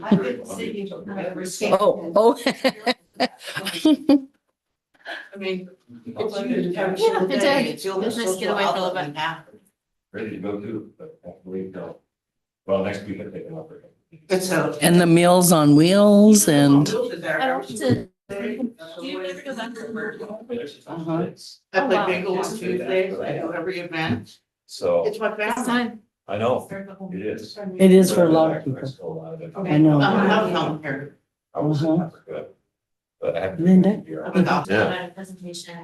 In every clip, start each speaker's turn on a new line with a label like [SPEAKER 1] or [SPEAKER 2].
[SPEAKER 1] I didn't see you ever skate.
[SPEAKER 2] Oh.
[SPEAKER 1] I mean.
[SPEAKER 3] Yeah, it did. It's nice to get away for a little bit.
[SPEAKER 4] Ready to go too, but I have to wait till, well, next week I take it off.
[SPEAKER 1] It's a.
[SPEAKER 2] And the Meals on Wheels and,
[SPEAKER 3] I don't did. Do you ever go back to work?
[SPEAKER 2] Uh-huh.
[SPEAKER 1] I play bingo on Tuesdays, I do every event,
[SPEAKER 4] So,
[SPEAKER 1] it's my
[SPEAKER 3] It's
[SPEAKER 1] family.
[SPEAKER 3] time.
[SPEAKER 4] I know, it is.
[SPEAKER 2] it is for a lot of people.
[SPEAKER 1] Okay.
[SPEAKER 2] I know.
[SPEAKER 1] I'm home here.
[SPEAKER 4] I was in
[SPEAKER 2] Uh-huh.
[SPEAKER 4] Africa, but I haven't.
[SPEAKER 2] Linda?
[SPEAKER 4] Yeah.
[SPEAKER 3] I had a presentation.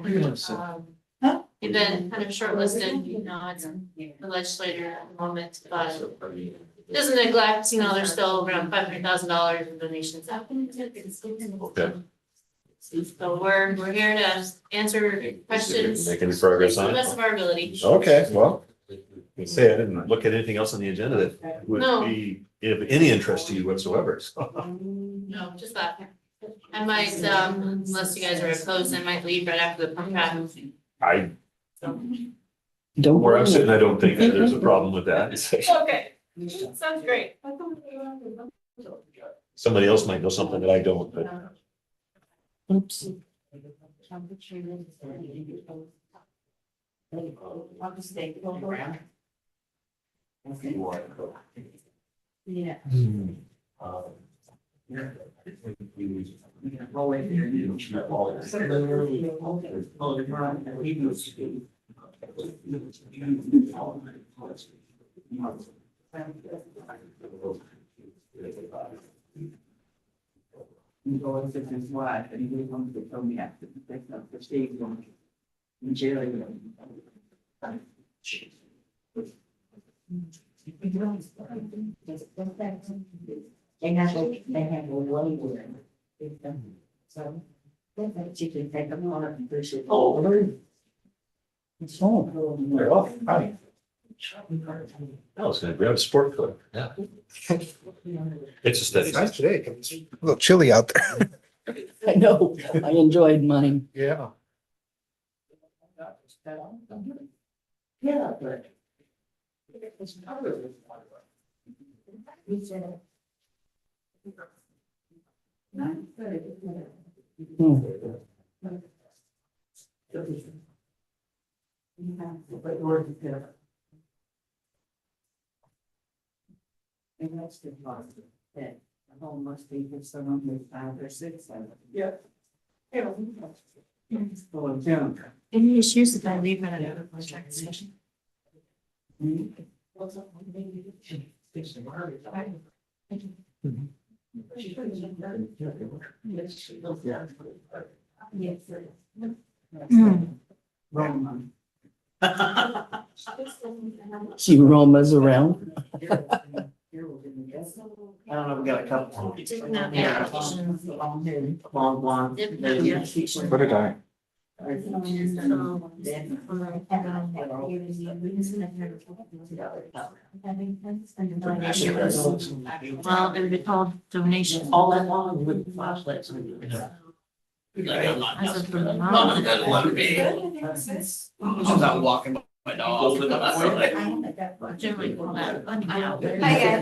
[SPEAKER 3] You've been kind of shortlisted, you know, it's the legislator at the moment, but it doesn't neglect, you know, there's still around $500,000 in donations out.
[SPEAKER 4] Okay.
[SPEAKER 3] So we're here to answer questions.
[SPEAKER 4] Make any progress
[SPEAKER 3] To the
[SPEAKER 4] on
[SPEAKER 3] best
[SPEAKER 4] it?
[SPEAKER 3] of our ability.
[SPEAKER 4] Okay, well. Say I didn't look at anything else on the agenda that would
[SPEAKER 3] No.
[SPEAKER 4] be of any interest to you whatsoever. So.
[SPEAKER 3] No, just that. I might, unless you guys are opposed, I might leave right after the pump track.
[SPEAKER 4] I,
[SPEAKER 2] Don't
[SPEAKER 4] where I'm
[SPEAKER 2] worry.
[SPEAKER 4] sitting, I don't think that there's a problem with that.
[SPEAKER 3] Okay, sounds great.
[SPEAKER 4] Somebody else might know something that I don't, but.
[SPEAKER 2] Oops.
[SPEAKER 3] Yeah.
[SPEAKER 5] You go into this wide, and you come to tell me after the thing of the stage on. In jail. They have a one word. So. You can take them on and push it.
[SPEAKER 2] Oh.
[SPEAKER 4] They're off. Hi. I was gonna grab a sport coat. Yeah. It's a steady.
[SPEAKER 6] It's nice today. It's a little chilly out there.
[SPEAKER 2] I know, I enjoyed mine.
[SPEAKER 6] Yeah.
[SPEAKER 5] Yeah, but. And that's the part that the home must be for someone who's 5 or 6. Yeah. Going down.
[SPEAKER 3] Any issues if I leave at another contract session?
[SPEAKER 2] She roams around.
[SPEAKER 5] I don't know, we got a couple.
[SPEAKER 3] Taking out the applications.
[SPEAKER 5] Long one.
[SPEAKER 6] What did I?
[SPEAKER 3] Well, it would be called donation.
[SPEAKER 5] All that long with flashlights.
[SPEAKER 3] As of the moment.
[SPEAKER 7] I'm not walking my dog.
[SPEAKER 3] Generally call that funding out.
[SPEAKER 6] Yeah,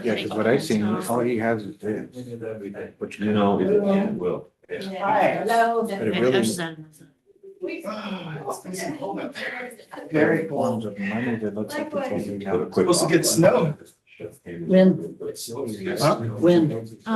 [SPEAKER 6] because what I seen, all he has is this. But
[SPEAKER 4] You know, it will. Yeah.
[SPEAKER 5] Hello.
[SPEAKER 6] But it
[SPEAKER 3] Okay,
[SPEAKER 6] really-
[SPEAKER 3] that's that.
[SPEAKER 5] Very cool.
[SPEAKER 6] forms of money that looks like it's only now.
[SPEAKER 7] Supposed to get snow.
[SPEAKER 2] When?
[SPEAKER 6] Huh?
[SPEAKER 2] When?
[SPEAKER 3] Oh.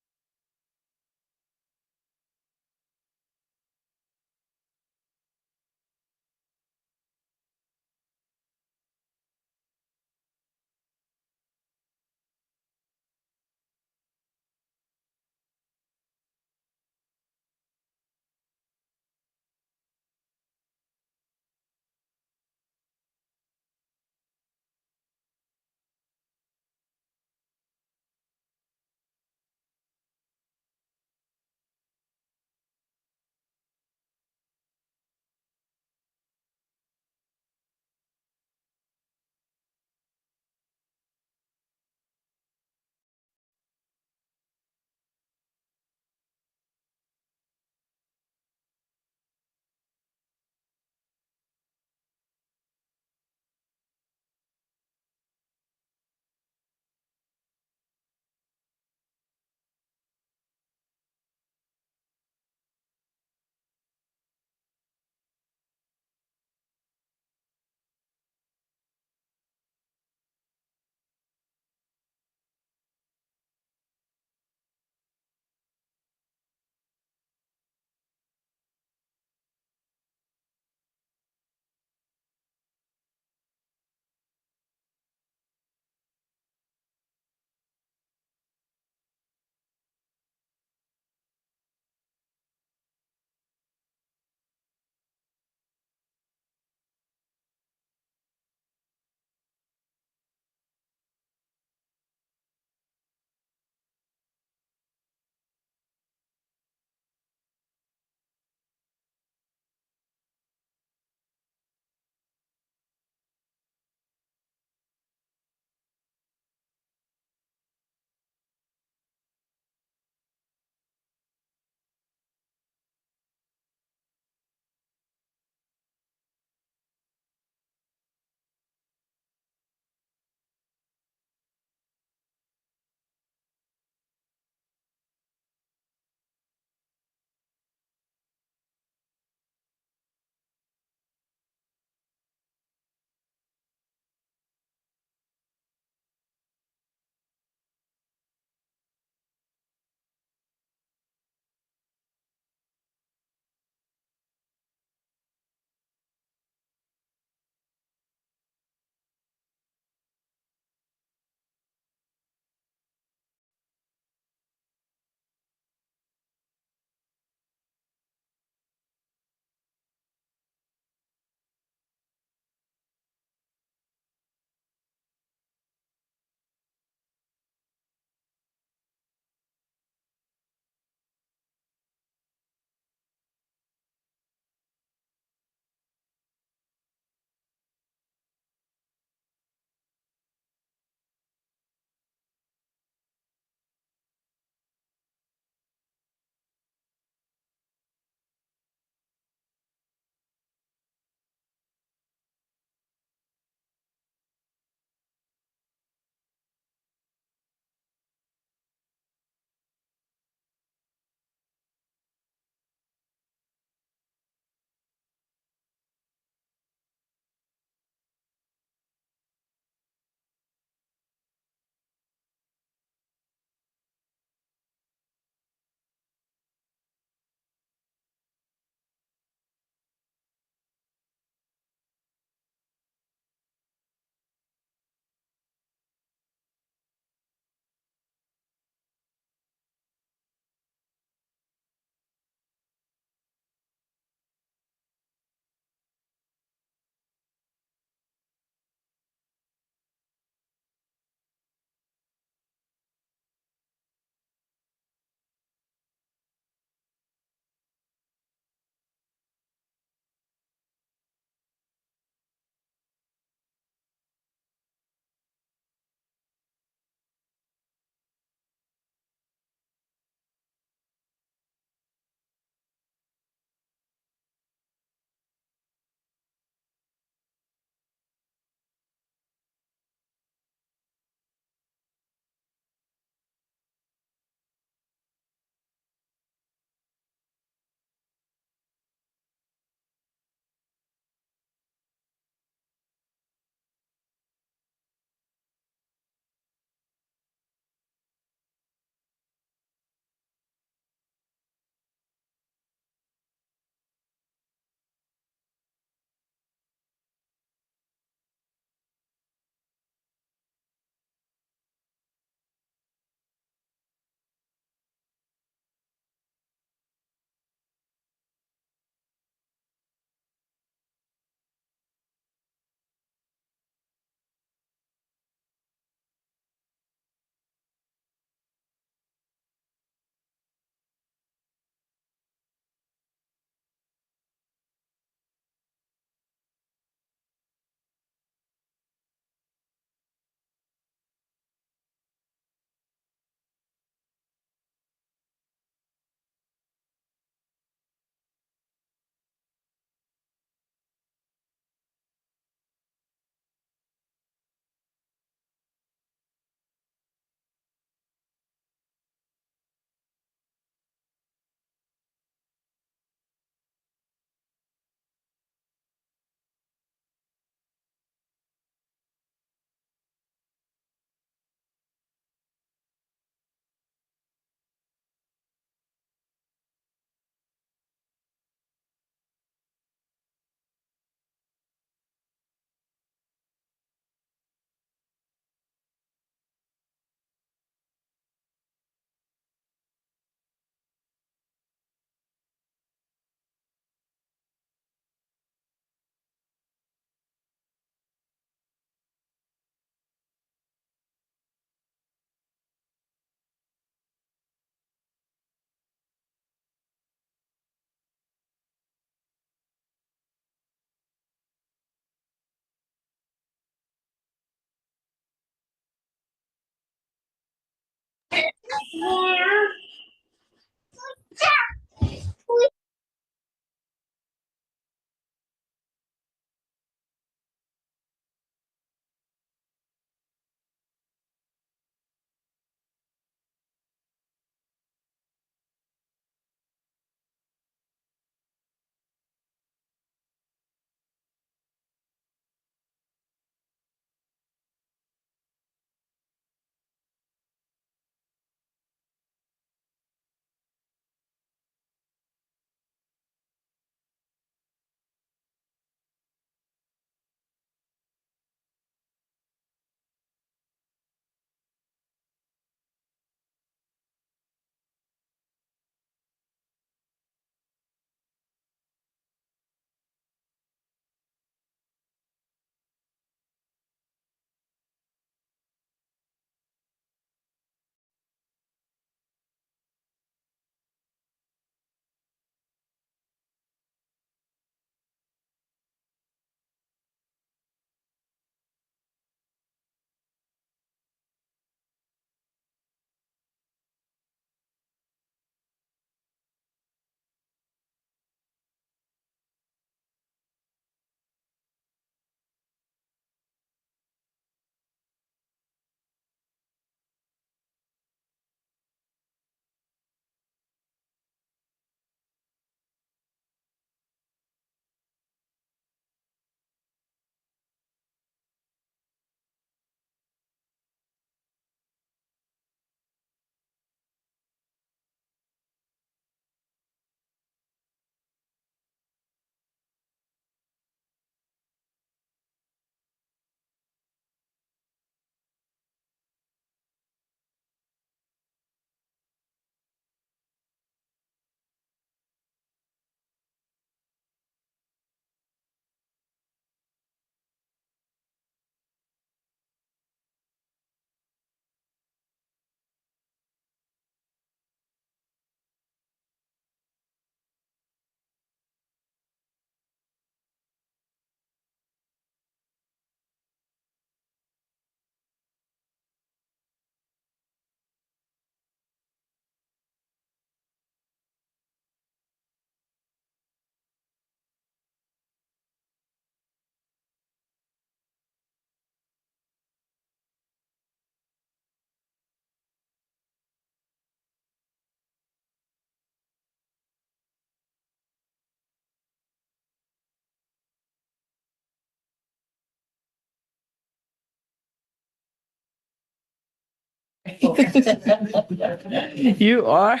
[SPEAKER 2] You are.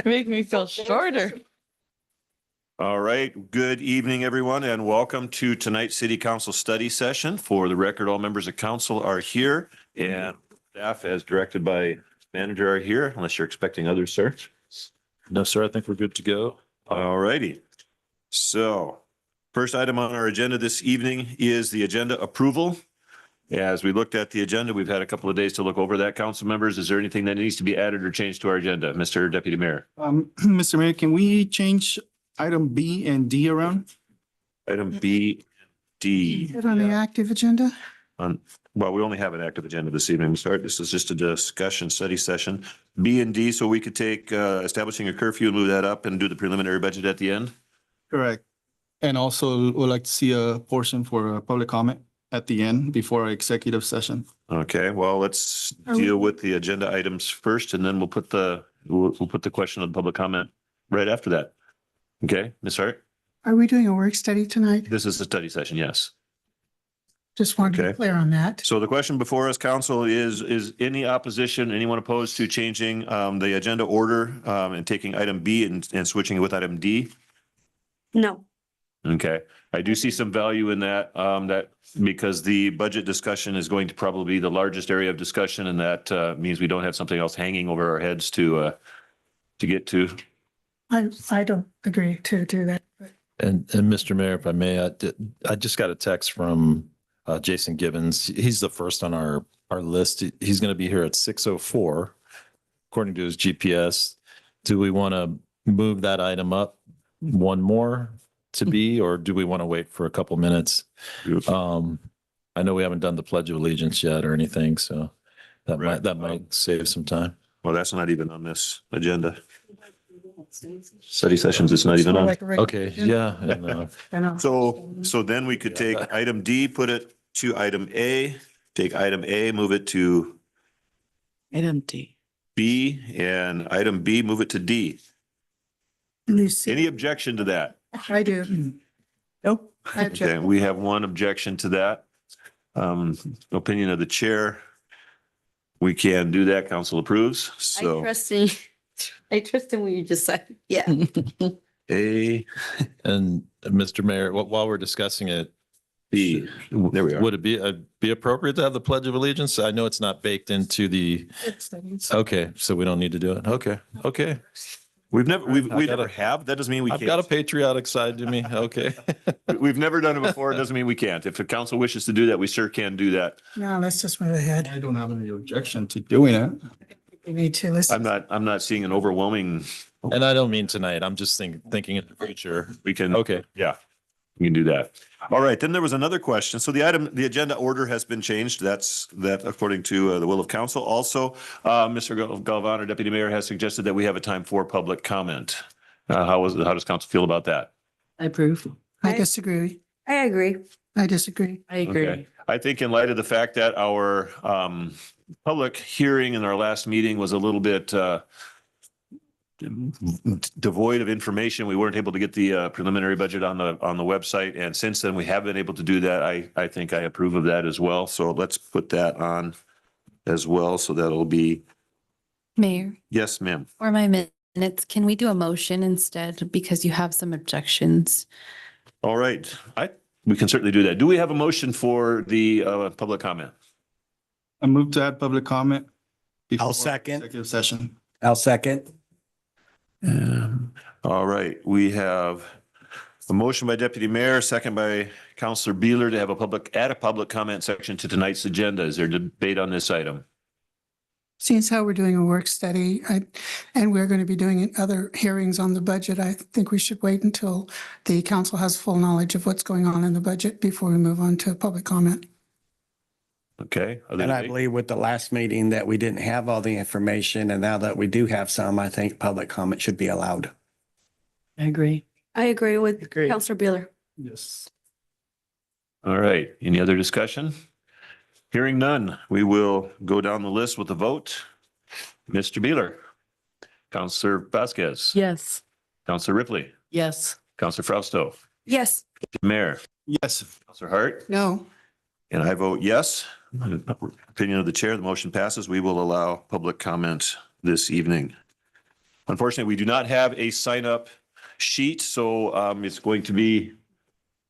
[SPEAKER 2] Make me feel shorter.
[SPEAKER 4] All right. Good evening, everyone, and welcome to tonight's City Council study session. For the record, all members of council are here and staff as directed by manager are here, unless you're expecting others, sir.
[SPEAKER 8] No, sir, I think we're good to go.
[SPEAKER 4] All righty. So first item on our agenda this evening is the agenda approval. As we looked at the agenda, we've had a couple of days to look over that. Council members, is there anything that needs to be added or changed to our agenda? Mr. Deputy Mayor.
[SPEAKER 7] Mr. Mayor, can we change item B and D around?
[SPEAKER 4] Item B, D.
[SPEAKER 9] Is it on the active agenda?
[SPEAKER 4] Well, we only have an active agenda this evening. This is just a discussion study session. B and D, so we could take establishing a curfew and move that up and do the preliminary budget at the end.
[SPEAKER 7] Correct. And also we'd like to see a portion for public comment at the end before our executive session.
[SPEAKER 4] Okay, well, let's deal with the agenda items first, and then we'll put the question of public comment right after that. Okay, Ms. Hart,
[SPEAKER 9] Are we doing a work study tonight?
[SPEAKER 4] this is a study session, yes.
[SPEAKER 9] Just wanted to
[SPEAKER 4] Okay.
[SPEAKER 9] be clear on that.
[SPEAKER 4] So the question before us, council, is any opposition, anyone opposed to changing the agenda order and taking item B and switching it with item D?
[SPEAKER 5] No.
[SPEAKER 4] Okay, I do see some value in that, because the budget discussion is going to probably be the largest area of discussion, and that means we don't have something else hanging over our heads to get to.
[SPEAKER 9] I don't agree to do that. But
[SPEAKER 8] And Mr. Mayor, if I may, I just got a text from Jason Gibbons. He's the first on our list. He's going to be here at 6:04, according to his GPS. Do we want to move that item up one more to B, or do we want to wait for a couple minutes? I know we haven't done the Pledge of Allegiance yet or anything, so
[SPEAKER 4] Right.
[SPEAKER 8] that might save some time.
[SPEAKER 4] Well, that's not even on this agenda. Study sessions, it's not even
[SPEAKER 9] more
[SPEAKER 4] on.
[SPEAKER 9] like a regular
[SPEAKER 8] Okay,
[SPEAKER 9] agenda.
[SPEAKER 8] yeah. And,
[SPEAKER 9] I know.
[SPEAKER 4] So then we could take item D, put it to item A, take item A, move it to
[SPEAKER 2] Item D.
[SPEAKER 4] B, and item B, move it to D.
[SPEAKER 9] Lucy,
[SPEAKER 4] Any objection to that?
[SPEAKER 9] I do.
[SPEAKER 2] Nope.
[SPEAKER 9] I
[SPEAKER 4] Okay,
[SPEAKER 9] object.
[SPEAKER 4] we have one objection to that. Opinion of the chair. We can do that. Council approves. So
[SPEAKER 5] I trust in what you just said. Yeah.
[SPEAKER 4] A,
[SPEAKER 8] and Mr. Mayor, while we're discussing it,
[SPEAKER 4] B, there we are.
[SPEAKER 8] would it be appropriate to have the Pledge of Allegiance? I know it's not baked into the, okay, so we don't need to do it. Okay.
[SPEAKER 4] We
[SPEAKER 8] I've
[SPEAKER 4] never have. That doesn't mean we
[SPEAKER 8] I've got a
[SPEAKER 4] can't.
[SPEAKER 8] patriotic side to me. Okay.
[SPEAKER 4] We've never done it before. It doesn't mean we can't. If the council wishes to do that, we sure can do that.
[SPEAKER 9] No, let's just move ahead.
[SPEAKER 7] I don't have any objection to doing it.
[SPEAKER 9] We need to listen.
[SPEAKER 4] I'm not seeing an overwhelming,
[SPEAKER 8] And I don't mean tonight. I'm just thinking in the future.
[SPEAKER 4] we can.
[SPEAKER 8] Okay.
[SPEAKER 4] Yeah, we can do that. All right, then there was another question. So the agenda order has been changed. That according to the will of council. Also, Mr. Galvan, our deputy mayor, has suggested that we have a time for public comment. How does council feel about that?
[SPEAKER 2] I approve.
[SPEAKER 9] I disagree.
[SPEAKER 5] I agree.
[SPEAKER 9] I disagree.
[SPEAKER 2] I agree.
[SPEAKER 4] Okay. I think in light of the fact that our public hearing in our last meeting was a little bit devoid of information. We weren't able to get the preliminary budget on the website. And since then, we have been able to do that. I think I approve of that as well. So let's put that on as well. So that'll be,
[SPEAKER 10] Mayor,
[SPEAKER 4] yes, ma'am.
[SPEAKER 10] for my minutes, can we do a motion instead because you have some objections?
[SPEAKER 4] All right. We can certainly do that. Do we have a motion for the public comment?
[SPEAKER 7] I move to add public comment. before
[SPEAKER 1] I'll second.
[SPEAKER 7] Executive session.
[SPEAKER 1] I'll second.
[SPEAKER 4] All right, we have a motion by Deputy Mayor, second by Councillor Beeler to have add a public comment section to tonight's agenda. Is there debate on this item?
[SPEAKER 9] Since how we're doing a work study, and we're going to be doing other hearings on the budget, I think we should wait until the council has full knowledge of what's going on in the budget before we move on to public comment.
[SPEAKER 4] Okay. Other
[SPEAKER 1] And I
[SPEAKER 4] debate?
[SPEAKER 1] believe with the last meeting that we didn't have all the information, and now that we do have some, I think public comment should be allowed.
[SPEAKER 2] I agree.
[SPEAKER 5] I agree with
[SPEAKER 2] Agree.
[SPEAKER 5] Councilor Bueller.
[SPEAKER 7] Yes.
[SPEAKER 4] All right, any other discussion? Hearing none, we will go down the list with a vote. Mr. Beeler, Councillor Vasquez,
[SPEAKER 2] Yes.
[SPEAKER 4] Councillor Ripley,
[SPEAKER 2] Yes.
[SPEAKER 4] Councillor Frausto,
[SPEAKER 5] Yes.
[SPEAKER 4] Mayor,
[SPEAKER 7] Yes.
[SPEAKER 4] Councillor Hart,
[SPEAKER 9] No,
[SPEAKER 4] and I vote yes. Opinion of the chair, the motion passes. We will allow public comment this evening. Unfortunately, we do not have a sign-up sheet, so it's going to be,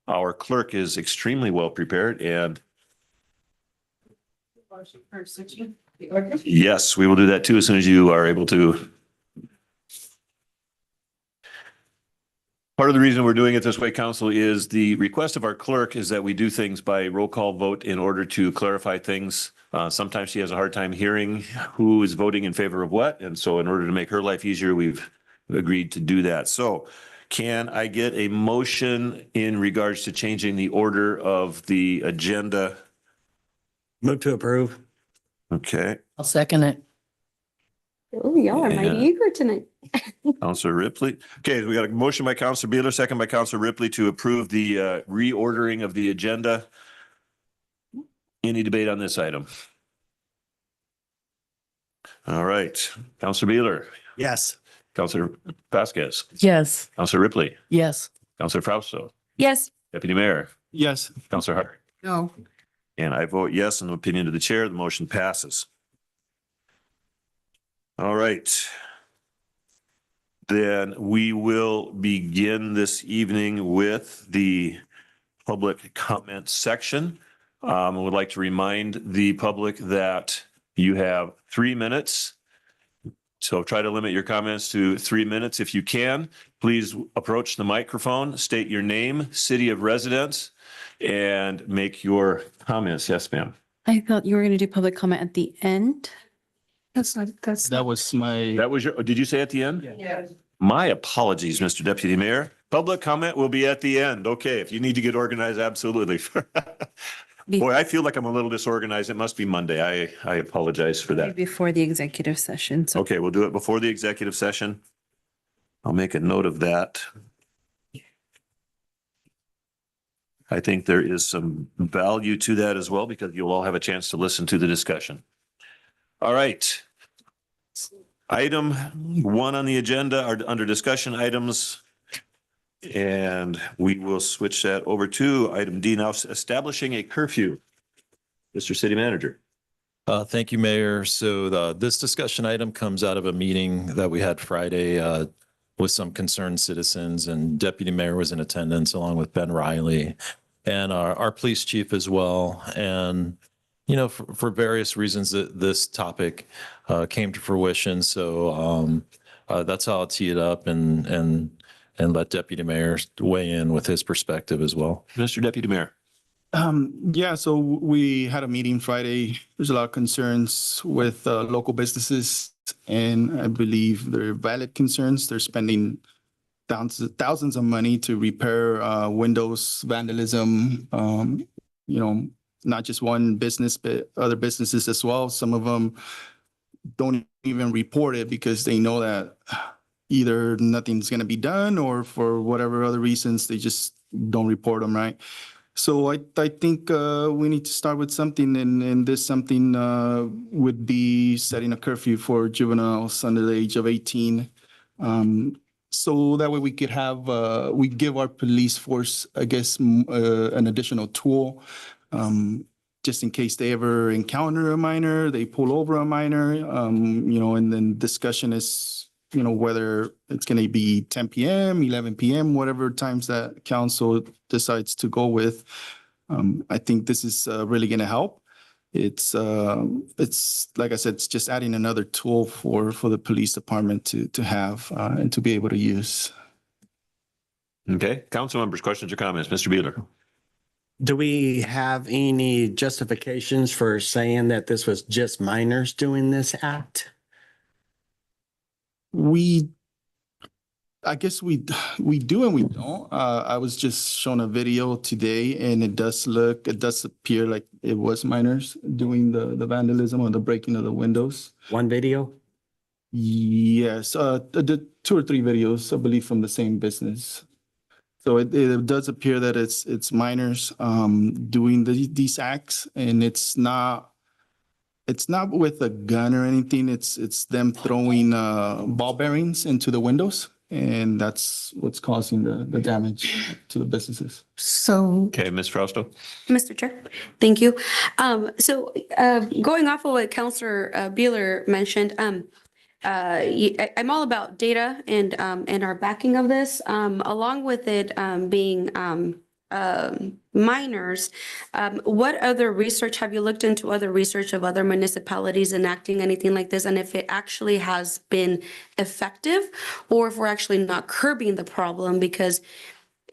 [SPEAKER 4] our clerk is extremely well prepared, and yes, we will do that too as soon as you are able to. Part of the reason we're doing it this way, council, is the request of our clerk is that we do things by roll call vote in order to clarify things. Sometimes she has a hard time hearing who is voting in favor of what. And so in order to make her life easier, we've agreed to do that. So can I get a motion in regards to changing the order of the agenda?
[SPEAKER 1] Move to approve.
[SPEAKER 4] Okay,
[SPEAKER 2] I'll second it.
[SPEAKER 11] Oh, y'all are mighty
[SPEAKER 4] Yeah.
[SPEAKER 11] eager tonight.
[SPEAKER 4] Counselor Ripley. Okay, we got a motion by Counselor Beeler, second by Counselor Ripley to approve the reordering of the agenda. Any debate on this item? All right, Counselor Beeler,
[SPEAKER 1] Yes.
[SPEAKER 4] Counselor Vasquez,
[SPEAKER 2] Yes.
[SPEAKER 4] Counselor Ripley,
[SPEAKER 2] Yes.
[SPEAKER 4] Counselor Fausto,
[SPEAKER 10] Yes.
[SPEAKER 4] Deputy Mayor,
[SPEAKER 7] Yes.
[SPEAKER 4] Counselor Hart.
[SPEAKER 9] No.
[SPEAKER 4] And I vote yes in the opinion of the chair. The motion passes. All right. Then we will begin this evening with the public comment section. I would like to remind the public that you have 3 minutes. So try to limit your comments to 3 minutes if you can. Please approach the microphone, state your name, city of residence, and make your comments. Yes, ma'am.
[SPEAKER 10] I thought you were going to do public comment at the end.
[SPEAKER 7] That was my,
[SPEAKER 4] That was your, did you say at the end?
[SPEAKER 5] Yes.
[SPEAKER 4] My apologies, Mr. Deputy Mayor. Public comment will be at the end. Okay, if you need to get organized, absolutely. Boy, I feel like I'm a little disorganized. It must be Monday. I apologize for that.
[SPEAKER 10] Before the executive session. So
[SPEAKER 4] Okay, we'll do it before the executive session. I'll make a note of that. I think there is some value to that as well because you'll all have a chance to listen to the discussion. All right. Item 1 on the agenda are under discussion items. And we will switch that over to item D now, establishing a curfew. Mr. City Manager.
[SPEAKER 8] Thank you, Mayor. So this discussion item comes out of a meeting that we had Friday with some concerned citizens, and Deputy Mayor was in attendance along with Ben Riley and our police chief as well. And, you know, for various reasons that this topic came to fruition. So that's how I'll tee it up and let Deputy Mayor weigh in with his perspective as well.
[SPEAKER 4] Mr. Deputy Mayor.
[SPEAKER 7] Yeah, so we had a meeting Friday. There's a lot of concerns with local businesses, and I believe they're valid concerns. They're spending thousands of money to repair windows, vandalism, you know, not just one business, but other businesses as well. Some of them don't even report it because they know that either nothing's going to be done or for whatever other reasons, they just don't report them, right? So I think we need to start with something, and this something would be setting a curfew for juveniles under the age of 18. So that way we could have, we give our police force, I guess, an additional tool, just in case they ever encounter a minor, they pull over a minor, you know, and then discussion is, you know, whether it's going to be 10 p.m., 11 p.m., whatever times that council decides to go with. I think this is really going to help. It's like I said, it's just adding another tool for the police department to have and to be able to use.
[SPEAKER 4] Okay, council members, questions or comments? Mr. Beeler.
[SPEAKER 1] Do we have any justifications for saying that this was just minors doing this act?
[SPEAKER 7] I guess we do and we don't. I was just shown a video today, and it does appear like it was minors doing the vandalism or the breaking of the windows.
[SPEAKER 1] One video?
[SPEAKER 7] Yes, the 2 or 3 videos, I believe, from the same business. So it does appear that it's minors doing these acts, and it's not with a gun or anything. It's them throwing ball bearings into the windows. and that's what's causing the damage to the businesses.
[SPEAKER 9] So
[SPEAKER 4] Okay, Ms. Frausto?
[SPEAKER 11] Mr. Chair, thank you. Going off of what Counselor Beeler mentioned, I'm all about data and our backing of this, along with it being minors. What other research, have you looked into other research of other municipalities enacting anything like this? And if it actually has been effective, or if we're actually not curbing the problem? Because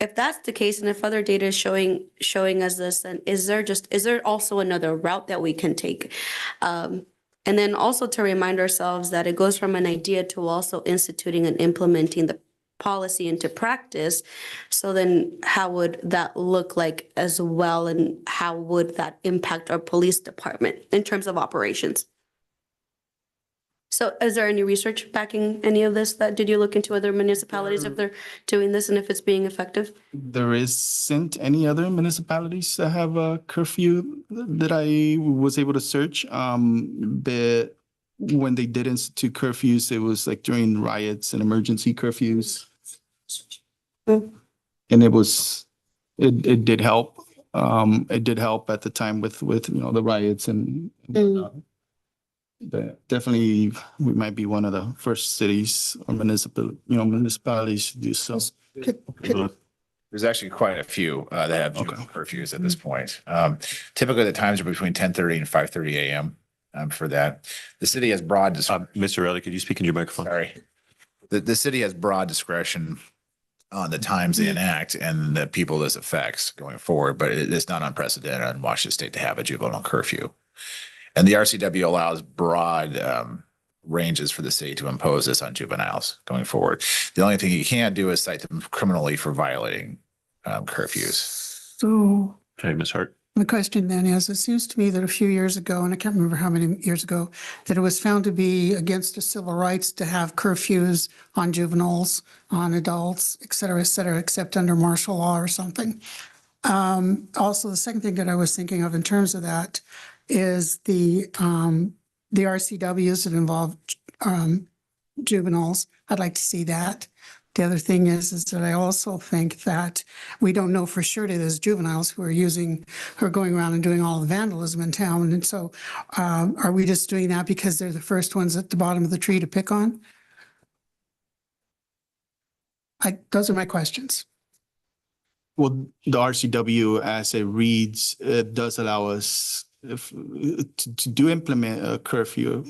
[SPEAKER 11] if that's the case, and if other data is showing us this, then is there also another route that we can take? And then also to remind ourselves that it goes from an idea to also instituting and implementing the policy into practice. So then how would that look like as well? And how would that impact our police department in terms of operations? So is there any research backing any of this? Did you look into other municipalities if they're doing this and if it's being effective?
[SPEAKER 7] There isn't any other municipalities that have a curfew that I was able to search. But when they did institute curfews, it was like during riots and emergency curfews.
[SPEAKER 11] Mm.
[SPEAKER 7] And it did help. It did help at the time with the riots and whatnot. But definitely, we might be one of the first cities or municipalities to do so.
[SPEAKER 6] There's actually quite a few that have juvenile curfews at this point. Typically, the times are between 10:30 and 5:30 a.m. For that. The city has broad.
[SPEAKER 4] Mr. Ellie, could you speak in your microphone?
[SPEAKER 6] Sorry. The city has broad discretion on the times they enact and the people this affects going forward, but it's not unprecedented in Washington State to have a juvenile curfew. And the RCW allows broad ranges for the city to impose this on juveniles going forward. The only thing you can't do is cite them criminally for violating curfews.
[SPEAKER 9] So
[SPEAKER 4] Okay, Ms. Hart?
[SPEAKER 9] the question then is, it seems to me that a few years ago, and I can't remember how many years ago, that it was found to be against the civil rights to have curfews on juveniles, on adults, et cetera, except under martial law or something. Also, the second thing that I was thinking of in terms of that is the RCWs that involve juveniles. I'd like to see that. The other thing is that I also think that we don't know for sure that there's juveniles who are going around and doing all the vandalism in town. And so are we just doing that because they're the first ones at the bottom of the tree to pick on? Those are my questions.
[SPEAKER 7] Well, the RCW, as it reads, it does allow us to do implement a curfew.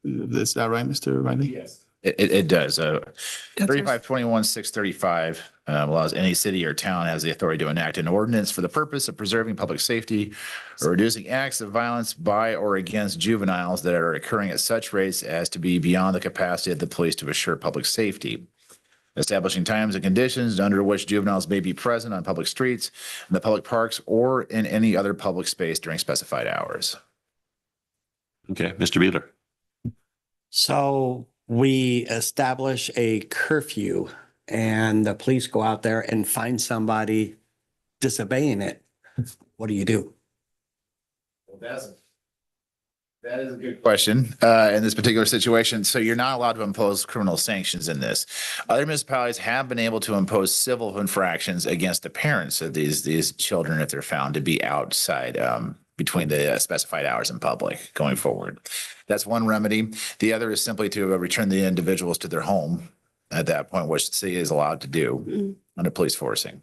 [SPEAKER 7] Is that right, Mr. Riley?
[SPEAKER 6] Yes. It does. 3521-635 allows any city or town has the authority to enact an ordinance for the purpose of preserving public safety or reducing acts of violence by or against juveniles that are occurring at such rates as to be beyond the capacity of the police to assure public safety. Establishing times and conditions under which juveniles may be present on public streets, in the public parks, or in any other public space during specified hours.
[SPEAKER 4] Okay, Mr. Beeler?
[SPEAKER 1] So we establish a curfew and the police go out there and find somebody disobeying it. What do you do?
[SPEAKER 6] That is a good question in this particular situation. So you're not allowed to impose criminal sanctions in this. Other municipalities have been able to impose civil infractions against the parents of these children if they're found to be outside between the specified hours in public going forward. That's one remedy. The other is simply to return the individuals to their home at that point, which the city is allowed to do under police forcing.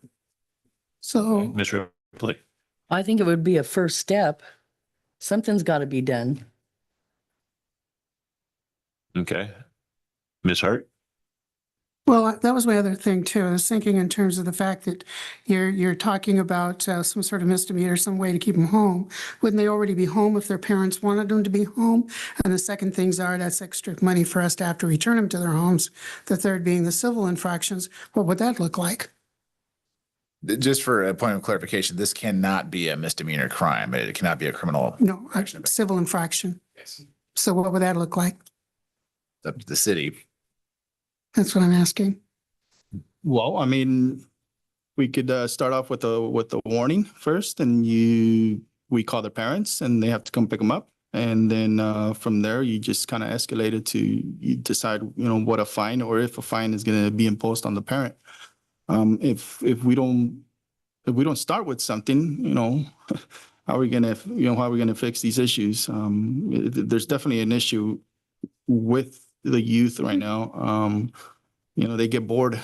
[SPEAKER 9] So
[SPEAKER 4] Mr. Ripley?
[SPEAKER 2] I think it would be a first step. Something's got to be done.
[SPEAKER 4] Okay. Ms. Hart?
[SPEAKER 9] well, that was my other thing too. I was thinking in terms of the fact that you're talking about some sort of misdemeanor, some way to keep them home. Wouldn't they already be home if their parents wanted them to be home? And the second things are, that's extra money for us to have to return them to their homes. The third being the civil infractions. What would that look like?
[SPEAKER 6] Just for a point of clarification, this cannot be a misdemeanor crime. It cannot be a criminal.
[SPEAKER 9] No, a civil infraction.
[SPEAKER 6] Yes.
[SPEAKER 9] So what would that look like?
[SPEAKER 6] It's up to the city.
[SPEAKER 9] That's what I'm asking.
[SPEAKER 7] Well, I mean, we could start off with a warning first, and we call the parents, and they have to come pick them up. And then from there, you just kind of escalate it to you decide, what a fine or if a fine is going to be imposed on the parent. If we don't start with something, how are we gonna, how are we gonna fix these issues? There's definitely an issue with the youth right now. They get bored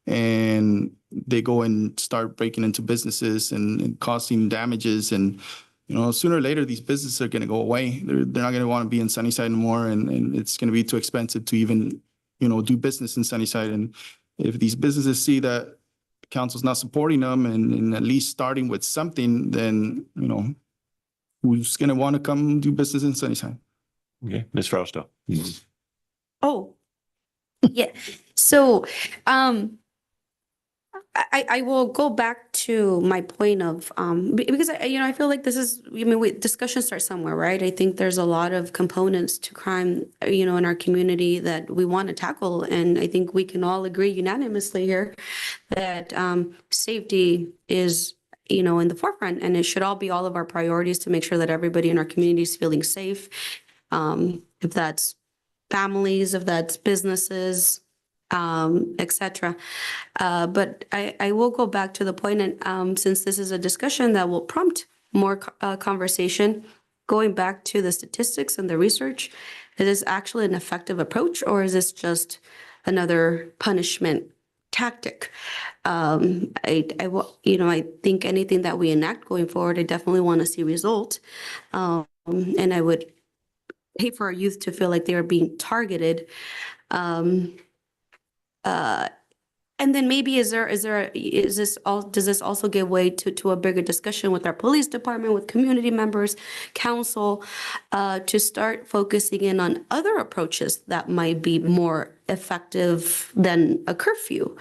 [SPEAKER 7] and they go and start breaking into businesses and causing damages. And, sooner or later, these businesses are gonna go away. They're not gonna want to be in Sunnyside anymore, and it's gonna be too expensive to even, do business in Sunnyside. And if these businesses see that council's not supporting them and at least starting with something, then, who's going to want to come do business in Sunnyside?
[SPEAKER 4] Okay, Ms. Frausto.
[SPEAKER 11] Oh, yeah. So, I will go back to my point of, because I feel like this is, discussion starts somewhere, right? I think there's a lot of components to crime, in our community that we want to tackle. And I think we can all agree unanimously here that, safety is, in the forefront, and it should all be all of our priorities to make sure that everybody in our community is feeling safe. If that's families, if that's businesses, etc. But I will go back to the point, and since this is a discussion that will prompt more conversation, going back to the statistics and the research, is this actually an effective approach, or is this just another punishment tactic? I think anything that we enact going forward, I definitely want to see result, and I would hate for our youth to feel like they are being targeted. And then maybe does this also give way to a bigger discussion with our police department, with community members, council, to start focusing in on other approaches that might be more effective than a curfew?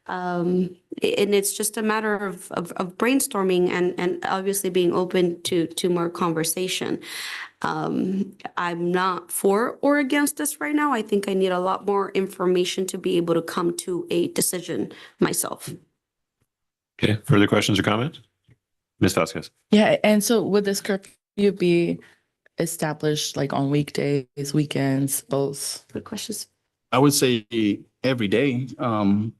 [SPEAKER 11] And it's just a matter of brainstorming and obviously being open to more conversation. I'm not for or against this right now. I think I need a lot more information to be able to come to a decision myself.
[SPEAKER 4] Okay, further questions or comments? Ms. Vasquez.
[SPEAKER 2] Yeah, and so would this curfew be established like on weekdays, weekends, both?
[SPEAKER 11] Good questions.
[SPEAKER 7] I would say every day. They're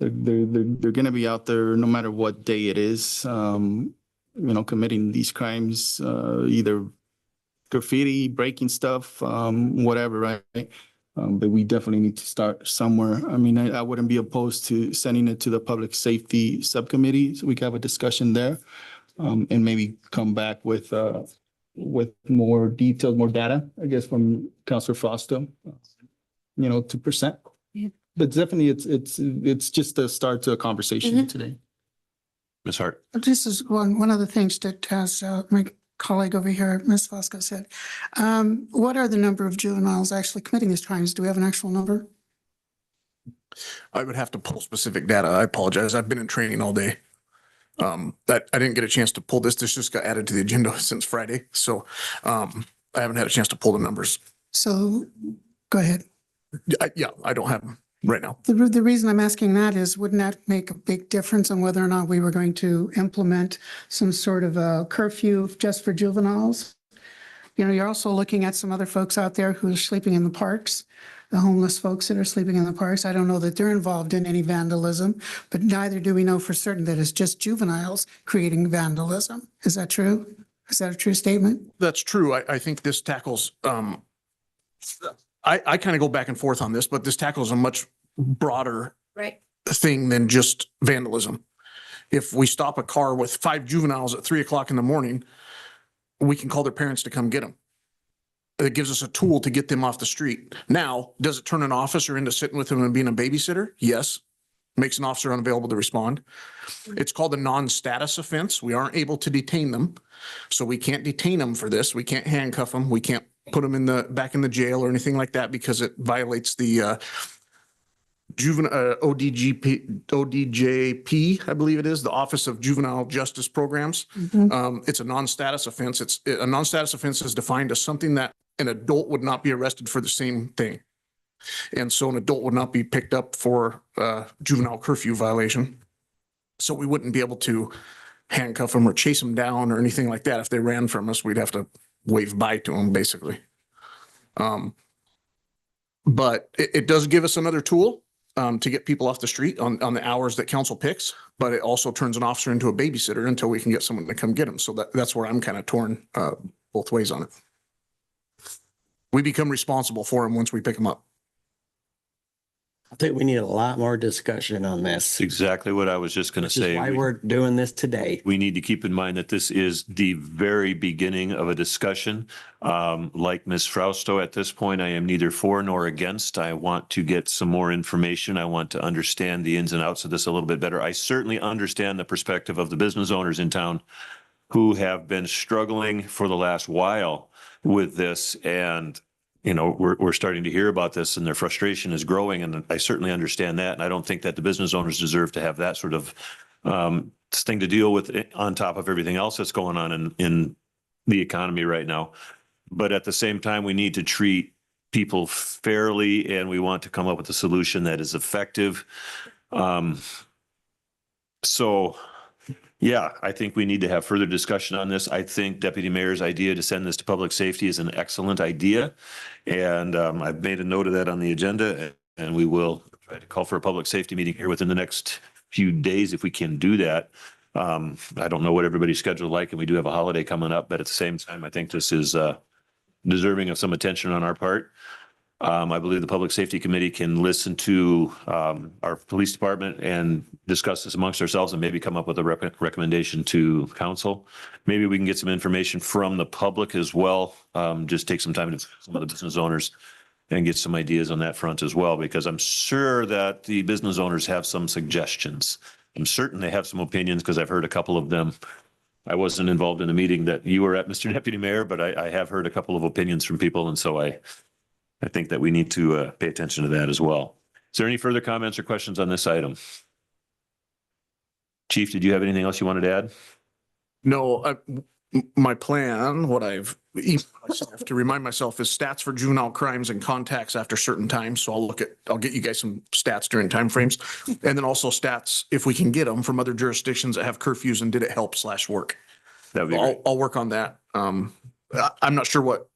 [SPEAKER 7] going to be out there no matter what day it is. Committing these crimes, either graffiti, breaking stuff, whatever, right? But we definitely need to start somewhere. I mean, I wouldn't be opposed to sending it to the public safety subcommittee so we can have a discussion there, and maybe come back with more details, more data, I guess, from Councilor Fausto, 2%.
[SPEAKER 11] Yeah.
[SPEAKER 7] But definitely it's just a start to a conversation today.
[SPEAKER 4] Ms. Hart.
[SPEAKER 9] This is one of the things that, as my colleague over here, Ms. Vasquez said, what are the number of juveniles actually committing these crimes? Do we have an actual number?
[SPEAKER 12] I would have to pull specific data. I apologize. I've been in training all day. That I didn't get a chance to pull this. This just got added to the agenda since Friday. So I haven't had a chance to pull the numbers.
[SPEAKER 9] So go ahead.
[SPEAKER 12] I don't have them right now.
[SPEAKER 9] The reason I'm asking that is, wouldn't that make a big difference on whether or not we were going to implement some sort of a curfew just for juveniles? You're also looking at some other folks out there who are sleeping in the parks, the homeless folks that are sleeping in the parks. I don't know that they're involved in any vandalism, but neither do we know for certain that it's just juveniles creating vandalism. Is that true? Is that a true statement?
[SPEAKER 12] That's true. I think this tackles, I kind of go back and forth on this, but this tackles a much broader thing than just vandalism. If we stop a car with 5 juveniles at 3 o'clock in the morning, we can call their parents to come get them. It gives us a tool to get them off the street. Now, does it turn an officer into sitting with them and being a babysitter? Yes. Makes an officer unavailable to respond. It's called a non-status offense. We aren't able to detain them. So we can't detain them for this. We can't handcuff them. We can't put them back in the jail or anything like that because it violates the juvenile ODJP, I believe it is, the Office of Juvenile Justice Programs. It's a non-status offense. A non-status offense is defined as something that an adult would not be arrested for the same thing. And so an adult would not be picked up for juvenile curfew violation. So we wouldn't be able to handcuff them or chase them down or anything like that. If they ran from us, we'd have to wave bye to them, basically. But it does give us another tool to get people off the street on the hours that council picks, but it also turns an officer into a babysitter until we can get someone to come get them. So that's where I'm kind of torn both ways on it. We become responsible for them once we pick them up.
[SPEAKER 1] I think we need a lot more discussion on this.
[SPEAKER 4] That's exactly what I was just going to
[SPEAKER 1] Which is
[SPEAKER 4] say.
[SPEAKER 1] why we're doing this today.
[SPEAKER 4] We need to keep in mind that this is the very beginning of a discussion. Like Ms. Frausto, at this point, I am neither for nor against. I want to get some more information. I want to understand the ins and outs of this a little bit better. I certainly understand the perspective of the business owners in town who have been struggling for the last while with this. And you know, we're starting to hear about this and their frustration is growing. And I certainly understand that. And I don't think that the business owners deserve to have that sort of thing to deal with on top of everything else that's going on in the economy right now. But at the same time, we need to treat people fairly and we want to come up with a solution that is effective. So yeah, I think we need to have further discussion on this. I think Deputy Mayor's idea to send this to public safety is an excellent idea. And I've made a note of that on the agenda and we will try to call for a public safety meeting here within the next few days if we can do that. I don't know what everybody's schedule is like and we do have a holiday coming up, but at the same time, I think this is deserving of some attention on our part. I believe the Public Safety Committee can listen to our police department and discuss this amongst ourselves and maybe come up with a recommendation to council. Maybe we can get some information from the public as well. Just take some time to some of the business owners and get some ideas on that front as well, because I'm sure that the business owners have some suggestions. I'm certain they have some opinions because I've heard a couple of them. I wasn't involved in a meeting that you were at, Mr. Deputy Mayor, but I have heard a couple of opinions from people. And so I think that we need to pay attention to that as well. Is there any further comments or questions on this item? Chief, did you have anything else you wanted to add?
[SPEAKER 12] No, my plan, what I have to remind myself is stats for juvenile crimes and contacts after certain times. So I'll get you guys some stats during timeframes. And then also stats, if we can get them from other jurisdictions that have curfews and did it help /work.
[SPEAKER 4] That would be great.
[SPEAKER 12] I'll work on that. I'm not sure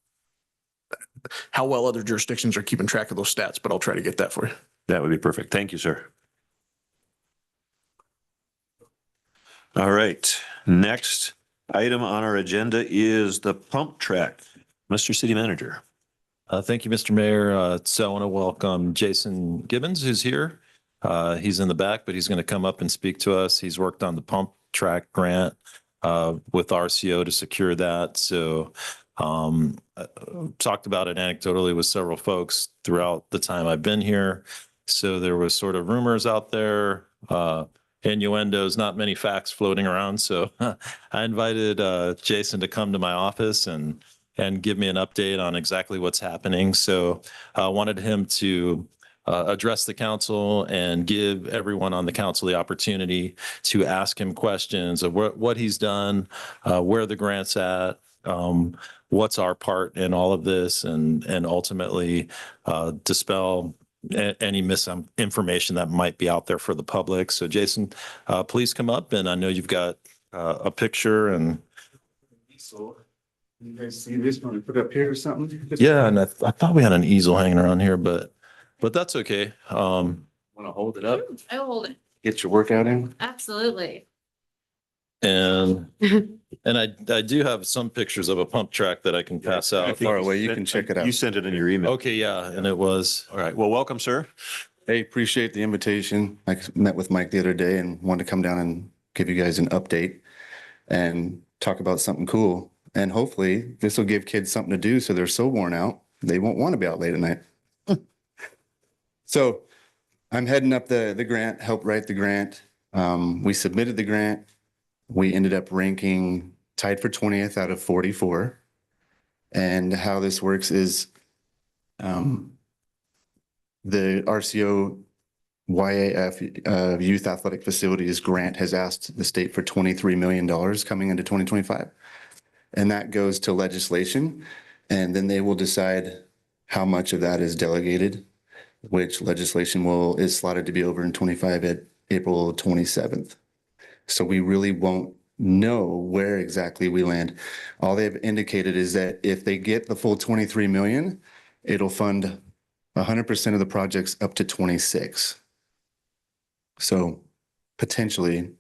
[SPEAKER 12] how well other jurisdictions are keeping track of those stats, but I'll try to get that for you.
[SPEAKER 4] That would be perfect. Thank you, sir. All right. Next item on our agenda is the pump track. Mr. City Manager.
[SPEAKER 8] Thank you, Mr. Mayor. So I want to welcome Jason Gibbons, who's here. He's in the back, but he's going to come up and speak to us. He's worked on the pump track grant with RCO to secure that. So talked about it anecdotally with several folks throughout the time I've been here. So there was sort of rumors out there, innuendos, not many facts floating around. So I invited Jason to come to my office and give me an update on exactly what's happening. So I wanted him to address the council and give everyone on the council the opportunity to ask him questions of what he's done, where the grant's at, what's our part in all of this, and ultimately dispel any misinformation that might be out there for the public. So Jason, please come up, and I know you've got a picture and.
[SPEAKER 13] So you guys see this one? Put it up here or something?
[SPEAKER 8] Yeah, and I thought we had an easel hanging around here, but that's okay.
[SPEAKER 13] Want to hold it up?
[SPEAKER 3] I will hold it.
[SPEAKER 13] Get your workout in?
[SPEAKER 3] Absolutely.
[SPEAKER 8] And I do have some pictures of a pump track that I can pass out.
[SPEAKER 13] Far away, you can check it out.
[SPEAKER 4] You sent it in your email.
[SPEAKER 8] Okay, yeah, and it was.
[SPEAKER 4] All right. Well, welcome, sir.
[SPEAKER 13] Hey, appreciate the invitation. I met with Mike the other day and wanted to come down and give you guys an update and talk about something cool. And hopefully this will give kids something to do so they're so worn out, they won't want to be out late at night. So I'm heading up the grant, helped write the grant. We submitted the grant. We ended up ranking tied for 20th out of 44. And how this works is the RCO YAF Youth Athletic Facilities grant has asked the state for $23 million coming into 2025. And that goes to legislation. And then they will decide how much of that is delegated, which legislation is slotted to be over in 25 at April 27th. So we really won't know where exactly we land. All they've indicated is that if they get the full 23 million, it'll fund 100% of the projects up to 26. So potentially,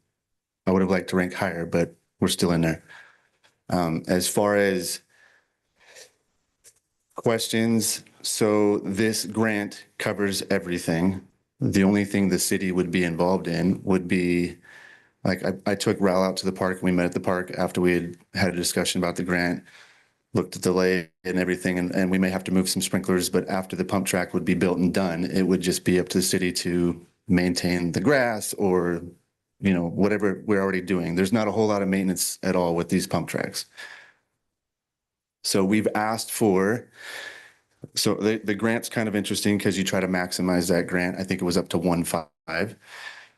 [SPEAKER 13] I would have liked to rank higher, but we're still in there. As far as questions, so this grant covers everything. The only thing the city would be involved in would be, like, I took Ral out to the park. We met at the park after we had a discussion about the grant, looked at the lay and everything, and we may have to move some sprinklers, but after the pump track would be built and done, it would just be up to the city to maintain the grass or, you know, whatever we're already doing. There's not a whole lot of maintenance at all with these pump tracks. So we've asked for, so the grant's kind of interesting because you try to maximize that grant. I think it was up to 1.5.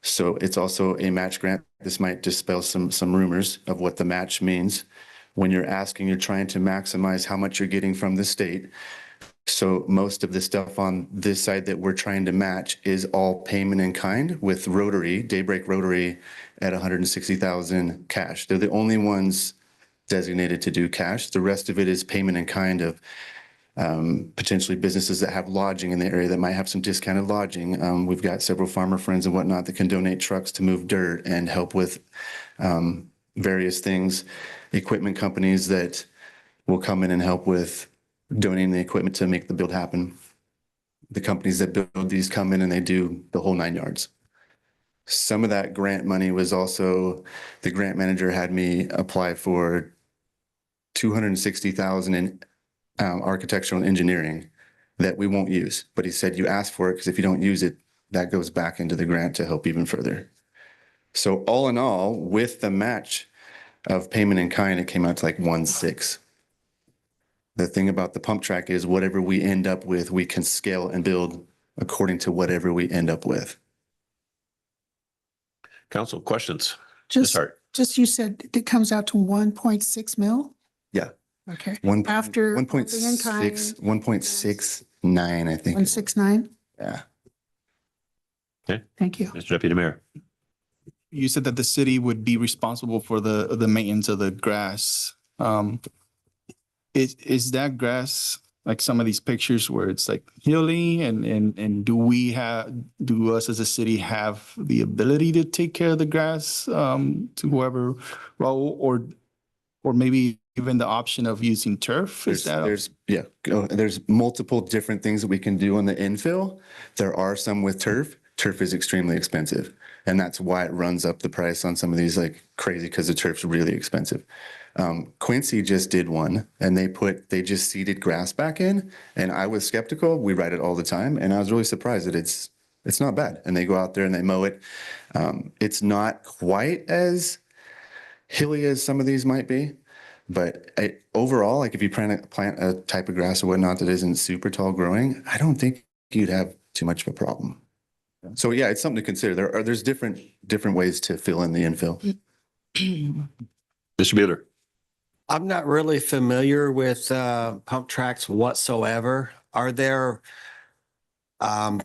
[SPEAKER 13] So it's also a match grant. This might dispel some rumors of what the match means. When you're asking, you're trying to maximize how much you're getting from the state. So most of the stuff on this side that we're trying to match is all payment in kind, with Rotary, Daybreak Rotary at 160,000 cash. They're the only ones designated to do cash. The rest of it is payment in kind of potentially businesses that have lodging in the area that might have some discounted lodging. We've got several farmer friends and whatnot that can donate trucks to move dirt and help with various things. Equipment companies that will come in and help with donating the equipment to make the build happen. The companies that build these come in and they do the whole 9 yards. Some of that grant money was also, the grant manager had me apply for 260,000 in architectural and engineering that we won't use. But he said, you ask for it because if you don't use it, that goes back into the grant to help even further. So all in all, with the match of payment in kind, it came out to like 1.6. The thing about the pump track is whatever we end up with, we can scale and build according to whatever we end up with.
[SPEAKER 4] Council, questions?
[SPEAKER 9] Just,
[SPEAKER 4] Hart.
[SPEAKER 9] just you said it comes out to 1.6 mil?
[SPEAKER 13] Yeah.
[SPEAKER 9] Okay.
[SPEAKER 13] One,
[SPEAKER 9] After
[SPEAKER 13] 1.6, 1.69, I think.
[SPEAKER 9] 169?
[SPEAKER 13] Yeah.
[SPEAKER 9] Thank you.
[SPEAKER 4] Mr. Deputy Mayor.
[SPEAKER 7] You said that the city would be responsible for the maintenance of the grass. Is that grass like some of these pictures where it's like hilly and do us as a city have the ability to take care of the grass to whoever, Raul, or maybe even the option of using turf?
[SPEAKER 13] There's multiple different things that we can do on the infill. There are some with turf. Turf is extremely expensive. And that's why it runs up the price on some of these like crazy, because the turf's really expensive. Quincy just did one and they just seeded grass back in, and I was skeptical. We ride it all the time. And I was really surprised that it's not bad. And they go out there and they mow it. It's not quite as hilly as some of these might be, but overall, like if you plant a type of grass or whatnot that isn't super tall growing, I don't think you'd have too much of a problem. So yeah, it's something to consider. There's different ways to fill in the infill.
[SPEAKER 4] Mr. Mueller.
[SPEAKER 1] I'm not really familiar with pump tracks whatsoever. Are there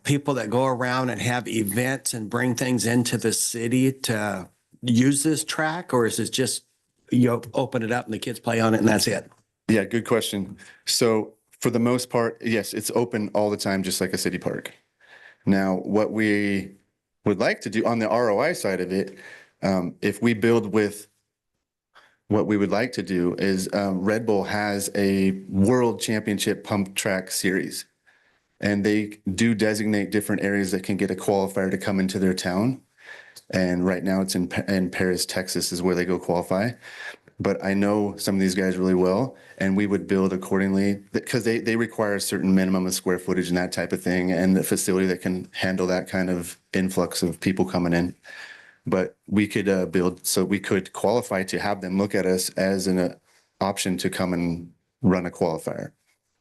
[SPEAKER 1] people that go around and have events and bring things into the city to use this track, or is it just you open it up and the kids play on it and that's it?
[SPEAKER 13] Yeah, good question. So for the most part, yes, it's open all the time, just like a city park. Now, what we would like to do on the ROI side of it, if we build with what we would like to do is Red Bull has a world championship pump track series, and they do designate different areas that can get a qualifier to come into their town. And right now it's in Paris, Texas is where they go qualify. But I know some of these guys really well, and we would build accordingly because they require a certain minimum of square footage and that type of thing, and the facility that can handle that kind of influx of people coming in. But we could build, so we could qualify to have them look at us as an option to come and run a qualifier.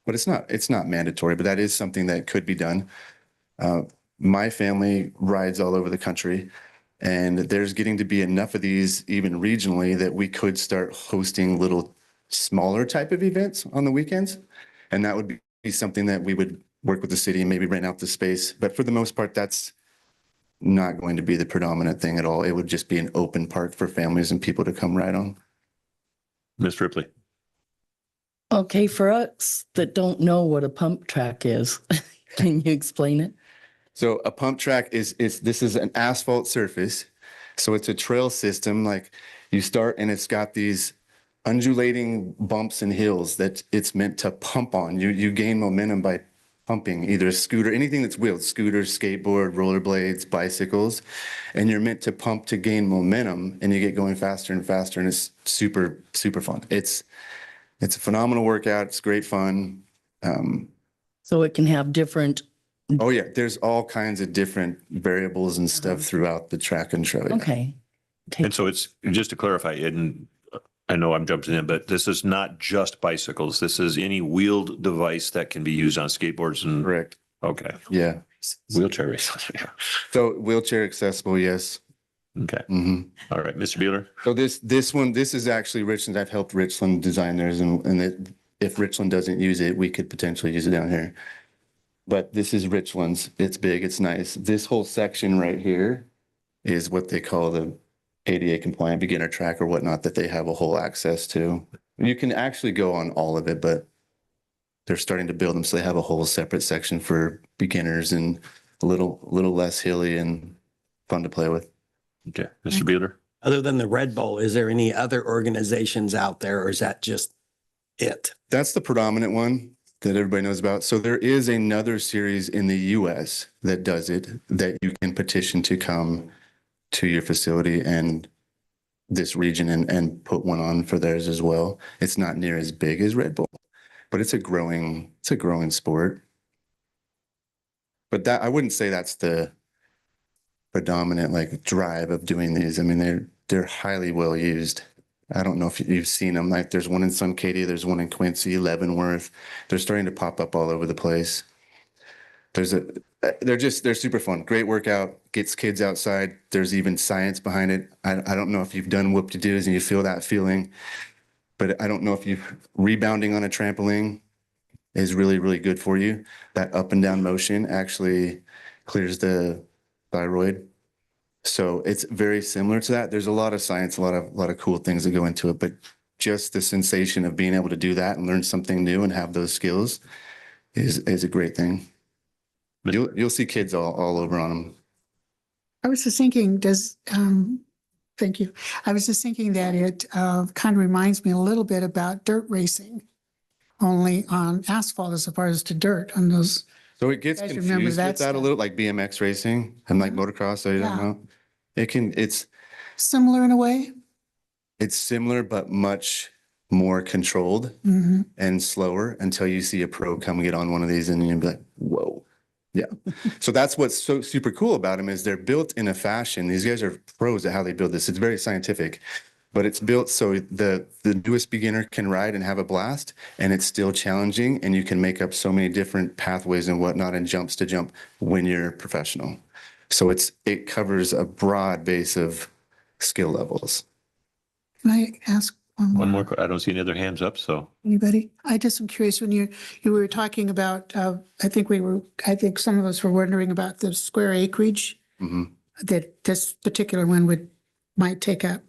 [SPEAKER 13] But it's not mandatory, but that is something that could be done. My family rides all over the country, and there's getting to be enough of these even regionally that we could start hosting little smaller type of events on the weekends. And that would be something that we would work with the city and maybe rent out the space. But for the most part, that's not going to be the predominant thing at all. It would just be an open park for families and people to come ride on.
[SPEAKER 4] Ms. Ripley.
[SPEAKER 2] Okay, for us that don't know what a pump track is, can you explain it?
[SPEAKER 13] So a pump track this is an asphalt surface. So it's a trail system. Like you start and it's got these undulating bumps and hills that it's meant to pump on. You gain momentum by pumping either a scooter, anything that's wheeled, scooters, skateboard, rollerblades, bicycles, and you're meant to pump to gain momentum and you get going faster and faster. And it's super, super fun. It's a phenomenal workout. It's great fun.
[SPEAKER 2] So it can have different,
[SPEAKER 13] Oh yeah, there's all kinds of different variables and stuff throughout the track and trail. Yeah.
[SPEAKER 2] okay.
[SPEAKER 4] And so it's, just to clarify, and I know I'm jumping in, but this is not just bicycles. This is any wheeled device that can be used on skateboards and.
[SPEAKER 13] Correct.
[SPEAKER 4] Okay.
[SPEAKER 13] Yeah.
[SPEAKER 4] Wheelchair race.
[SPEAKER 13] So wheelchair accessible, yes.
[SPEAKER 4] Okay.
[SPEAKER 13] Mhm.
[SPEAKER 4] All right, Mr. Bueller.
[SPEAKER 13] So this is actually Richland. I've helped Richland design theirs, and if Richland doesn't use it, we could potentially use it down here. But this is Richland's. It's big, it's nice. This whole section right here is what they call the ADA compliant beginner track or whatnot that they have a whole access to. You can actually go on all of it, but they're starting to build them. So they have a whole separate section for beginners and a little less hilly and fun to play with.
[SPEAKER 4] Okay, Mr. Bueller.
[SPEAKER 1] Other than the Red Bull, is there any other organizations out there or is that just it?
[SPEAKER 13] That's the predominant one that everybody knows about. So there is another series in the US that does it, that you can petition to come to your facility and this region and put one on for theirs as well. It's not near as big as Red Bull, but it's a growing sport. But that, I wouldn't say that's the predominant like drive of doing these. I mean, they're highly well used. I don't know if you've seen them. Like there's one in Suncadia, there's one in Quincy, Leavenworth. They're starting to pop up all over the place. They're super fun. Great workout, gets kids outside. There's even science behind it. I don't know if you've done whoop-de-doos and you feel that feeling, but I don't know if rebounding on a trampoline is really, really good for you. That up and down motion actually clears the thyroid. So it's very similar to that. There's a lot of science, a lot of cool things that go into it, but just the sensation of being able to do that and learn something new and have those skills is a great thing. You'll see kids all over on them.
[SPEAKER 9] I was just thinking, thank you. I was just thinking that it kind of reminds me a little bit about dirt racing, only on asphalt as opposed to dirt on those.
[SPEAKER 13] So it gets
[SPEAKER 9] You guys remember
[SPEAKER 13] confused
[SPEAKER 9] that
[SPEAKER 13] with that a
[SPEAKER 9] stuff?
[SPEAKER 13] little, like BMX racing and like motocross. So you don't
[SPEAKER 9] Yeah.
[SPEAKER 13] know. It's
[SPEAKER 9] Similar in a way.
[SPEAKER 13] similar, but much more controlled
[SPEAKER 9] Mhm.
[SPEAKER 13] and slower until you see a pro come get on one of these and you'll be like, whoa. Yeah. So that's what's so super cool about them is they're built in a fashion. These guys are pros at how they build this. It's very scientific, but it's built so the newest beginner can ride and have a blast, and it's still challenging, and you can make up so many different pathways and whatnot and jumps to jump when you're professional. So it covers a broad base of skill levels.
[SPEAKER 9] Can I ask one more?
[SPEAKER 4] One more, I don't see any other hands up, so.
[SPEAKER 9] Anybody? I just am curious when you were talking about, I think some of us were wondering about the square acreage
[SPEAKER 13] Mhm.
[SPEAKER 9] that this particular one might take up.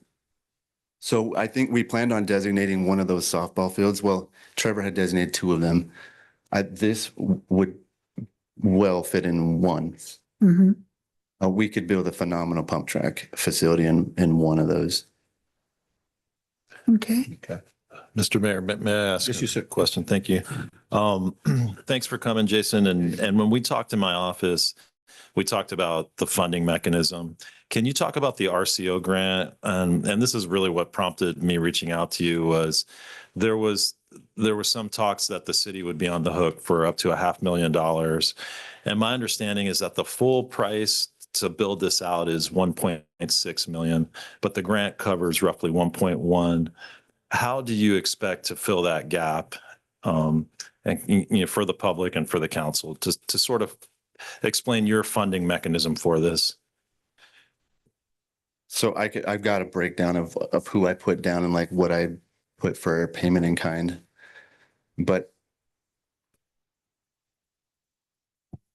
[SPEAKER 13] So I think we planned on designating one of those softball fields. Well, Trevor had designated two of them. This would well fit in one.
[SPEAKER 9] Mhm.
[SPEAKER 13] We could build a phenomenal pump track facility in one of those.
[SPEAKER 9] Okay.
[SPEAKER 8] Mr. Mayor, may I ask
[SPEAKER 4] Yes, you
[SPEAKER 8] a
[SPEAKER 4] said.
[SPEAKER 8] question? Thank you. Thanks for coming, Jason. And when we talked in my office, we talked about the funding mechanism. Can you talk about the RCO grant? And this is really what prompted me reaching out to you was there were some talks that the city would be on the hook for up to $500,000. And my understanding is that the full price to build this out is 1.6 million, but the grant covers roughly 1.1. How do you expect to fill that gap? And for the public and for the council to sort of explain your funding mechanism for this.
[SPEAKER 13] So I've got a breakdown of who I put down and like what I put for payment in kind. But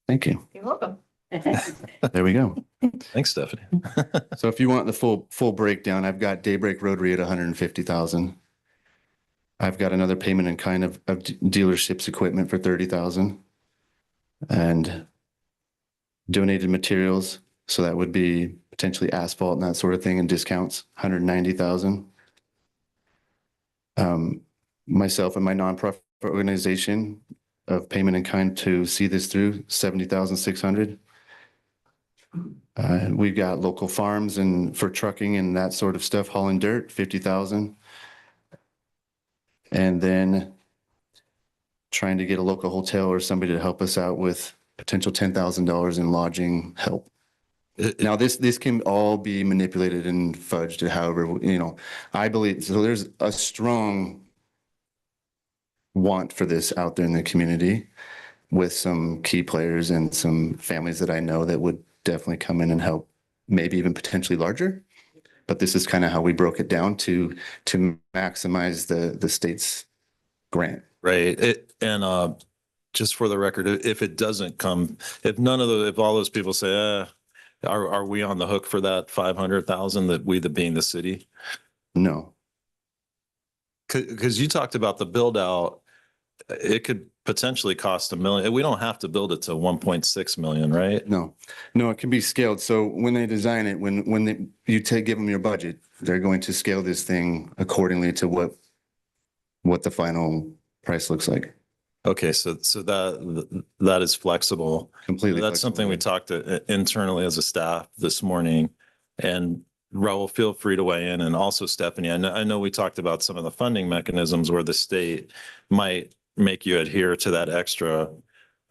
[SPEAKER 13] thank you.
[SPEAKER 3] You're welcome.
[SPEAKER 13] There we go.
[SPEAKER 8] Thanks, Stephanie.
[SPEAKER 13] So if you want the full breakdown, I've got Daybreak Rotary at 150,000. I've got another payment in kind of dealerships equipment for 30,000. And donated materials, so that would be potentially asphalt and that sort of thing, and discounts, 190,000. Myself and my nonprofit organization of payment in kind to see this through, 70,600. We've got local farms and for trucking and that sort of stuff, hauling dirt, 50,000. And then trying to get a local hotel or somebody to help us out with potential $10,000 in lodging help. Now, this can all be manipulated and fudged, however, I believe, so there's a strong want for this out there in the community with some key players and some families that I know that would definitely come in and help, maybe even potentially larger. But this is kind of how we broke it down to maximize the state's grant.
[SPEAKER 8] Right. Just for the record, if it doesn't come, if all those people say, are we on the hook for that 500,000 that we, being the city?
[SPEAKER 13] No.
[SPEAKER 8] Because you talked about the build out, it could potentially cost $1 million. We don't have to build it to 1.6 million, right?
[SPEAKER 13] No, it can be scaled. So when they design it, when you give them your budget, they're going to scale this thing accordingly to what the final price looks like.
[SPEAKER 8] Okay, so that is flexible.
[SPEAKER 13] Completely.
[SPEAKER 8] That's something we talked internally as a staff this morning. And Raul, feel free to weigh in, and also Stephanie. I know we talked about some of the funding mechanisms where the state might make you adhere to that extra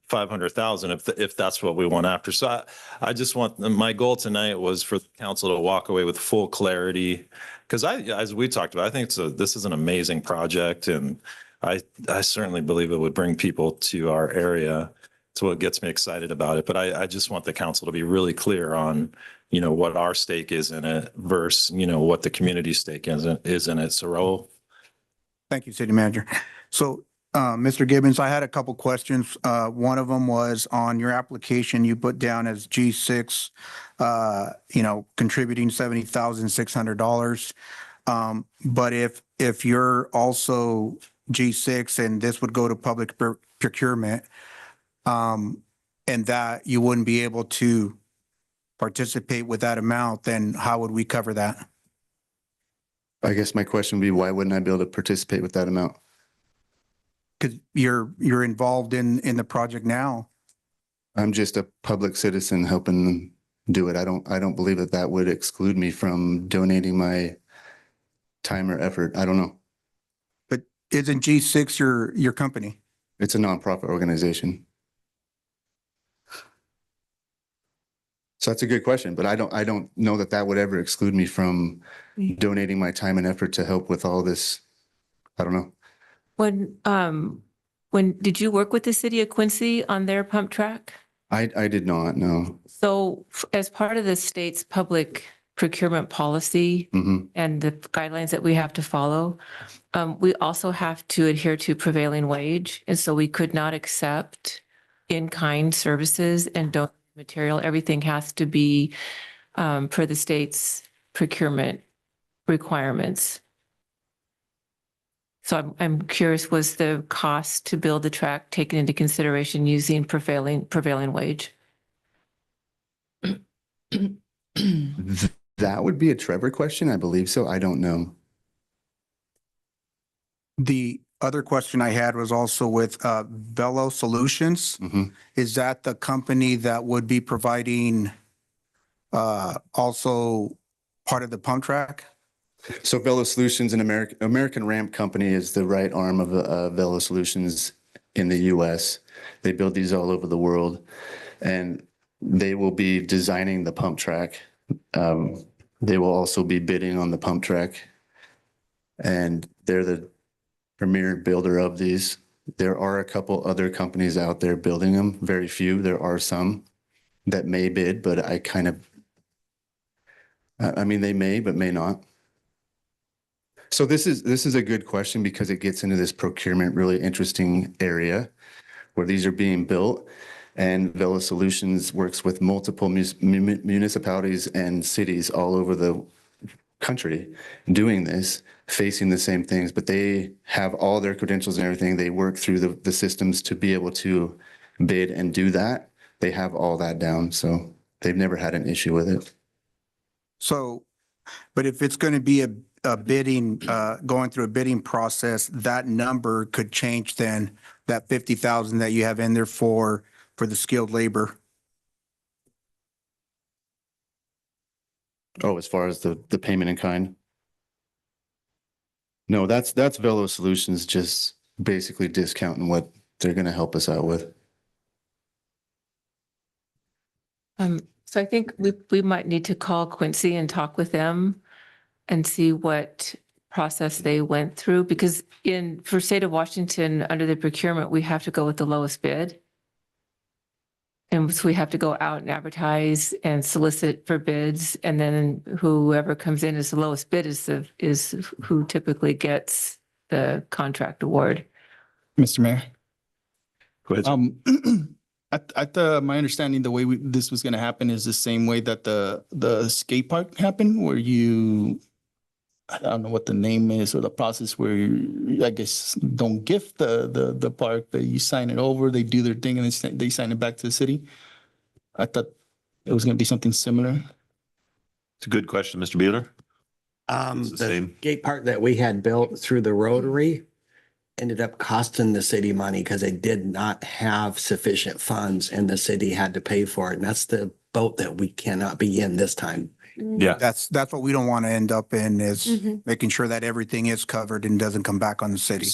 [SPEAKER 8] 500,000 if that's what we want after. So I just want, my goal tonight was for the council to walk away with full clarity, because as we talked about, I think this is an amazing project, and I certainly believe it would bring people to our area. It's what gets me excited about it. But I just want the council to be really clear on, what our stake is in it versus, what the community stake is in it. So Raul.
[SPEAKER 14] Thank you, City Manager. So, Mr. Gibbons, I had a couple questions. One of them was on your application, you put down as G6, contributing $70,600. But if you're also G6 and this would go to public procurement, and that you wouldn't be able to participate with that amount, then how would we cover that?
[SPEAKER 13] I guess my question would be, why wouldn't I be able to participate with that amount?
[SPEAKER 14] Because you're involved in the project now.
[SPEAKER 13] I'm just a public citizen helping them do it. I don't believe that would exclude me from donating my time or effort. I don't know.
[SPEAKER 14] But isn't G6 your company?
[SPEAKER 13] It's a nonprofit organization. So that's a good question, but I don't know that would ever exclude me from donating my time and effort to help with all this. I don't know.
[SPEAKER 15] When did you work with the city of Quincy on their pump track?
[SPEAKER 13] I did not, no.
[SPEAKER 15] So as part of the state's public procurement policy and the guidelines that we have to follow, we also have to adhere to prevailing wage. And so we could not accept in-kind services and donate material. Everything has to be per the state's procurement requirements. So I'm curious, was the cost to build the track taken into consideration using prevailing wage?
[SPEAKER 13] That would be a Trevor question. I believe so. I don't know.
[SPEAKER 14] The other question I had was also with Velo Solutions. Is that the company that would be providing also part of the pump track?
[SPEAKER 13] So Velo Solutions, an American Ramp company, is the right arm of Velo Solutions in the U.S. They build these all over the world, and they will be designing the pump track. They will also be bidding on the pump track, and they're the premier builder of these. There are a couple other companies out there building them, very few. There are some that may bid, but they may, but may not. So this is a good question because it gets into this procurement really interesting area where these are being built. And Velo Solutions works with multiple municipalities and cities all over the country doing this, facing the same things, but they have all their credentials and everything. They work through the systems to be able to bid and do that. They have all that down, so they've never had an issue with it.
[SPEAKER 14] So, but if it's going to be a bidding, going through a bidding process, that number could change then, that 50,000 that you have in there for the skilled labor.
[SPEAKER 13] Oh, as far as the payment in kind? No, that's Velo Solutions just basically discounting what they're gonna help us out with.
[SPEAKER 15] So I think we might need to call Quincy and talk with them and see what process they went through, because for state of Washington, under the procurement, we have to go with the lowest bid. And so we have to go out and advertise and solicit for bids, and then whoever comes in as the lowest bid is who typically gets the contract award.
[SPEAKER 7] Mr. Mayor.
[SPEAKER 4] Go ahead.
[SPEAKER 7] My understanding, the way this was going to happen is the same way that the skate park happened, where I don't know what the name is or the process where I guess don't gift the park, but you sign it over, they do their thing, and they sign it back to the city. I thought it was going to be something similar.
[SPEAKER 4] It's a good question, Mr. Beeler.
[SPEAKER 1] The
[SPEAKER 4] same.
[SPEAKER 1] skate park that we had built through the Rotary ended up costing the city money because they did not have sufficient funds and the city had to pay for it. And that's the boat that we cannot be in this time.
[SPEAKER 4] Yeah.
[SPEAKER 14] That's what we don't want to end up in, is
[SPEAKER 11] Mhm.
[SPEAKER 14] making sure that everything is covered and doesn't come back on the city.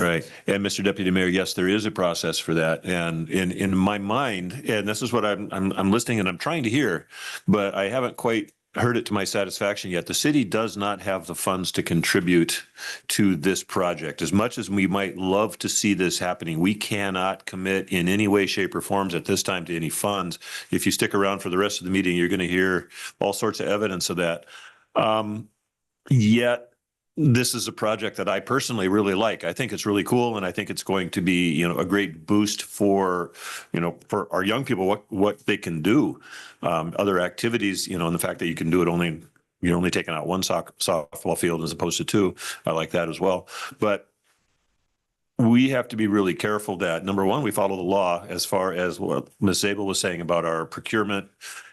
[SPEAKER 4] Right. And Mr. Deputy Mayor, yes, there is a process for that. And in my mind, and this is what I'm listening and I'm trying to hear, but I haven't quite heard it to my satisfaction yet. The city does not have the funds to contribute to this project. As much as we might love to see this happening, we cannot commit in any way, shape, or forms at this time to any funds. If you stick around for the rest of the meeting, you're going to hear all sorts of evidence of that. Yet, this is a project that I personally really like. I think it's really cool, and I think it's going to be, a great boost for for our young people, what they can do, other activities, and the fact that you can do it you're only taking out one softball field as opposed to two. I like that as well. But we have to be really careful that, number one, we follow the law as far as what Ms. Zabel was saying about our procurement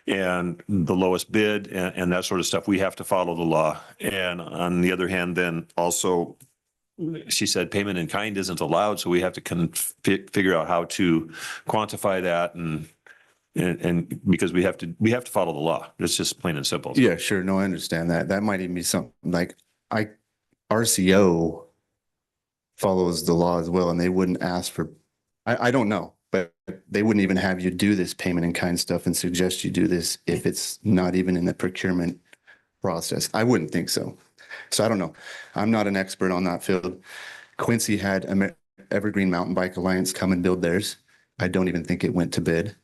[SPEAKER 4] and the lowest bid and that sort of stuff. We have to follow the law. And on the other hand, then also, she said payment in kind isn't allowed. So we have to figure out how to quantify that and because we have to follow the law. It's just plain and simple.
[SPEAKER 13] Yeah, sure. No, I understand that. That might even be something like RCO follows the law as well, and they wouldn't ask for, I don't know, but they wouldn't even have you do this payment in kind stuff and suggest you do this if it's not even in the procurement process. I wouldn't think so. So I don't know. I'm not an expert on that field. Quincy had Evergreen Mountain Bike Alliance come and build theirs. I don't even think it went to bid.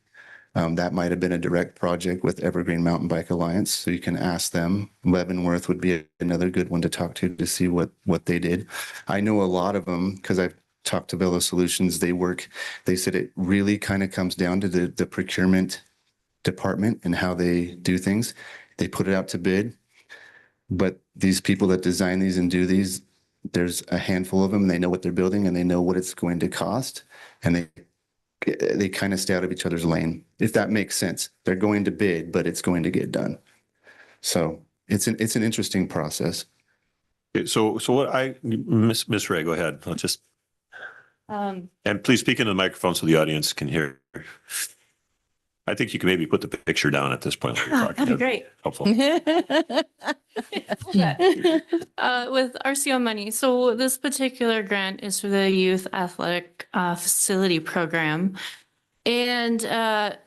[SPEAKER 13] That might have been a direct project with Evergreen Mountain Bike Alliance, so you can ask them. Leavenworth would be another good one to talk to see what they did. I know a lot of them because I've talked to Velo Solutions. They said it really kind of comes down to the procurement department and how they do things. They put it out to bid, but these people that design these and do these, there's a handful of them. They know what they're building and they know what it's going to cost, and they kind of stay out of each other's lane, if that makes sense. They're going to bid, but it's going to get done. So it's an interesting process.
[SPEAKER 4] Okay, so what Miss Ray, go ahead. Let's just, and please speak into the microphone so the audience can hear. I think you can maybe put the picture down at this point.
[SPEAKER 3] That'd be great.
[SPEAKER 4] Helpful.
[SPEAKER 3] With RCO money, so this particular grant is for the youth athletic facility program. And I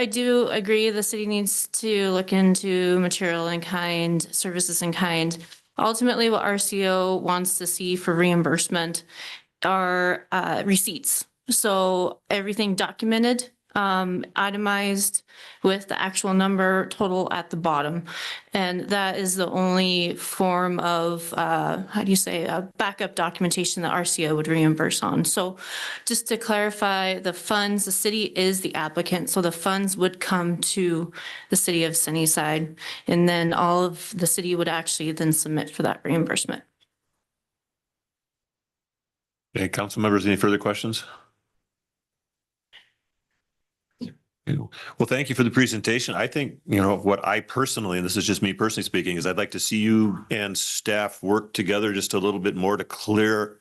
[SPEAKER 3] do agree the city needs to look into material in kind, services in kind. Ultimately, what RCO wants to see for reimbursement are receipts. So everything documented itemized with the actual number total at the bottom. And that is the only form of, how do you say, backup documentation that RCO would reimburse on. So just to clarify, the funds, the city is the applicant, so the funds would come to the city of Sunnyside, and then all of the city would actually then submit for that reimbursement.
[SPEAKER 4] Okay, council members, any further questions? Well, thank you for the presentation. I think, what I personally, and this is just me personally speaking, is I'd like to see you and staff work together just a little bit more to clear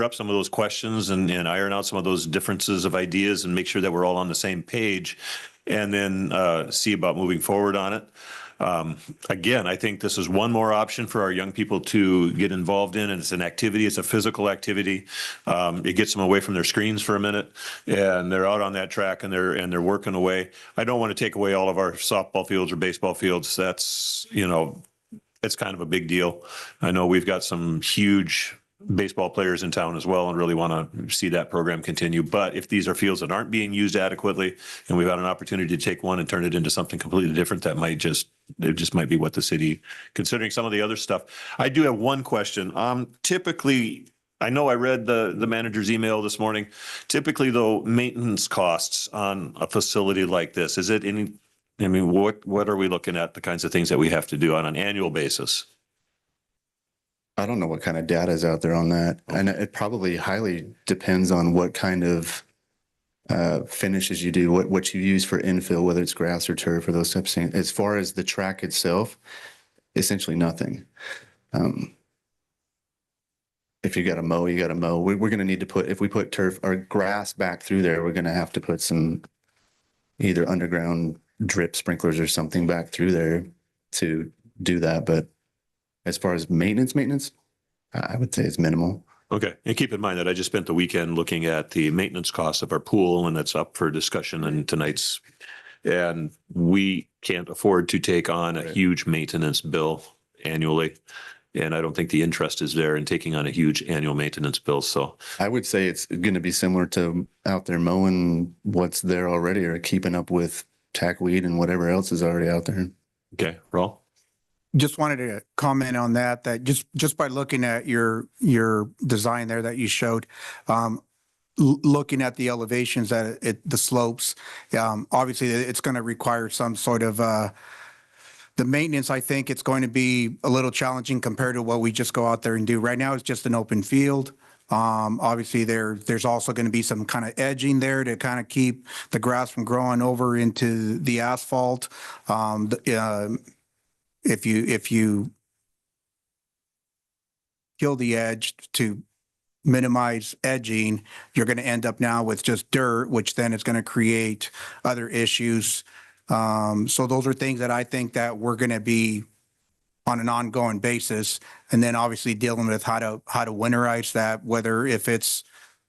[SPEAKER 4] up some of those questions and iron out some of those differences of ideas and make sure that we're all on the same page, and then see about moving forward on it. Again, I think this is one more option for our young people to get involved in, and it's an activity. It's a physical activity. It gets them away from their screens for a minute, and they're out on that track and they're working away. I don't want to take away all of our softball fields or baseball fields. That's, it's kind of a big deal. I know we've got some huge baseball players in town as well and really want to see that program continue. But if these are fields that aren't being used adequately and we've had an opportunity to take one and turn it into something completely different, it just might be what the city, considering some of the other stuff. I do have one question. Typically, I know I read the manager's email this morning. Typically though, maintenance costs on a facility like this, is it any, what are we looking at, the kinds of things that we have to do on an annual basis?
[SPEAKER 13] I don't know what kind of data is out there on that. And it probably highly depends on what kind of finishes you do, what you use for infill, whether it's grass or turf or those types of things. As far as the track itself, essentially nothing. If you got to mow, you got to mow. We're going to need to put, if we put turf or grass back through there, we're going to have to put some either underground drip sprinklers or something back through there to do that. But as far as maintenance, I would say it's minimal.
[SPEAKER 4] Okay. And keep in mind that I just spent the weekend looking at the maintenance costs of our pool, and that's up for discussion in tonight's. And we can't afford to take on a huge maintenance bill annually. And I don't think the interest is there in taking on a huge annual maintenance bill. So
[SPEAKER 13] I would say it's going to be similar to out there mowing what's there already or keeping up with tackweed and whatever else is already out there.
[SPEAKER 4] Okay. Raul?
[SPEAKER 14] Just wanted to comment on that just by looking at your design there that you showed, looking at the elevations the slopes, obviously it's going to require some sort of the maintenance. I think it's going to be a little challenging compared to what we just go out there and do. Right now it's just an open field. Obviously there's also going to be some kind of edging there to kind of keep the grass from growing over into the asphalt. If you kill the edge to minimize edging, you're going to end up now with just dirt, which then is going to create other issues. So those are things that I think that we're going to be on an ongoing basis. And then obviously dealing with how to winterize that, whether if it's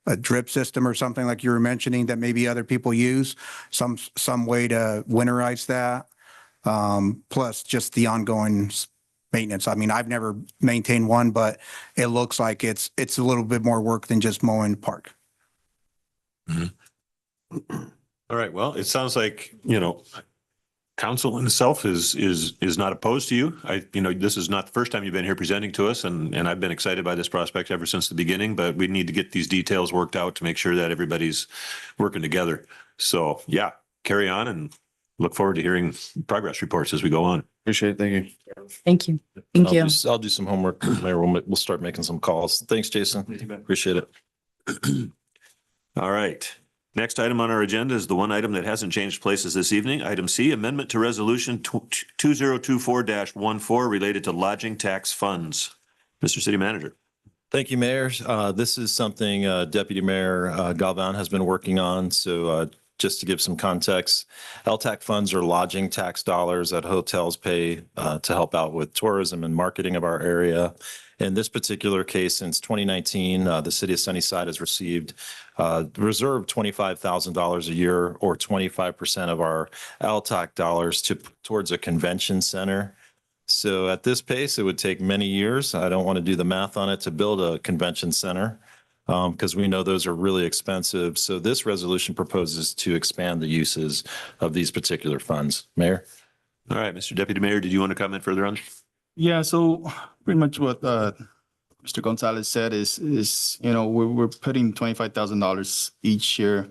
[SPEAKER 14] a drip system or something like you were mentioning that maybe other people use, some way to winterize that. Plus just the ongoing maintenance. I mean, I've never maintained one, but it looks like it's a little bit more work than just mowing the park.
[SPEAKER 4] Mm-hmm. All right. Well, it sounds like, council in itself is not opposed to you. This is not the first time you've been here presenting to us, and I've been excited by this prospect ever since the beginning, but we need to get these details worked out to make sure that everybody's working together. So yeah, carry on and look forward to hearing progress reports as we go on.
[SPEAKER 13] Appreciate it. Thank you.
[SPEAKER 2] Thank you. Thank you.
[SPEAKER 8] I'll do some homework, Mayor. We'll start making some calls. Thanks, Jason. Appreciate it.
[SPEAKER 4] All right. Next item on our agenda is the one item that hasn't changed places this evening. Item C, amendment to resolution 2024-14 related to lodging tax funds. Mr. City Manager.
[SPEAKER 8] Thank you, Mayor. This is something Deputy Mayor Galvan has been working on. So just to give some context, LTAC funds are lodging tax dollars that hotels pay to help out with tourism and marketing of our area. In this particular case, since 2019, the city of Sunnyside has reserved $25,000 a year, or 25% of our LTAC dollars towards a convention center. So at this pace, it would take many years. I don't want to do the math on it to build a convention center. because we know those are really expensive. So this resolution proposes to expand the uses of these particular funds. Mayor?
[SPEAKER 4] All right, Mr. Deputy Mayor, did you want to comment further on?
[SPEAKER 7] Yeah, so pretty much what Mr. Gonzalez said is we're putting $25,000 each year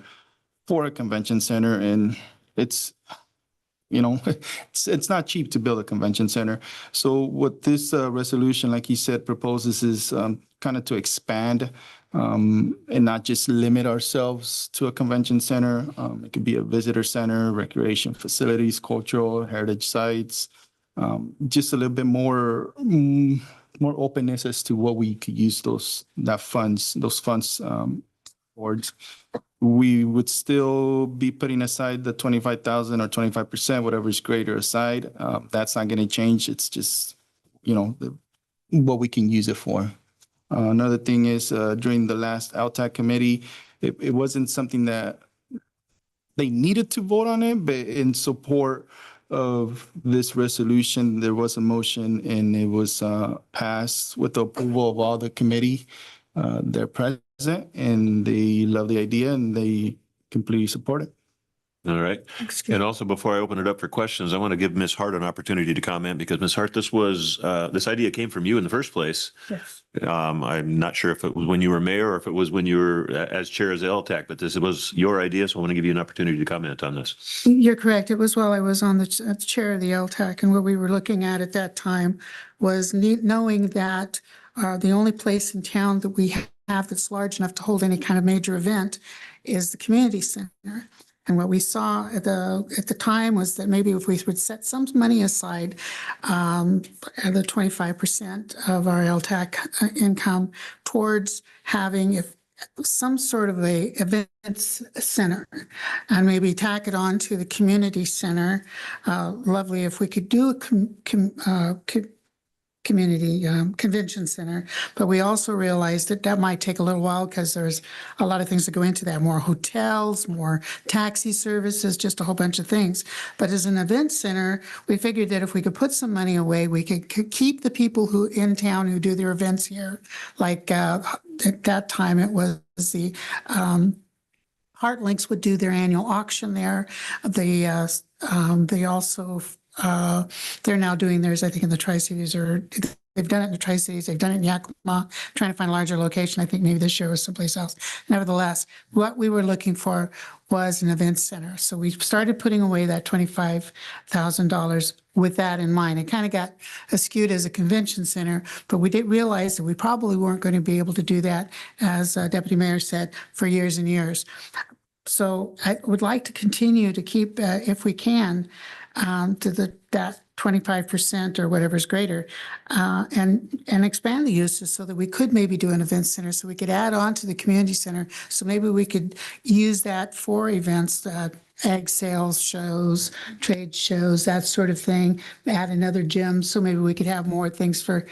[SPEAKER 7] for a convention center, and it's it's not cheap to build a convention center. So what this resolution, like he said, proposes is kind of to expand and not just limit ourselves to a convention center. It could be a visitor center, recreation facilities, cultural heritage sites, just a little bit more openness as to what we could use those funds towards. We would still be putting aside the 25,000 or 25%, whatever is greater aside. That's not going to change. It's just, what we can use it for. Another thing is during the last LTAC committee, it wasn't something that they needed to vote on it, but in support of this resolution, there was a motion and it was passed with the approval of all the committee. They're present and they love the idea and they completely support it.
[SPEAKER 4] All right. And also, before I open it up for questions, I want to give Ms. Hart an opportunity to comment because Ms. Hart, this idea came from you in the first place.
[SPEAKER 9] Yes.
[SPEAKER 4] I'm not sure if it was when you were mayor or if it was when you were as chair of the LTAC, but this was your idea. So I want to give you an opportunity to comment on this.
[SPEAKER 9] You're correct. It was while I was on the chair of the LTAC, and what we were looking at that time was knowing that the only place in town that we have that's large enough to hold any kind of major event is the community center. And what we saw at the time was that maybe if we would set some money aside, the 25% of our LTAC income towards having some sort of a events center and maybe tack it on to the community center. Lovely if we could do a community convention center, but we also realized that might take a little while because there's a lot of things that go into that, more hotels, more taxi services, just a whole bunch of things. But as an event center, we figured that if we could put some money away, we could keep the people who in town who do their events here. Like at that time, it was the Heartlinks would do their annual auction there. They also they're now doing theirs, I think, in the Tri-Cities, or they've done it in the Tri-Cities, they've done it in Yakima, trying to find a larger location. I think maybe this year was someplace else. Nevertheless, what we were looking for was an event center. So we started putting away that $25,000 with that in mind. It kind of got skewed as a convention center, but we did realize that we probably weren't going to be able to do that, as Deputy Mayor said, for years and years. So I would like to continue to keep, if we can, to that 25% or whatever is greater, and expand the uses so that we could maybe do an event center, so we could add on to the community center. So maybe we could use that for events, egg sales, shows, trade shows, that sort of thing, add another gym. So maybe we could have more things for,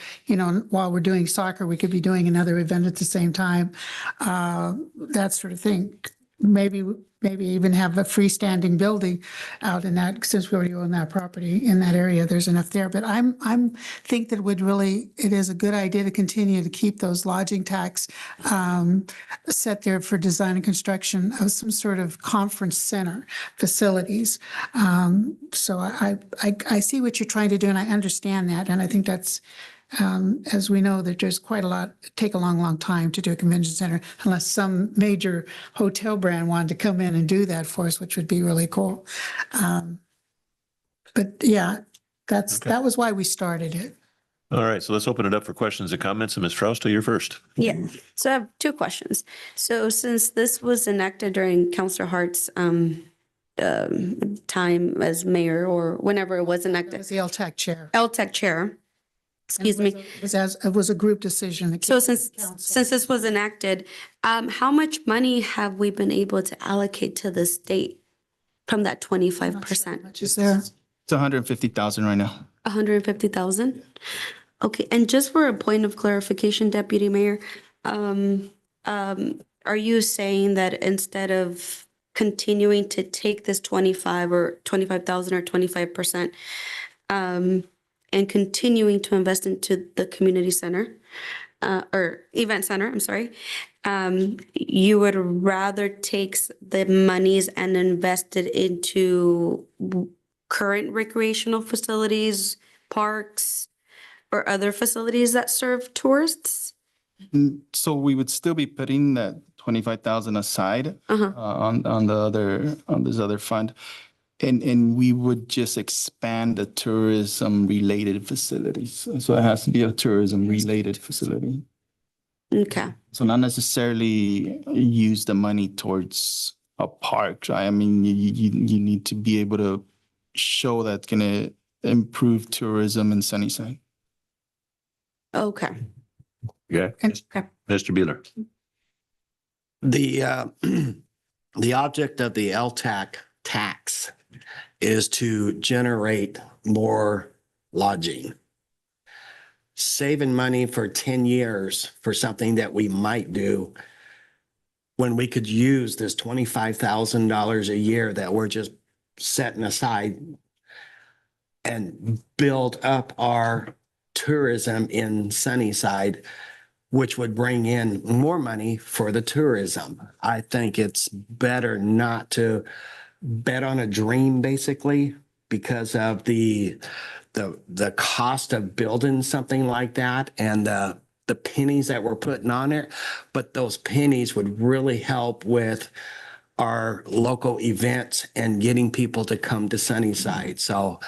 [SPEAKER 9] while we're doing soccer, we could be doing another event at the same time, that sort of thing. Maybe even have a freestanding building out in that, since we already own that property in that area, there's enough there. But I'm think that it is a good idea to continue to keep those lodging tax set there for design and construction of some sort of conference center facilities. So I see what you're trying to do, and I understand that, and I think that's, as we know, that there's quite a lot, take a long, long time to do a convention center unless some major hotel brand wanted to come in and do that for us, which would be really cool. But yeah, that was why we started it.
[SPEAKER 4] All right, so let's open it up for questions and comments. And Ms. Frausto, you're first.
[SPEAKER 11] Yeah, so I have two questions. So since this was enacted during Councilor Hart's time as mayor, or whenever it was enacted.
[SPEAKER 9] It was the LTAC chair.
[SPEAKER 11] LTAC chair. Excuse me.
[SPEAKER 9] It was a group decision.
[SPEAKER 11] So since this was enacted, how much money have we been able to allocate to the state from that 25%?
[SPEAKER 9] Much is there?
[SPEAKER 7] It's 150,000 right now.
[SPEAKER 11] 150,000? Okay, and just for a point of clarification, Deputy Mayor, are you saying that instead of continuing to take this 25,000 or 25%, and continuing to invest into the community center, or event center, I'm sorry, you would rather take the monies and invest it into current recreational facilities, parks, or other facilities that serve tourists?
[SPEAKER 7] So we would still be putting that 25,000 aside
[SPEAKER 11] Uh-huh.
[SPEAKER 7] on this other fund. And we would just expand the tourism related facilities. So it has to be a tourism related facility.
[SPEAKER 11] Okay.
[SPEAKER 7] So not necessarily use the money towards a park, right? I mean, you need to be able to show that's gonna improve tourism in Sunnyside.
[SPEAKER 11] Okay.
[SPEAKER 4] Yeah.
[SPEAKER 11] Okay.
[SPEAKER 4] Mr. Beeler.
[SPEAKER 1] The object of the LTAC tax is to generate more lodging. Saving money for 10 years for something that we might do when we could use this $25,000 a year that we're just setting aside and build up our tourism in Sunnyside, which would bring in more money for the tourism. I think it's better not to bet on a dream, basically, because of the cost of building something like that and the pennies that we're putting on it. But those pennies would really help with our local events and getting people to come to Sunnyside. So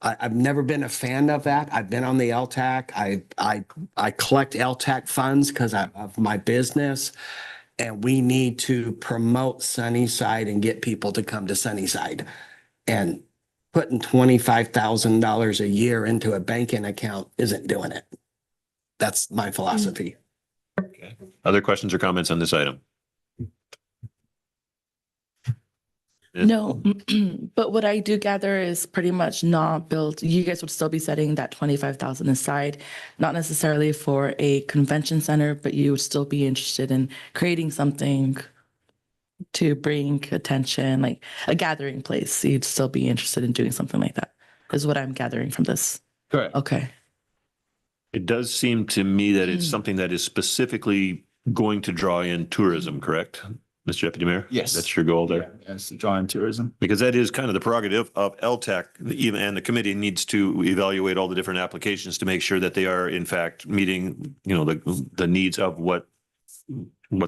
[SPEAKER 1] I've never been a fan of that. I've been on the LTAC. I collect LTAC funds because of my business, and we need to promote Sunnyside and get people to come to Sunnyside. And putting $25,000 a year into a banking account isn't doing it. That's my philosophy.
[SPEAKER 4] Other questions or comments on this item?
[SPEAKER 2] No, but what I do gather is pretty much not built. You guys would still be setting that 25,000 aside, not necessarily for a convention center, but you would still be interested in creating something to bring attention, like a gathering place. You'd still be interested in doing something like that, is what I'm gathering from this.
[SPEAKER 7] Correct.
[SPEAKER 2] Okay.
[SPEAKER 4] It does seem to me that it's something that is specifically going to draw in tourism, correct? Mr. Deputy Mayor?
[SPEAKER 7] Yes.
[SPEAKER 4] That's your goal there?
[SPEAKER 7] Yes, drawing tourism.
[SPEAKER 4] Because that is kind of the prerogative of LTAC, even, and the committee needs to evaluate all the different applications to make sure that they are in fact meeting, the needs of what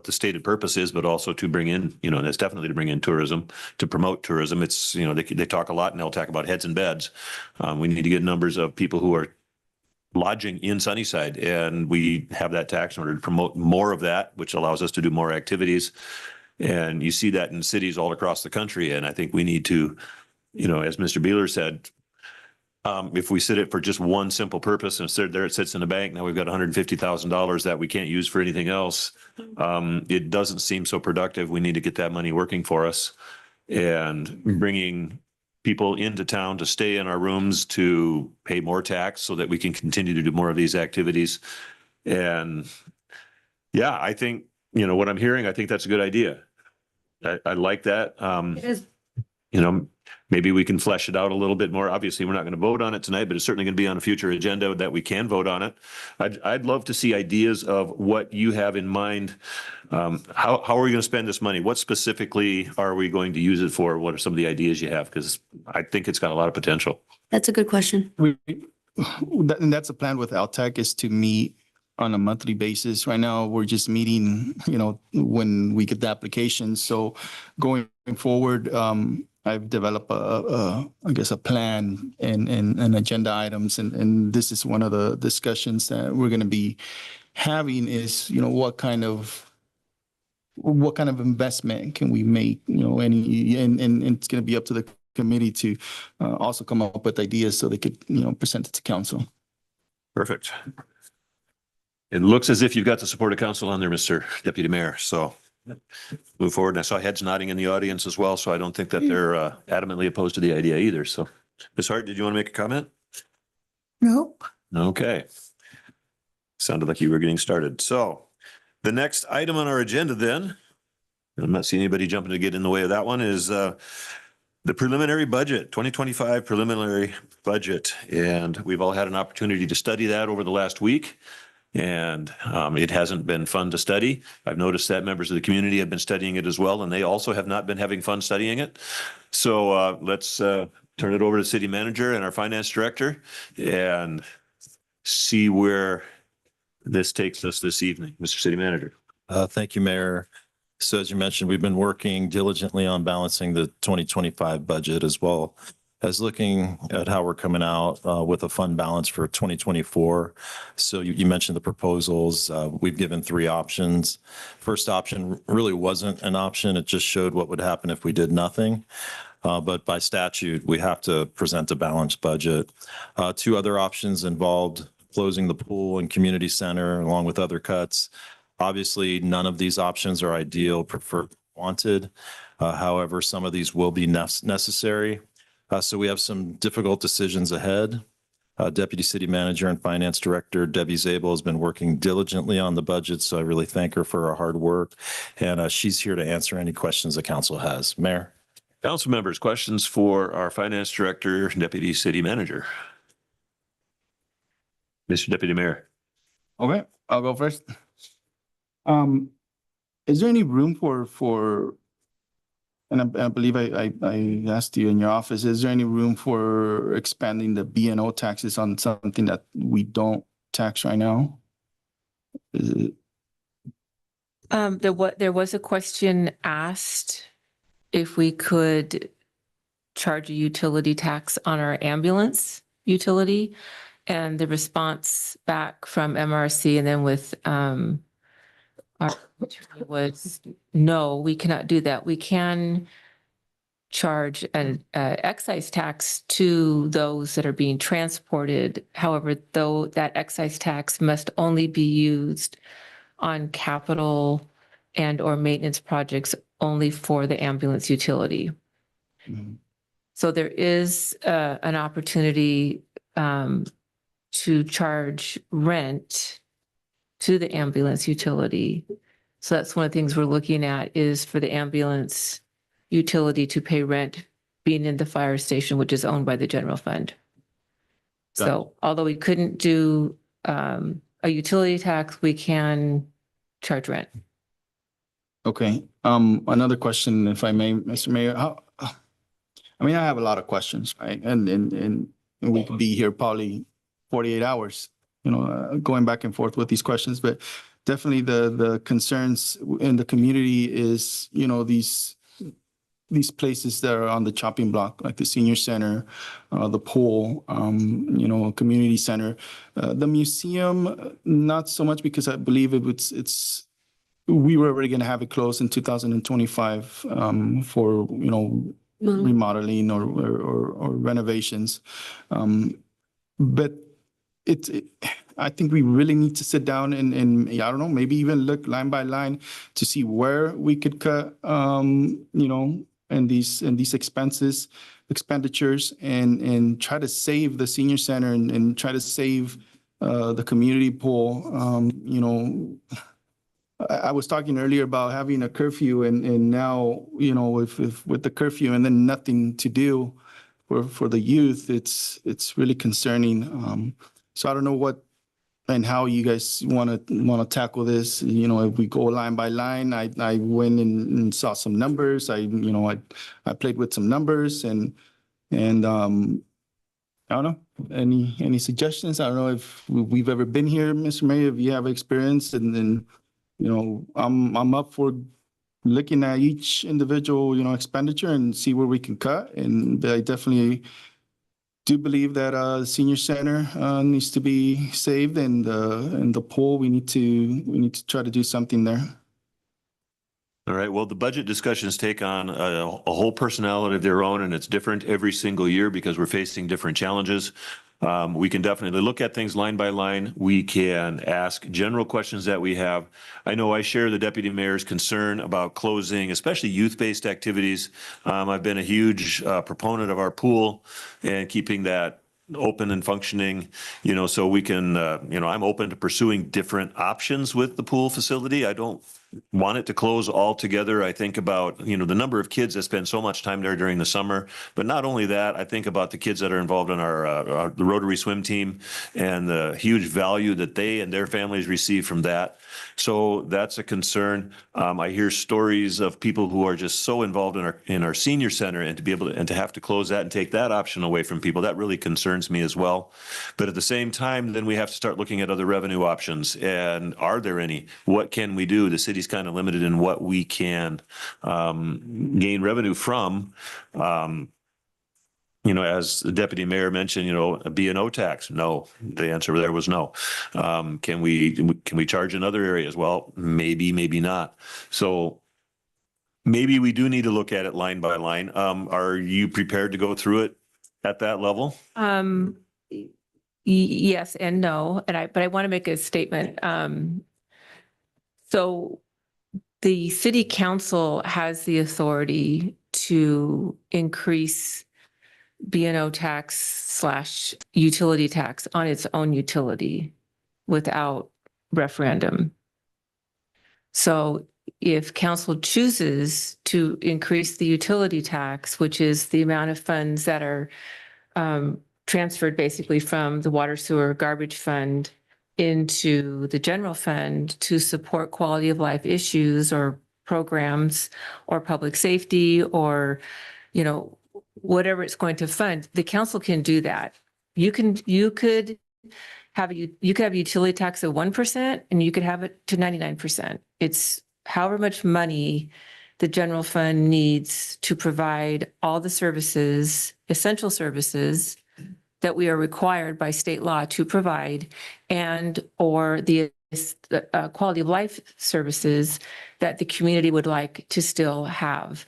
[SPEAKER 4] the stated purpose is, but also to bring in, that's definitely to bring in tourism, to promote tourism. It's, they talk a lot in LTAC about heads and beds. We need to get numbers of people who are lodging in Sunnyside, and we have that tax in order to promote more of that, which allows us to do more activities. And you see that in cities all across the country. And I think we need to, as Mr. Beeler said, if we sit it for just one simple purpose and there it sits in the bank, now we've got $150,000 that we can't use for anything else. It doesn't seem so productive. We need to get that money working for us and bringing people into town to stay in our rooms, to pay more tax so that we can continue to do more of these activities. And yeah, I think, what I'm hearing, I think that's a good idea. I like that.
[SPEAKER 11] It is.
[SPEAKER 4] Maybe we can flesh it out a little bit more. Obviously, we're not going to vote on it tonight, but it's certainly going to be on a future agenda that we can vote on it. I'd love to see ideas of what you have in mind. How are we going to spend this money? What specifically are we going to use it for? What are some of the ideas you have? Because I think it's got a lot of potential.
[SPEAKER 11] That's a good question.
[SPEAKER 7] And that's a plan with LTAC, is to meet on a monthly basis. Right now, we're just meeting, when we get the applications. So going forward, I've developed a plan and agenda items. And this is one of the discussions that we're going to be having is, what kind of investment can we make, and it's going to be up to the committee to also come up with ideas so they could, present it to council.
[SPEAKER 4] Perfect. It looks as if you've got the support of council on there, Mr. Deputy Mayor. So move forward. And I saw heads nodding in the audience as well. So I don't think that they're adamantly opposed to the idea either. So Ms. Hart, did you want to make a comment?
[SPEAKER 9] Nope.
[SPEAKER 4] Okay. Sounded like you were getting started. So the next item on our agenda then, I'm not seeing anybody jumping to get in the way of that one, is the preliminary budget, 2025 preliminary budget. And we've all had an opportunity to study that over the last week. And it hasn't been fun to study. I've noticed that members of the community have been studying it as well, and they also have not been having fun studying it. So let's turn it over to the city manager and our finance director and see where this takes us this evening. Mr. City Manager.
[SPEAKER 8] Thank you, Mayor. So as you mentioned, we've been working diligently on balancing the 2025 budget as well as looking at how we're coming out with a fund balance for 2024. So you mentioned the proposals. We've given 3 options. First option really wasn't an option. It just showed what would happen if we did nothing. But by statute, we have to present a balanced budget. 2 other options involved closing the pool and community center along with other cuts. Obviously, none of these options are ideal, preferred, wanted. However, some of these will be necessary. So we have some difficult decisions ahead. Deputy City Manager and Finance Director Debbie Zabel has been working diligently on the budget, so I really thank her for her hard work. And she's here to answer any questions the council has. Mayor.
[SPEAKER 4] Council members, questions for our Finance Director, Deputy City Manager. Mr. Deputy Mayor.
[SPEAKER 7] Okay, I'll go first. Is there any room for, and I believe I asked you in your office, is there any room for expanding the B&O taxes on something that we don't tax right now? Is it,
[SPEAKER 15] There was a question asked if we could charge a utility tax on our ambulance utility. And the response back from MRC and then with our attorney was, no, we cannot do that. We can charge an excise tax to those that are being transported. However, though that excise tax must only be used on capital and or maintenance projects only for the ambulance utility. So there is an opportunity to charge rent to the ambulance utility. So that's one of the things we're looking at is for the ambulance utility to pay rent being in the fire station, which is owned by the general fund. So although we couldn't do a utility tax, we can charge rent.
[SPEAKER 7] okay, another question, if I may, Mr. Mayor, I mean, I have a lot of questions, right? And we could be here probably 48 hours, going back and forth with these questions, but definitely the concerns in the community is, these places that are on the chopping block, like the senior center, the pool, community center, the museum, not so much because I believe we were already going to have it closed in 2025 for, remodeling or renovations. But I think we really need to sit down and I don't know, maybe even look line by line to see where we could cut, and these expenditures and try to save the senior center and try to save the community pool. I was talking earlier about having a curfew and now, with the curfew and then nothing to do for the youth, it's really concerning. So I don't know what and how you guys want to tackle this. If we go line by line, I went and saw some numbers. I played with some numbers and I don't know, any suggestions? I don't know if we've ever been here, Mr. Mayor, if you have experience and I'm up for looking at each individual, expenditure and see where we can cut. And I definitely do believe that senior center needs to be saved and the pool, we need to try to do something there.
[SPEAKER 4] All right. Well, the budget discussions take on a whole personality of their own, and it's different every single year because we're facing different challenges. We can definitely look at things line by line. We can ask general questions that we have. I know I share the deputy mayor's concern about closing, especially youth-based activities. I've been a huge proponent of our pool and keeping that open and functioning, so we can, I'm open to pursuing different options with the pool facility. I don't want it to close altogether. I think about, the number of kids that spend so much time there during the summer. But not only that, I think about the kids that are involved in the Rotary swim team and the huge value that they and their families receive from that. So that's a concern. I hear stories of people who are just so involved in our senior center, and to be able to, and to have to close that and take that option away from people, that really concerns me as well. But at the same time, then we have to start looking at other revenue options. And are there any? What can we do? The city's kind of limited in what we can gain revenue from. As the deputy mayor mentioned, a B&O tax. No, the answer there was no. Can we charge in other areas? Well, maybe, maybe not. So maybe we do need to look at it line by line. Are you prepared to go through it at that level?
[SPEAKER 15] Yes and no, but I want to make a statement. So the city council has the authority to increase B&O tax / utility tax on its own utility without referendum. So if council chooses to increase the utility tax, which is the amount of funds that are transferred basically from the water sewer garbage fund into the general fund to support quality of life issues or programs or public safety or, whatever it's going to fund, the council can do that. You could have a utility tax of 1% and you could have it to 99%. It's however much money the general fund needs to provide all the services, essential services that we are required by state law to provide, and or the quality of life services that the community would like to still have.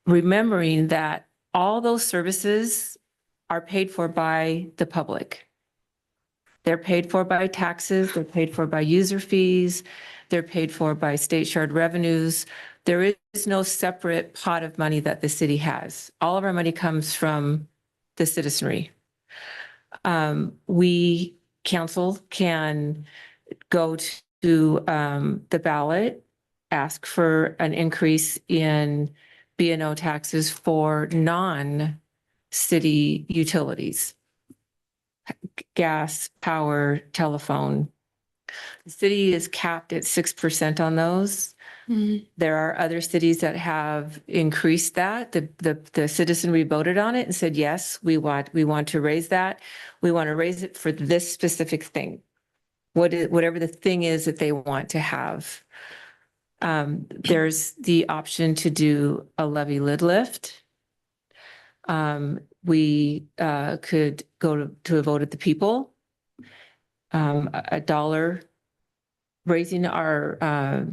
[SPEAKER 15] Remembering that all those services are paid for by the public. They're paid for by taxes, they're paid for by user fees, they're paid for by state shared revenues. There is no separate pot of money that the city has. All of our money comes from the citizenry. We, council, can go to the ballot, ask for an increase in B&O taxes for non-city utilities, gas, power, telephone. The city is capped at 6% on those. There are other cities that have increased that. The citizenry voted on it and said, yes, we want to raise that. We want to raise it for this specific thing. Whatever the thing is that they want to have. There's the option to do a levy lid lift. We could go to a vote at the people. $1, raising our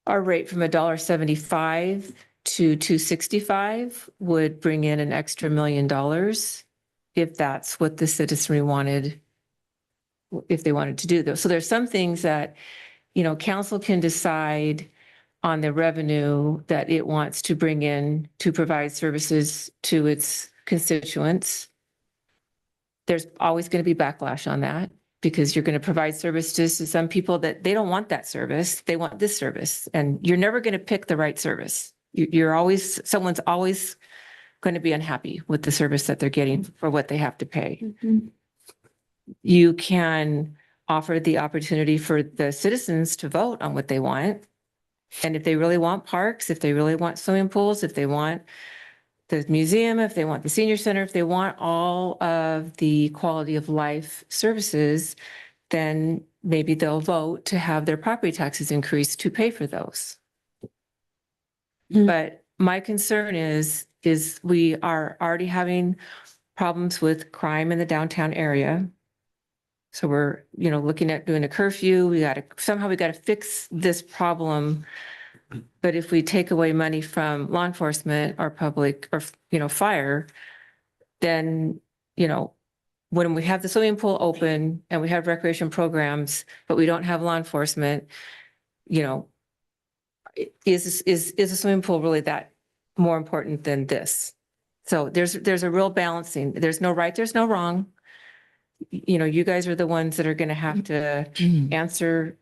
[SPEAKER 15] rate from $1.75 to $2.65 would bring in an extra $1 million if that's what the citizenry wanted, if they wanted to do those. So there's some things that, council can decide on the revenue that it wants to bring in to provide services to its constituents. There's always going to be backlash on that because you're going to provide services to some people that they don't want that service. They want this service, and you're never going to pick the right service. Someone's always going to be unhappy with the service that they're getting for what they have to pay. You can offer the opportunity for the citizens to vote on what they want. And if they really want parks, if they really want swimming pools, if they want the museum, if they want the senior center, if they want all of the quality of life services, then maybe they'll vote to have their property taxes increased to pay for those. But my concern is we are already having problems with crime in the downtown area. So we're, looking at doing a curfew. We got to fix this problem. But if we take away money from law enforcement or public or, fire, then, when we have the swimming pool open and we have recreation programs, but we don't have law enforcement, is a swimming pool really that more important than this? So there's a real balancing. There's no right, there's no wrong. You guys are the ones that are going to have to answer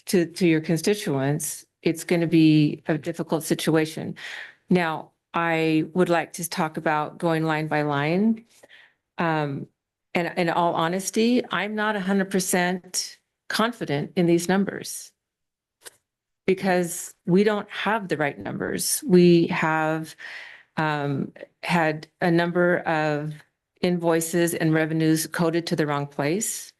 [SPEAKER 15] to your constituents, it's going to be a difficult situation. Now, I would like to talk about going line by line. And in all honesty, I'm not 100% confident in these numbers because we don't have the right numbers. We have had a number of invoices and revenues coded to the wrong place.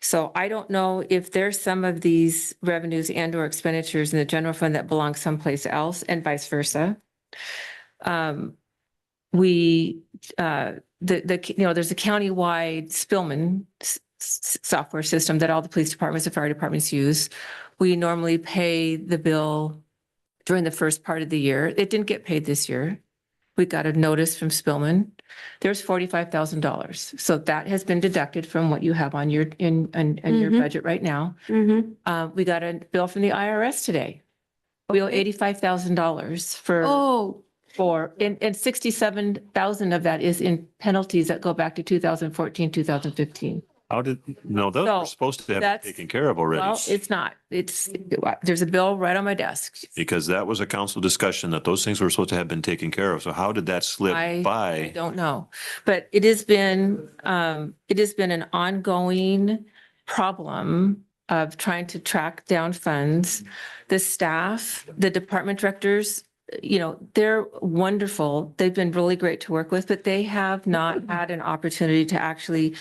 [SPEAKER 15] So I don't know if there's some of these revenues and or expenditures in the general fund that belong someplace else and vice versa. There's a countywide Spillman software system that all the police departments and fire departments use. We normally pay the bill during the first part of the year. It didn't get paid this year. We got a notice from Spillman. There's $45,000. So that has been deducted from what you have on your your budget right now. We got a bill from the IRS today. We owe $85,000 and 67,000 of that is in penalties that go back to 2014, 2015.
[SPEAKER 4] Those were supposed to have been taken care of already.
[SPEAKER 15] Well, it's not. There's a bill right on my desk.
[SPEAKER 4] Because that was a council discussion that those things were supposed to have been taken care of. So how did that slip
[SPEAKER 15] I
[SPEAKER 4] by?
[SPEAKER 15] don't know, but it has been an ongoing problem of trying to track down funds. The staff, the department directors, they're wonderful. They've been really great to work with, but they have not had an opportunity to actually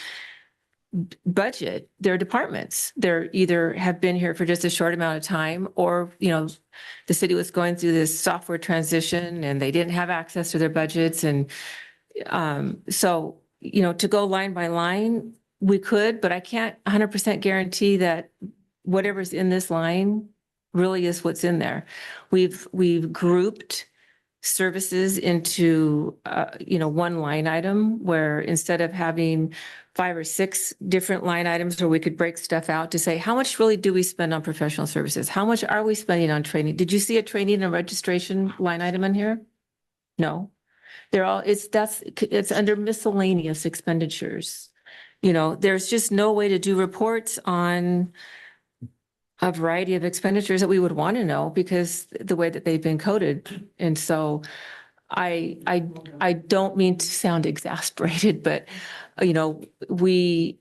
[SPEAKER 15] budget their departments. They're either have been here for just a short amount of time or, the city was going through this software transition and they didn't have access to their budgets. And so, to go line by line, we could, but I can't 100% guarantee that whatever's in this line really is what's in there. We've grouped services into, one line item where instead of having 5 or 6 different line items where we could break stuff out to say, how much really do we spend on professional services? How much are we spending on training? Did you see a training and registration line item in here? No. They're all, it's under miscellaneous expenditures. There's just no way to do reports on a variety of expenditures that we would want to know because the way that they've been coded. And so I don't mean to sound exasperated, but we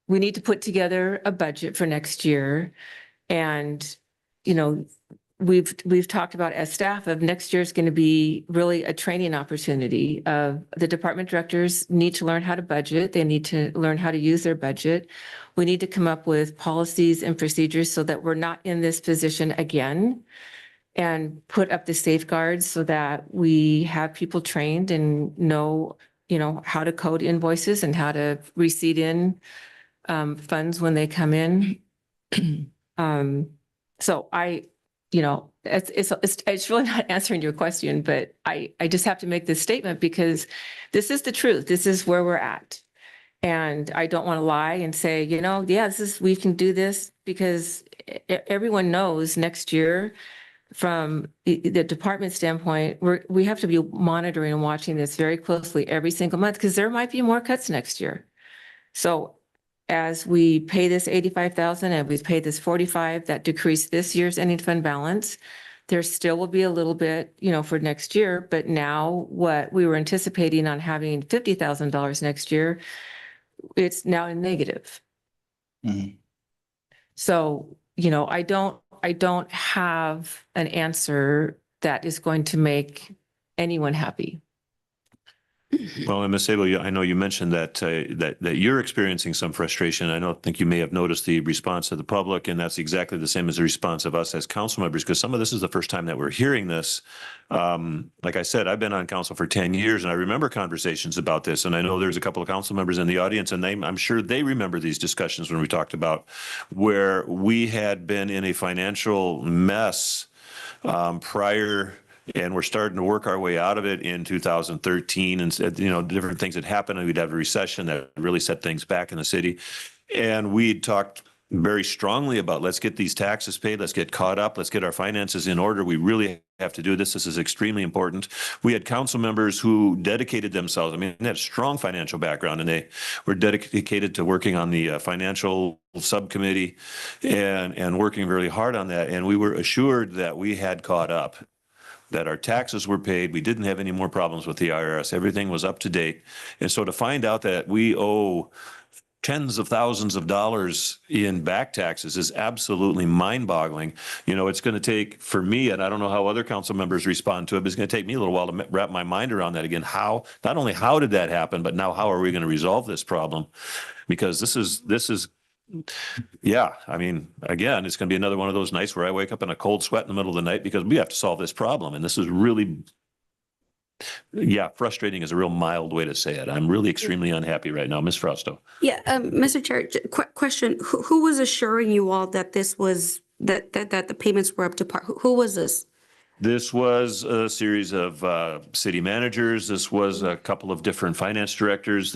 [SPEAKER 15] need to put together a budget for next year. And, we've talked about as staff of next year is going to be really a training opportunity of the department directors need to learn how to budget. They need to learn how to use their budget. We need to come up with policies and procedures so that we're not in this position again and put up the safeguards so that we have people trained and know, how to code invoices and how to receipt in funds when they come in. So it's really not answering your question, but I just have to make this statement because this is the truth. This is where we're at. And I don't want to lie and say, we can do this because everyone knows next year from the department standpoint, we have to be monitoring and watching this very closely every single month because there might be more cuts next year. So as we pay this 85,000 and we pay this 45, that decreased this year's ending fund balance, there still will be a little bit, for next year. But now what we were anticipating on having $50,000 next year, it's now in negative. So, I don't have an answer that is going to make anyone happy.
[SPEAKER 4] Well, and Ms. Sable, I know you mentioned that you're experiencing some frustration. I think you may have noticed the response of the public, and that's exactly the same as the response of us as council members, because some of this is the first time that we're hearing this. Like I said, I've been on council for 10 years, and I remember conversations about this, and I know there's a couple of council members in the audience, and I'm sure they remember these discussions when we talked about where we had been in a financial mess prior. And we're starting to work our way out of it in 2013 and, different things that happened. And we'd have a recession that really set things back in the city. And we talked very strongly about, let's get these taxes paid, let's get caught up, let's get our finances in order. We really have to do this. This is extremely important. We had council members who dedicated themselves. I mean, they had a strong financial background and they were dedicated to working on the financial subcommittee and working really hard on that. And we were assured that we had caught up, that our taxes were paid. We didn't have any more problems with the IRS. Everything was up to date. And so to find out that we owe tens of thousands of dollars in back taxes is absolutely mind-boggling. You know, it's going to take, for me, and I don't know how other council members respond to it, but it's going to take me a little while to wrap my mind around that again. How, not only how did that happen, but now how are we going to resolve this problem? Because this is, yeah, I mean, again, it's going to be another one of those nights where I wake up in a cold sweat in the middle of the night because we have to solve this problem. And this is really, yeah, frustrating is a real mild way to say it. I'm really extremely unhappy right now. Ms. Frausto.
[SPEAKER 11] Yeah, Mr. Chair, question, who was assuring you all that this was, that the payments were up to par? Who was this?
[SPEAKER 4] This was a series of city managers. This was a couple of different finance directors.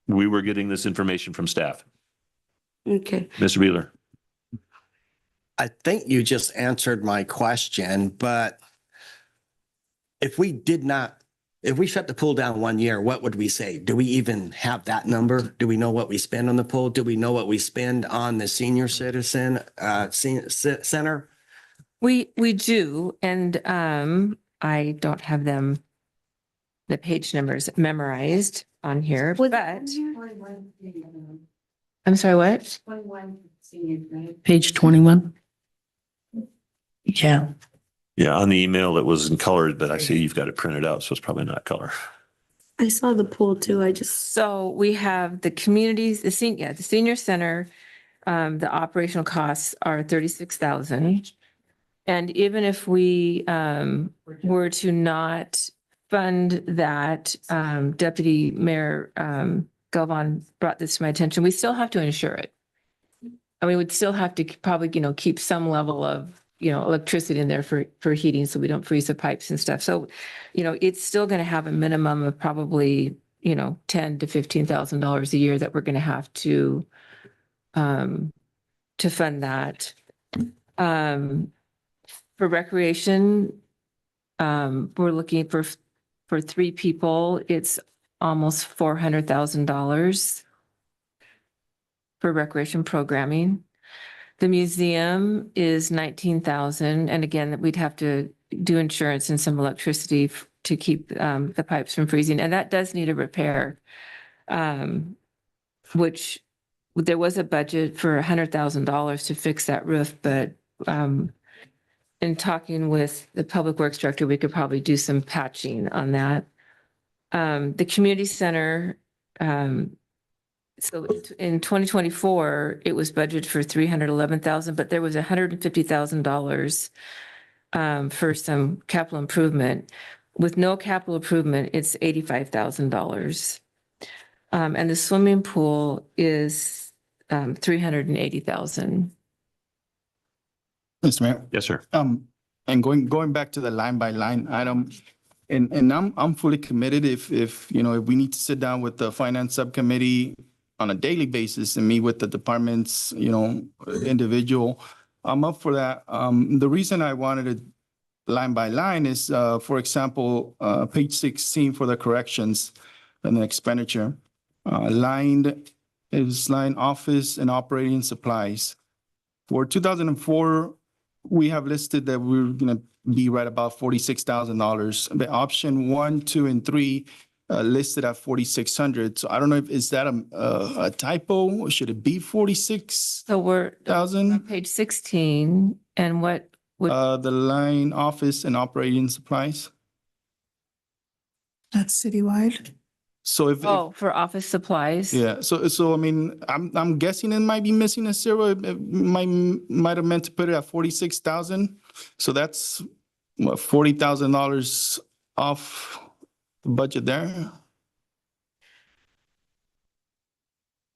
[SPEAKER 4] We were getting this information from staff.
[SPEAKER 11] Okay.
[SPEAKER 4] Mr. Beeler.
[SPEAKER 1] I think you just answered my question, but if we shut the pool down 1 year, what would we say? Do we even have that number? Do we know what we spend on the pool? Do we know what we spend on the senior citizen center?
[SPEAKER 15] We do, and I don't have the page numbers memorized on here, but I'm sorry, what?
[SPEAKER 2] Page 21. Yeah.
[SPEAKER 4] Yeah, on the email it was in color, but I see you've got it printed out, so it's probably not color.
[SPEAKER 11] I saw the pool too.
[SPEAKER 15] So we have the communities, the senior center, the operational costs are 36,000. And even if we were to not fund that, Deputy Mayor Galvan brought this to my attention, we still have to insure it. And we would still have to probably, keep some level of, electricity in there for heating so we don't freeze the pipes and stuff. So, it's still going to have a minimum of probably, $10,000 to $15,000 a year that we're going to have to fund that. For recreation, we're looking for 3 people. It's almost $400,000 for recreation programming. The museum is 19,000, and again, we'd have to do insurance and some electricity to keep the pipes from freezing, and that does need a repair. Which there was a budget for $100,000 to fix that roof, but in talking with the public works director, we could probably do some patching on that. The community center, so in 2024, it was budgeted for $311,000, but there was $150,000 for some capital improvement. With no capital improvement, it's $85,000. And the swimming pool is $380,000.
[SPEAKER 7] Mr. Mayor.
[SPEAKER 4] Yes, sir.
[SPEAKER 7] And going back to the line by line item, and I'm fully committed if if we need to sit down with the finance subcommittee on a daily basis and meet with the departments, individual, I'm up for that. The reason I wanted it line by line is, for example, page 16 for the corrections and the expenditure. Line office and operating supplies. For 2004, we have listed that we're going to be right about $46,000. The option 1, 2, and 3 listed at 4,600. So I don't know is that a typo? Should it be 46,000?
[SPEAKER 15] So we're on page 16, and what would
[SPEAKER 7] the line office and operating supplies?
[SPEAKER 9] That's citywide.
[SPEAKER 7] So if
[SPEAKER 15] for office supplies?
[SPEAKER 7] yeah, so I mean, I'm guessing it might be missing a zero. It might have meant to put it at 46,000. So that's what, $40,000 off the budget there.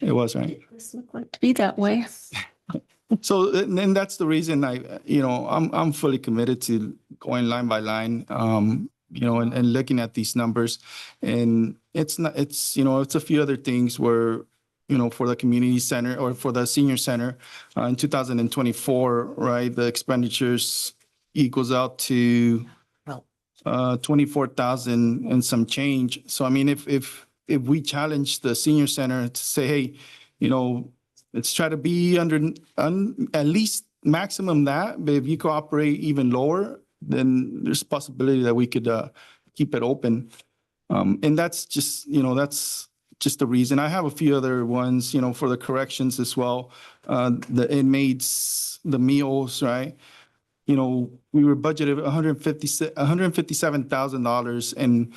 [SPEAKER 7] It was, right?
[SPEAKER 15] Doesn't look like to be that way.
[SPEAKER 7] So then that's the reason I'm fully committed to going line by line, and looking at these numbers. And it's not, it's a few other things where, for the community center or for the senior center. In 2024, right, the expenditures equals out to 24,000 and some change. So I mean, if we challenge the senior center to say, hey, let's try to be under at least maximum that, but if you cooperate even lower, then there's a possibility that we could keep it open. And that's just, that's just the reason. I have a few other ones, for the corrections as well. The inmates, the meals, right? We were budgeted $157,000 and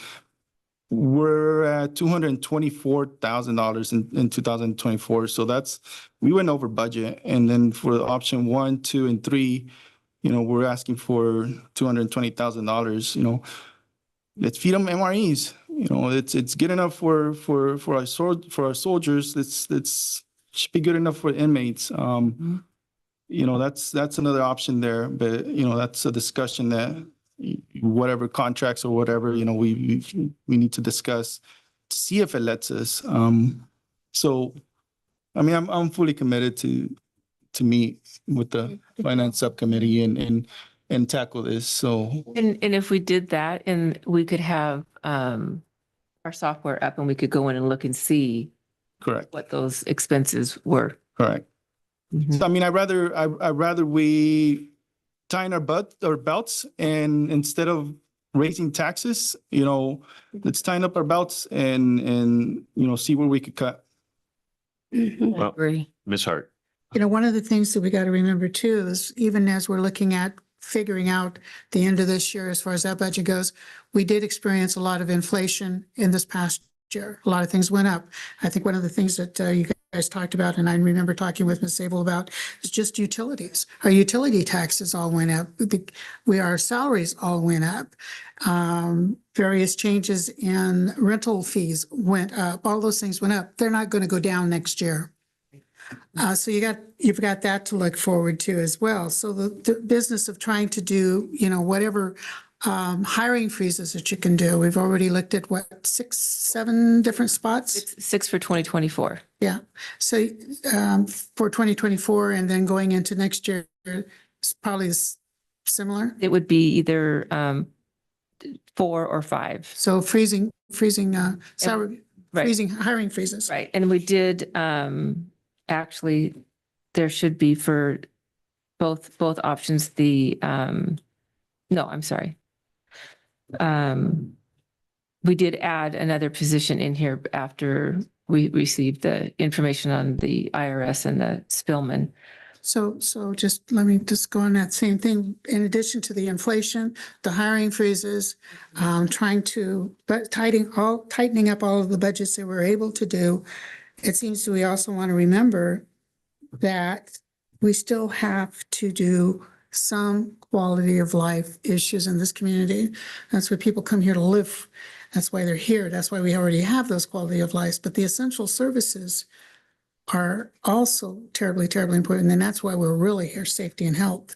[SPEAKER 7] we're at $224,000 in 2024. So we went over budget. And then for option 1, 2, and 3, we're asking for $220,000. Let's feed them MREs. It's good enough for our soldiers. It's should be good enough for inmates. That's another option there, but that's a discussion that whatever contracts or whatever, we need to discuss to see if it lets us. So, I mean, I'm fully committed to meet with the finance subcommittee and tackle this. So,
[SPEAKER 15] And if we did that and we could have our software up and we could go in and look and see
[SPEAKER 7] correct
[SPEAKER 15] what those expenses were.
[SPEAKER 7] Correct. So, I mean, I'd rather we tighten our belts and instead of raising taxes, let's tighten up our belts and see where we could cut.
[SPEAKER 4] Well, Ms. Hart.
[SPEAKER 9] One of the things that we got to remember too is even as we're looking at figuring out the end of this year, as far as that budget goes, we did experience a lot of inflation in this past year. A lot of things went up. I think one of the things that you guys talked about, and I remember talking with Ms. Sable about, is just utilities. Our utility taxes all went up. Our salaries all went up. Various changes in rental fees went up. All those things went up. They're not going to go down next year. So you've got that to look forward to as well. So the business of trying to do, whatever hiring freezes that you can do. We've already looked at 6, 7 different spots.
[SPEAKER 15] Six for 2024.
[SPEAKER 9] Yeah. So for 2024 and then going into next year, it's probably similar.
[SPEAKER 15] It would be either 4 or 5.
[SPEAKER 9] So freezing salary,
[SPEAKER 15] Right.
[SPEAKER 9] freezing hiring freezes.
[SPEAKER 15] Right. And we did actually, there should be for both options, no, I'm sorry. We did add another position in here after we received the information on the IRS and the Spillman.
[SPEAKER 9] So just let me just go on that same thing. In addition to the inflation, the hiring freezes, tightening up all of the budgets that we're able to do. It seems we also want to remember that we still have to do some quality of life issues in this community. That's why people come here to live. That's why they're here. That's why we already have those quality of lives. But the essential services are also terribly, terribly important. And that's why we're really here, safety and health.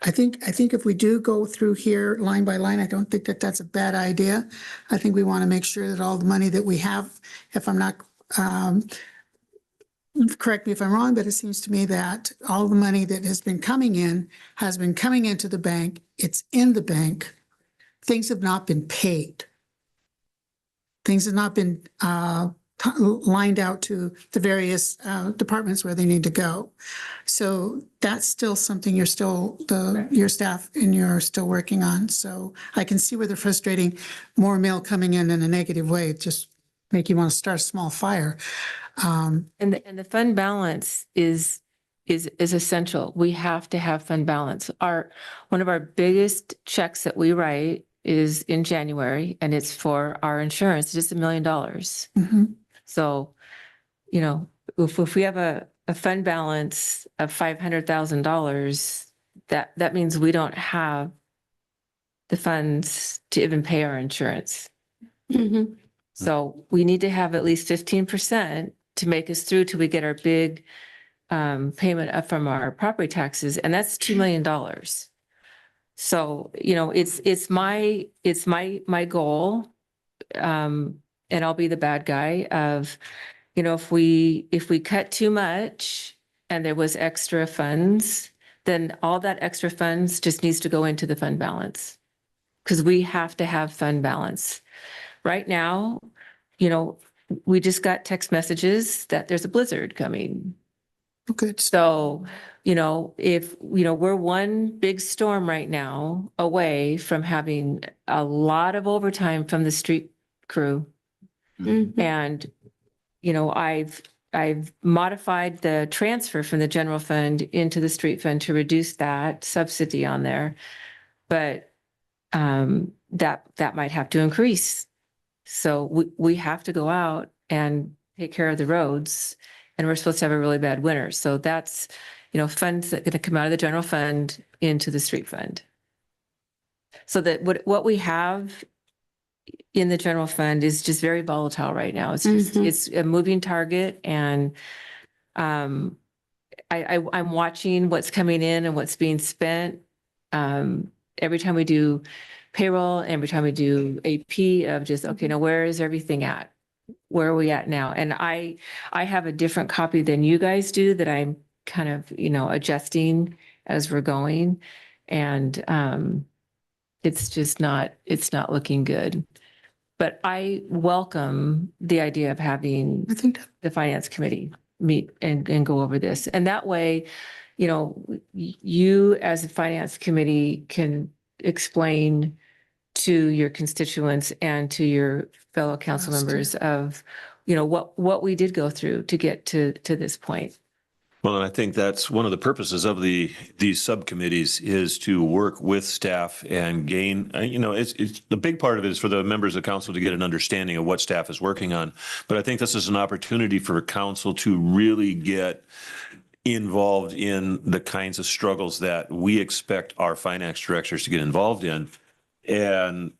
[SPEAKER 9] I think if we do go through here line by line, I don't think that that's a bad idea. I think we want to make sure that all the money that we have, if I'm not, correct me if I'm wrong, but it seems to me that all the money that has been coming into the bank. It's in the bank. Things have not been paid. Things have not been lined out to the various departments where they need to go. So that's still something your staff and you're still working on. So I can see where they're frustrating more mail coming in a negative way, just make you want to start a small fire.
[SPEAKER 15] And the fund balance is essential. We have to have fund balance. One of our biggest checks that we write is in January, and it's for our insurance, just $1 million.
[SPEAKER 9] Mm-hmm.
[SPEAKER 15] So, if we have a fund balance of $500,000, that means we don't have the funds to even pay our insurance.
[SPEAKER 11] Mm-hmm.
[SPEAKER 15] So we need to have at least 15% to make us through till we get our big payment up from our property taxes, and that's $2 million. So, it's my goal, and I'll be the bad guy of if we cut too much and there was extra funds, then all that extra funds just needs to go into the fund balance. Because we have to have fund balance. Right now, we just got text messages that there's a blizzard coming.
[SPEAKER 9] Good.
[SPEAKER 15] So, if, we're one big storm right now away from having a lot of overtime from the street crew. And, I've modified the transfer from the general fund into the street fund to reduce that subsidy on there. But that might have to increase. So we have to go out and take care of the roads, and we're supposed to have a really bad winter. So that's, funds that are going to come out of the general fund into the street fund. So that what we have in the general fund is just very volatile right now. It's just, it's a moving target, and I'm watching what's coming in and what's being spent. Every time we do payroll, every time we do AP of just, okay, now where is everything at? Where are we at now? And I have a different copy than you guys do that I'm kind of, adjusting as we're going. And it's not looking good. But I welcome the idea of having the finance committee meet and go over this. And that way, you as a finance committee can explain to your constituents and to your fellow council members of, what we did go through to get to this point.
[SPEAKER 4] Well, and I think that's one of the purposes of these subcommittees is to work with staff and gain, it's the big part of it is for the members of council to get an understanding of what staff is working on. But I think this is an opportunity for council to really get involved in the kinds of struggles that we expect our finance directors to get involved in. And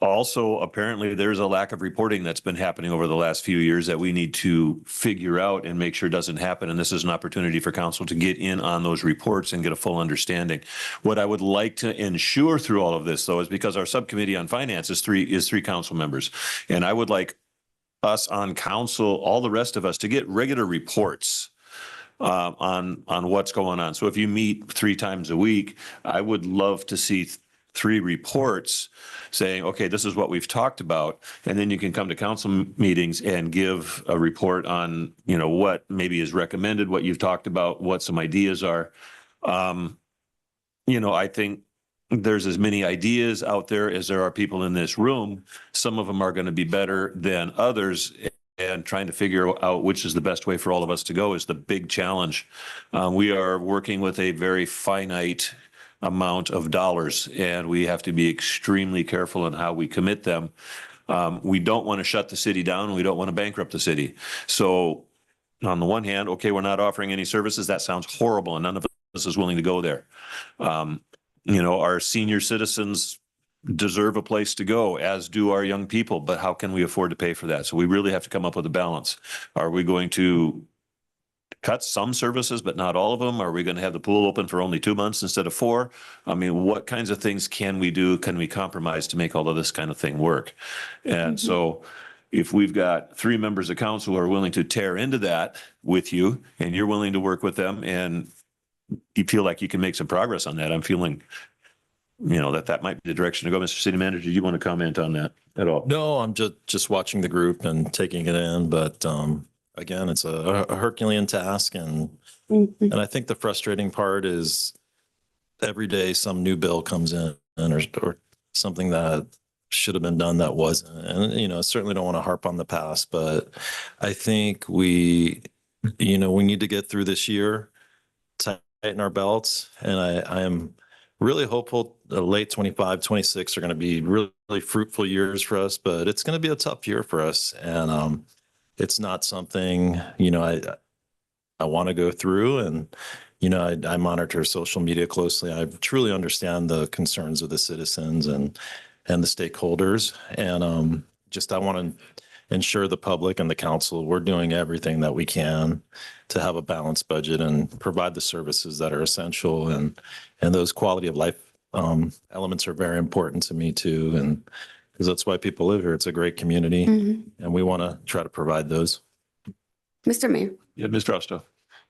[SPEAKER 4] also, apparently, there's a lack of reporting that's been happening over the last few years that we need to figure out and make sure doesn't happen. And this is an opportunity for council to get in on those reports and get a full understanding. What I would like to ensure through all of this, though, is because our subcommittee on finance is three council members. And I would like us on council, all the rest of us, to get regular reports on what's going on. So if you meet 3 times a week, I would love to see 3 reports saying, okay, this is what we've talked about. And then you can come to council meetings and give a report on, what maybe is recommended, what you've talked about, what some ideas are. I think there's as many ideas out there as there are people in this room. Some of them are going to be better than others. And trying to figure out which is the best way for all of us to go is the big challenge. We are working with a very finite amount of dollars, and we have to be extremely careful in how we commit them. We don't want to shut the city down. We don't want to bankrupt the city. So on the one hand, okay, we're not offering any services. That sounds horrible, and none of us is willing to go there. Our senior citizens deserve a place to go, as do our young people, but how can we afford to pay for that? So we really have to come up with a balance. Are we going to cut some services, but not all of them? Are we going to have the pool open for only 2 months instead of 4? I mean, what kinds of things can we do? Can we compromise to make all of this kind of thing work? And so if we've got 3 members of council who are willing to tear into that with you, and you're willing to work with them, and you feel like you can make some progress on that, I'm feeling that might be the direction to go. Mr. City Manager, do you want to comment on that at all?
[SPEAKER 8] No, I'm just watching the group and taking it in, but again, it's a Herculean task, and I think the frustrating part is every day some new bill comes in or something that should have been done that wasn't. And I certainly don't want to harp on the past, but I think we need to get through this year, tighten our belts, and I am really hopeful late 25, 26 are going to be really, really fruitful years for us, but it's going to be a tough year for us. And it's not something, I want to go through. And, I monitor social media closely. I truly understand the concerns of the citizens and the stakeholders. And I want to ensure the public and the council, we're doing everything that we can to have a balanced budget and provide the services that are essential. And those quality of life elements are very important to me too. And because that's why people live here. It's a great community, and we want to try to provide those.
[SPEAKER 11] Mr. Mayor.
[SPEAKER 4] Yeah, Mr. Osto.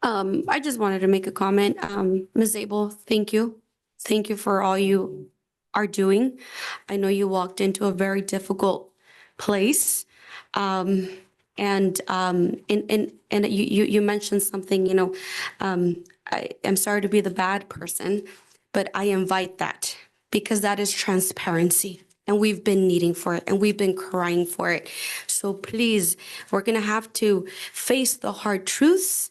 [SPEAKER 11] I just wanted to make a comment. Ms. Abel, thank you. Thank you for all you are doing. I know you walked into a very difficult place. And you mentioned something, I'm sorry to be the bad person, but I invite that because that is transparency. And we've been needing for it and we've been crying for it. So please, we're going to have to face the hard truths.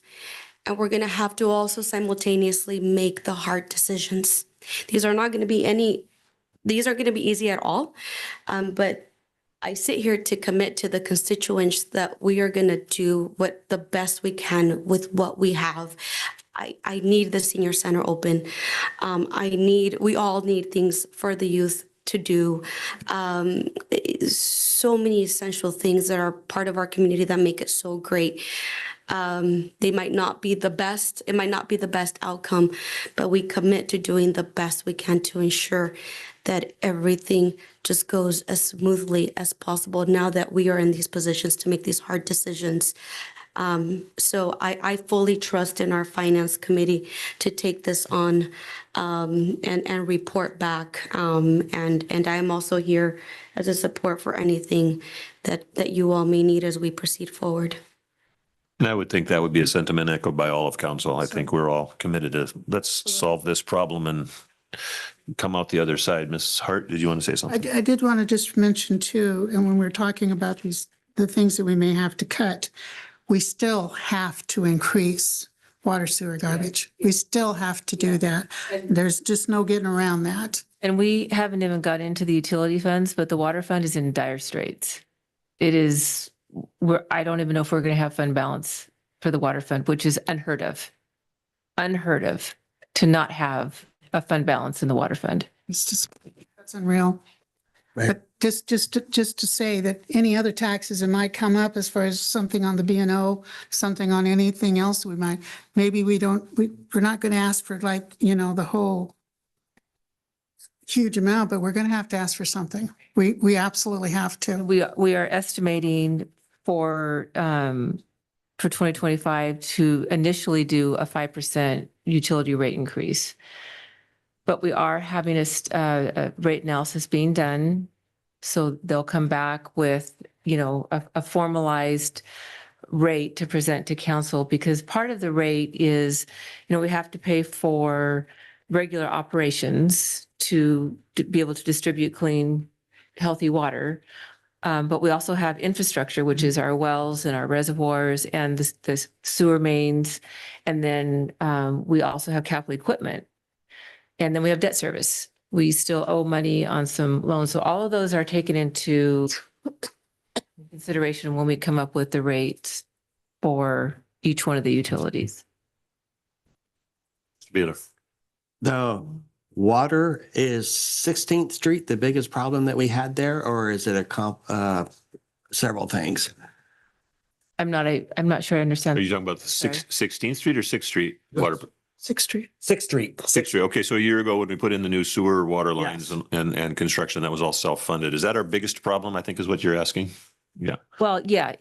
[SPEAKER 11] And we're going to have to also simultaneously make the hard decisions. These are not going to be easy at all. But I sit here to commit to the constituents that we are going to do what the best we can with what we have. I need the senior center open. We all need things for the youth to do. So many essential things that are part of our community that make it so great. They might not be the best, it might not be the best outcome, but we commit to doing the best we can to ensure that everything just goes as smoothly as possible now that we are in these positions to make these hard decisions. So I fully trust in our finance committee to take this on and report back. And I'm also here as a support for anything that you all may need as we proceed forward.
[SPEAKER 4] And I would think that would be a sentiment echoed by all of council. I think we're all committed to, let's solve this problem and come out the other side. Ms. Hart, did you want to say something?
[SPEAKER 9] I did want to just mention too, and when we're talking about the things that we may have to cut, we still have to increase water, sewer, garbage. We still have to do that. There's just no getting around that.
[SPEAKER 15] And we haven't even got into the utility funds, but the water fund is in dire straits. It is, I don't even know if we're going to have fund balance for the water fund, which is unheard of to not have a fund balance in the water fund.
[SPEAKER 9] It's just, that's unreal.
[SPEAKER 1] Right.
[SPEAKER 9] But just to say that any other taxes that might come up as far as something on the B&O, something on anything else maybe we're not going to ask for the whole huge amount, but we're going to have to ask for something. We absolutely have to.
[SPEAKER 15] We are estimating for 2025 to initially do a 5% utility rate increase. But we are having a rate analysis being done. So they'll come back with, a formalized rate to present to council, because part of the rate is, we have to pay for regular operations to be able to distribute clean, healthy water. But we also have infrastructure, which is our wells and our reservoirs and the sewer mains. And then we also have capital equipment. And then we have debt service. We still owe money on some loans. So all of those are taken into consideration when we come up with the rates for each one of the utilities.
[SPEAKER 1] The water is 16th Street, the biggest problem that we had there, or is it several things?
[SPEAKER 15] I'm not sure I understand.
[SPEAKER 4] Are you talking about the 16th Street or 6th Street water?
[SPEAKER 9] 6th Street.
[SPEAKER 1] 6th Street.
[SPEAKER 4] 6th Street. Okay, so a year ago when we put in the new sewer water lines
[SPEAKER 1] Yes.
[SPEAKER 4] and construction, that was all self-funded. Is that our biggest problem, I think is what you're asking? Yeah.
[SPEAKER 15] Well, yeah,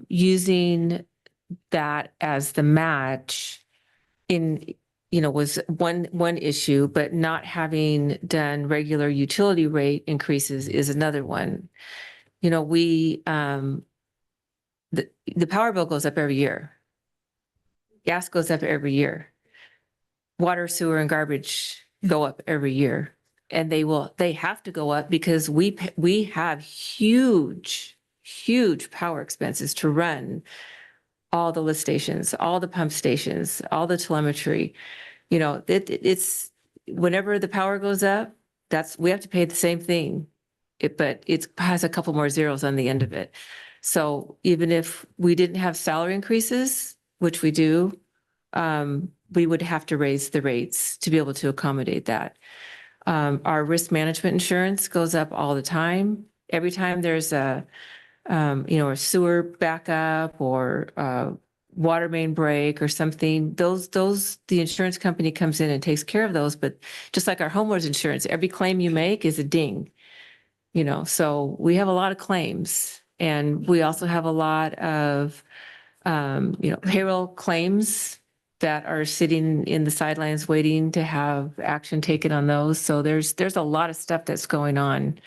[SPEAKER 15] using that as the match was one issue, but not having done regular utility rate increases is another one. The power bill goes up every year. Gas goes up every year. Water, sewer, and garbage go up every year. And they have to go up because we have huge power expenses to run all the lift stations, all the pump stations, all the telemetry. It's whenever the power goes up, we have to pay the same thing. But it has a couple more zeros on the end of it. So even if we didn't have salary increases, which we do, we would have to raise the rates to be able to accommodate that. Our risk management insurance goes up all the time. Every time there's a sewer backup or a water main break or something, the insurance company comes in and takes care of those. But just like our homeowners insurance, every claim you make is a ding. So we have a lot of claims And we also have a lot of, payroll claims that are sitting in the sidelines waiting to have action taken on those. So there's a lot of stuff that's going on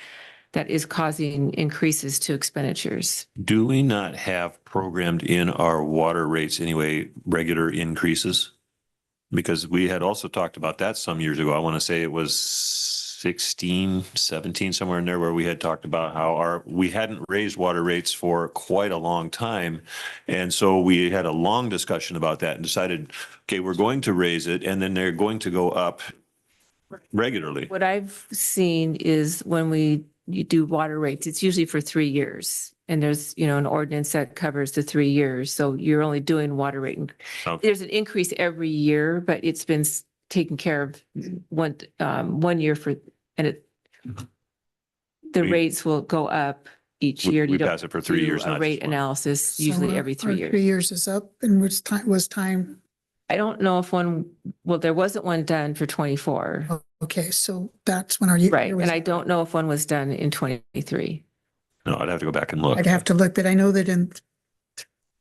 [SPEAKER 15] that is causing increases to expenditures.
[SPEAKER 4] Do we not have programmed in our water rates anyway, regular increases? Because we had also talked about that some years ago. I want to say it was 16, 17, somewhere in there, where we had talked about how we hadn't raised water rates for quite a long time. And so we had a long discussion about that and decided, okay, we're going to raise it and then they're going to go up regularly.
[SPEAKER 15] What I've seen is when you do water rates, it's usually for 3 years. And there's, an ordinance that covers the 3 years. So you're only doing water rate.
[SPEAKER 4] Okay.
[SPEAKER 15] There's an increase every year, but it's been taken care of one year the rates will go up each year.
[SPEAKER 4] We
[SPEAKER 15] You don't
[SPEAKER 4] pass it for 3
[SPEAKER 15] do
[SPEAKER 4] years.
[SPEAKER 15] A
[SPEAKER 4] not
[SPEAKER 15] rate
[SPEAKER 4] just one.
[SPEAKER 15] analysis usually
[SPEAKER 9] So
[SPEAKER 15] every 3
[SPEAKER 9] our
[SPEAKER 15] years.
[SPEAKER 9] 3 years is up and was time.
[SPEAKER 15] I don't know if there wasn't one done for 24.
[SPEAKER 9] Okay, so that's when our year.
[SPEAKER 15] Right.
[SPEAKER 9] was-
[SPEAKER 15] And I don't know if one was done in 23.
[SPEAKER 4] No, I'd have to go back and look.
[SPEAKER 9] I'd have to look, but I know that in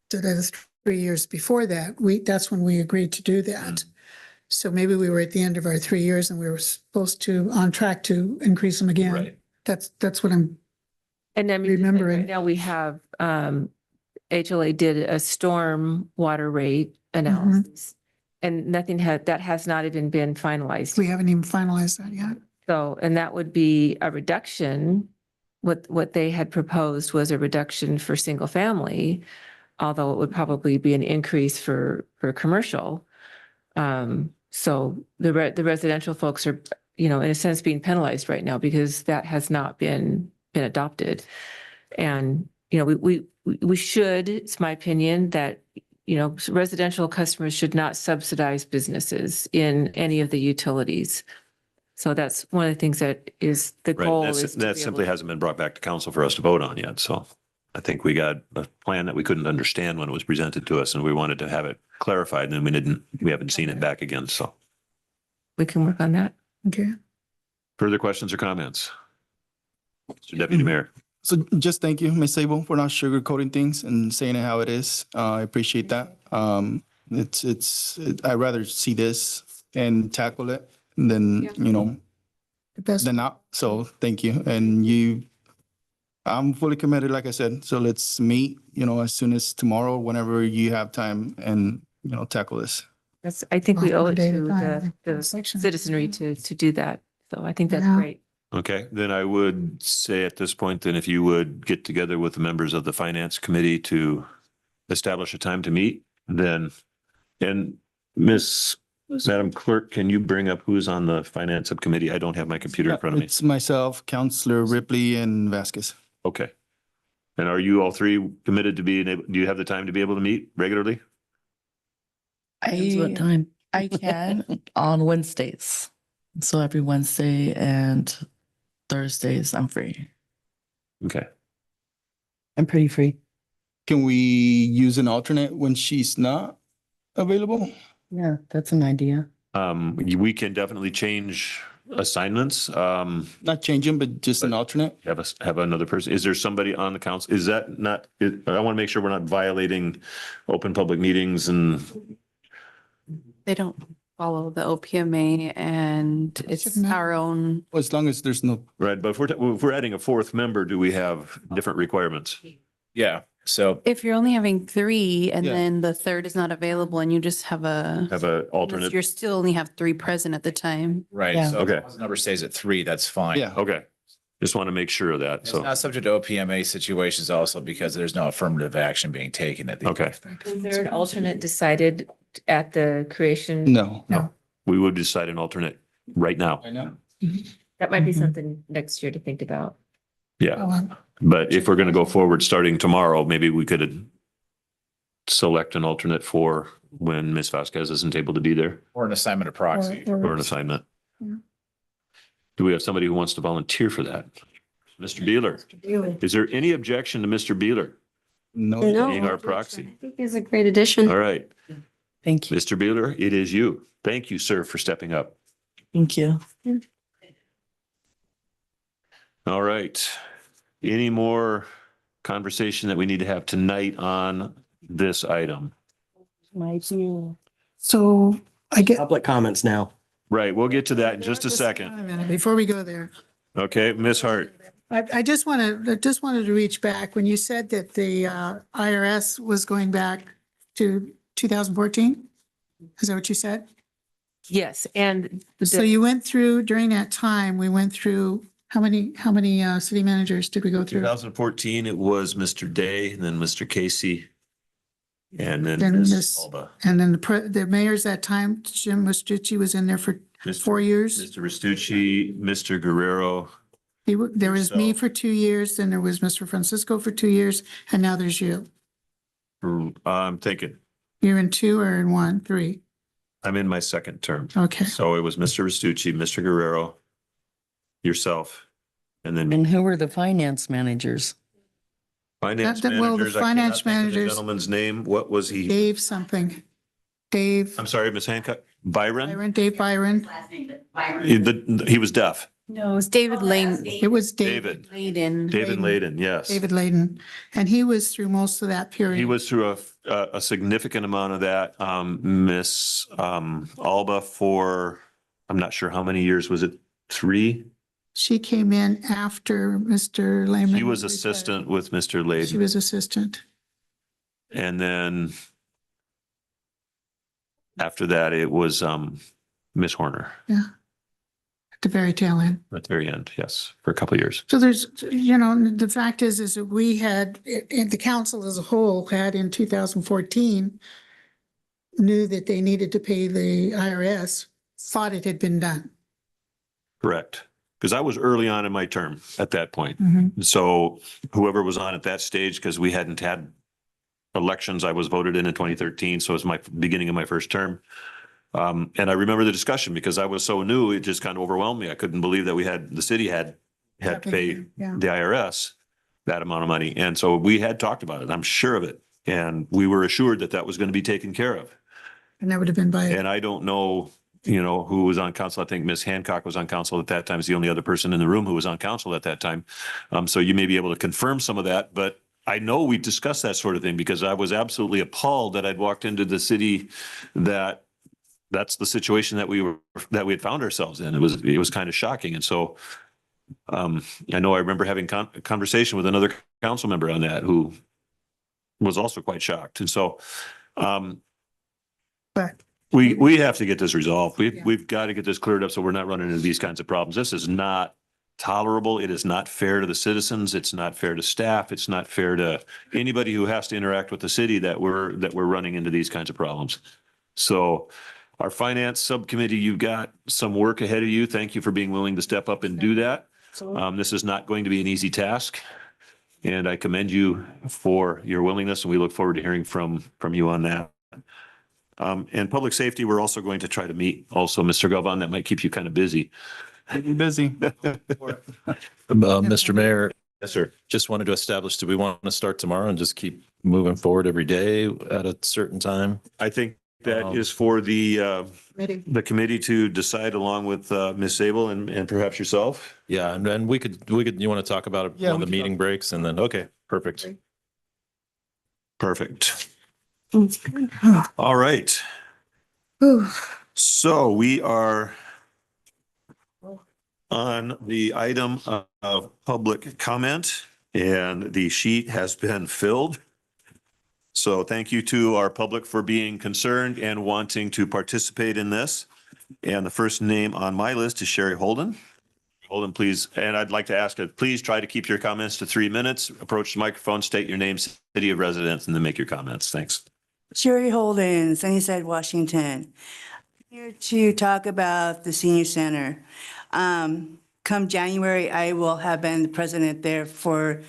[SPEAKER 9] the 3 years before that, that's when we agreed to do that. So maybe we were at the end of our 3 years and we were supposed to, on track to increase them again.
[SPEAKER 4] Right.
[SPEAKER 9] That's what I'm
[SPEAKER 15] And I mean,
[SPEAKER 9] remembering.
[SPEAKER 15] right now we have, HLA did a storm water rate analysis. And that has not even been finalized.
[SPEAKER 9] We haven't even finalized that yet.
[SPEAKER 15] So, and that would be a reduction. What they had proposed was a reduction for single family, although it would probably be an increase for commercial. So the residential folks are, in a sense, being penalized right now because that has not been adopted. And, we should, it's my opinion, that, residential customers should not subsidize businesses in any of the utilities. So that's one of the things that is the
[SPEAKER 4] Right.
[SPEAKER 15] goal.
[SPEAKER 4] That simply hasn't been brought back to council for us to vote on yet. So I think we got a plan that we couldn't understand when it was presented to us and we wanted to have it clarified and then we haven't seen it back again. So
[SPEAKER 15] We can work on that.
[SPEAKER 9] Okay.
[SPEAKER 4] further questions or comments? Mr. Deputy Mayor.
[SPEAKER 7] So just thank you, Ms. Sable, for not sugarcoating things and saying it how it is. I appreciate that. I'd rather see this and tackle it than,
[SPEAKER 9] The best.
[SPEAKER 7] than not. So thank you. And I'm fully committed, like I said. So let's meet, as soon as tomorrow, whenever you have time and, tackle this.
[SPEAKER 15] I think we owe it
[SPEAKER 9] Day at a
[SPEAKER 15] to
[SPEAKER 9] time.
[SPEAKER 15] the
[SPEAKER 9] Section.
[SPEAKER 15] citizenry to do that. So I think that's
[SPEAKER 9] Yeah.
[SPEAKER 15] great.
[SPEAKER 4] Okay, then I would say at this point, then if you would get together with the members of the finance committee to establish a time to meet, then, and Madam Clerk, can you bring up who's on the finance subcommittee? I don't have my computer in front of me.
[SPEAKER 7] It's myself, Counselor Ripley and Vasquez.
[SPEAKER 4] Okay. And are you all three committed to being able, do you have the time to be able to meet regularly?
[SPEAKER 2] What time? I can on Wednesdays. So every Wednesday and Thursdays, I'm free.
[SPEAKER 4] Okay.
[SPEAKER 2] I'm pretty free.
[SPEAKER 7] Can we use an alternate when she's not available?
[SPEAKER 2] Yeah, that's an idea.
[SPEAKER 4] We can definitely change assignments.
[SPEAKER 7] Not change them, but just an alternate?
[SPEAKER 4] Have another person. Is there somebody on the council? Is that not, I want to make sure we're not violating open public meetings and
[SPEAKER 10] They don't follow the OPMA and it's
[SPEAKER 9] Shouldn't matter.
[SPEAKER 10] our own.
[SPEAKER 7] Well, as long as there's no,
[SPEAKER 4] right. But if we're adding a fourth member, do we have different requirements?
[SPEAKER 6] Yeah. So
[SPEAKER 10] If you're only having 3 and
[SPEAKER 7] Yeah.
[SPEAKER 10] then the third is not available and you just have
[SPEAKER 4] Have a alternate?
[SPEAKER 10] you're still only have 3 present at the time.
[SPEAKER 6] right.
[SPEAKER 2] Yeah.
[SPEAKER 6] So
[SPEAKER 4] Okay.
[SPEAKER 6] if the number stays at 3, that's fine.
[SPEAKER 7] yeah.
[SPEAKER 4] Okay. Just want to make sure of that.
[SPEAKER 6] It's
[SPEAKER 4] So,
[SPEAKER 6] not subject to OPMA situations also because there's no affirmative action being taken at the.
[SPEAKER 4] okay.
[SPEAKER 15] Was there an alternate decided at the creation?
[SPEAKER 7] No.
[SPEAKER 4] We would decide an alternate right now.
[SPEAKER 7] I know.
[SPEAKER 15] That might be
[SPEAKER 2] Mhm.
[SPEAKER 15] something next year to think about.
[SPEAKER 4] Yeah. But if we're going to go forward starting tomorrow, maybe we could select an alternate for when Ms. Vasquez isn't able to be there
[SPEAKER 6] Or an assignment of proxy.
[SPEAKER 4] or an assignment.
[SPEAKER 9] Yeah.
[SPEAKER 4] Do we have somebody who wants to volunteer for that? Mr. Beeler, is there any objection to Mr. Beeler
[SPEAKER 7] No.
[SPEAKER 11] No.
[SPEAKER 4] being our proxy?
[SPEAKER 11] I think he's a great addition.
[SPEAKER 4] All right,
[SPEAKER 2] Thank you.
[SPEAKER 4] Mr. Beeler, it is you. Thank you, sir, for stepping up.
[SPEAKER 2] Thank you.
[SPEAKER 4] All right. Any more conversation that we need to have tonight on this item?
[SPEAKER 9] So I get,
[SPEAKER 1] Public comments now.
[SPEAKER 4] Right, we'll get to that in just a
[SPEAKER 9] wait
[SPEAKER 4] second.
[SPEAKER 9] a minute, before we go there.
[SPEAKER 4] Okay, Ms. Hart.
[SPEAKER 9] I just wanted to reach back when you said that the IRS was going back to 2014. Is that what you said?
[SPEAKER 15] Yes, and
[SPEAKER 9] So you went through, during that time, we went through, how many city managers did we go through?
[SPEAKER 4] 2014, it was Mr. Day, and then Mr. Casey, and then
[SPEAKER 9] Then
[SPEAKER 4] Ms.
[SPEAKER 9] Miss-
[SPEAKER 4] Alba.
[SPEAKER 9] And then the mayors that time, Jim Mastucci was in there for
[SPEAKER 4] Mr.
[SPEAKER 9] 4 years.
[SPEAKER 4] Mr. Restucci, Mr. Guerrero.
[SPEAKER 9] There was me
[SPEAKER 4] Yourself.
[SPEAKER 9] for 2 years, then there was Mr. Francisco for 2 years, and now there's you.
[SPEAKER 4] I'm thinking,
[SPEAKER 9] You're in 2 or in 1, 3?
[SPEAKER 4] I'm in my second term.
[SPEAKER 9] Okay.
[SPEAKER 4] So it was Mr. Restucci, Mr. Guerrero, yourself, and then
[SPEAKER 16] And who were the finance managers?
[SPEAKER 4] finance
[SPEAKER 9] well, the
[SPEAKER 4] managers. I cannot
[SPEAKER 9] finance
[SPEAKER 4] think of the
[SPEAKER 9] managers-
[SPEAKER 4] gentleman's name. What was he?
[SPEAKER 9] Dave something. Dave
[SPEAKER 4] I'm sorry, Ms. Hancock. Byron?
[SPEAKER 9] Dave Byron.
[SPEAKER 4] He was deaf.
[SPEAKER 10] No, it's David Lane.
[SPEAKER 9] It was David.
[SPEAKER 10] Layden.
[SPEAKER 4] David Layden, yes.
[SPEAKER 9] David Layden. And he was through most of that period.
[SPEAKER 4] He was through a significant amount of that. Miss Alba for, I'm not sure how many years, was it 3?
[SPEAKER 9] She came in after Mr. Lehman.
[SPEAKER 4] She was
[SPEAKER 9] retired.
[SPEAKER 4] assistant with Mr.
[SPEAKER 9] She
[SPEAKER 4] Layden.
[SPEAKER 9] was assistant.
[SPEAKER 4] And then after that, it was Miss Horner
[SPEAKER 9] At the very tail end.
[SPEAKER 4] at the very end, yes, for a couple of years.
[SPEAKER 9] So there's, the fact is that we had, and the council as a whole had in 2014, knew that they needed to pay the IRS, thought it had been done.
[SPEAKER 4] Correct. Because I was early on in my term at that point.
[SPEAKER 9] Mm-hmm.
[SPEAKER 4] So whoever was on at that stage, because we hadn't had elections, I was voted in 2013, so it was my beginning of my first term. And I remember the discussion because I was so new, it just kind of overwhelmed me. I couldn't believe that the city had to pay
[SPEAKER 9] Yeah.
[SPEAKER 4] the IRS that amount of money. And so we had talked about it. I'm sure of it. And we were assured that that was going to be taken care of.
[SPEAKER 9] And that would have been by,
[SPEAKER 4] And I don't know, who was on council. I think Ms. Hancock was on council at that time. Is the only other person in the room who was on council at that time. So you may be able to confirm some of that, but I know we discussed that sort of thing because I was absolutely appalled that I'd walked into the city that's the situation that we had found ourselves in. It was kind of shocking. And so I know I remember having a conversation with another council member on that who was also quite shocked. And so
[SPEAKER 9] but
[SPEAKER 4] we have to get this resolved. We've got to get this cleared up so we're not running into these kinds of problems. This is not tolerable. It is not fair to the citizens. It's not fair to staff. It's not fair to anybody who has to interact with the city that we're running into these kinds of problems. So our finance subcommittee, you've got some work ahead of you. Thank you for being willing to step up and do that. This is not going to be an easy task. And I commend you for your willingness, and we look forward to hearing from you on that. And public safety, we're also going to try to meet also, Mr. Galvan, that might keep you kind of busy.
[SPEAKER 7] Busy.
[SPEAKER 8] Mr. Mayor,
[SPEAKER 4] Yes, sir.
[SPEAKER 8] just wanted to establish, do we want to start tomorrow and just keep moving forward every day at a certain time?
[SPEAKER 4] I think that is for the committee to decide along with Ms. Sable and perhaps yourself.
[SPEAKER 8] Yeah, and then we could, you want to talk about it
[SPEAKER 7] Yeah,
[SPEAKER 8] when
[SPEAKER 7] we
[SPEAKER 8] the
[SPEAKER 7] can
[SPEAKER 8] meeting breaks and then, okay, perfect.
[SPEAKER 4] Perfect. All right. So we are on the item of public comment, and the sheet has been filled. So thank you to our public for being concerned and wanting to participate in this. And the first name on my list is Sherry Holden. Holden, please, and I'd like to ask that please try to keep your comments to 3 minutes. Approach the microphone, state your name, city of residence, and then make your comments. Thanks.
[SPEAKER 17] Sherry Holden, Sunnyside, Washington. Here to talk about the senior center. Come January, I will have been the president there for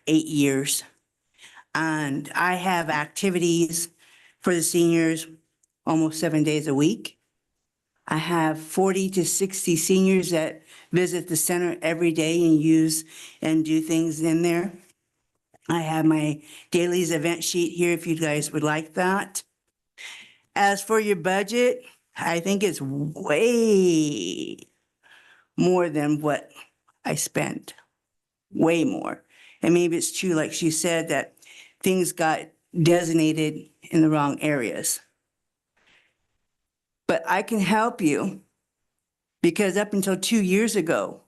[SPEAKER 17] 8 years. And I have activities for the seniors almost 7 days a week. I have 40 to 60 seniors that visit the center every day and use and do things in there. I have my dailies event sheet here if you guys would like that. As for your budget, I think it's way more than what I spent. Way more. And maybe it's true, like she said, that things got designated in the wrong areas. But I can help you because up until 2 years ago,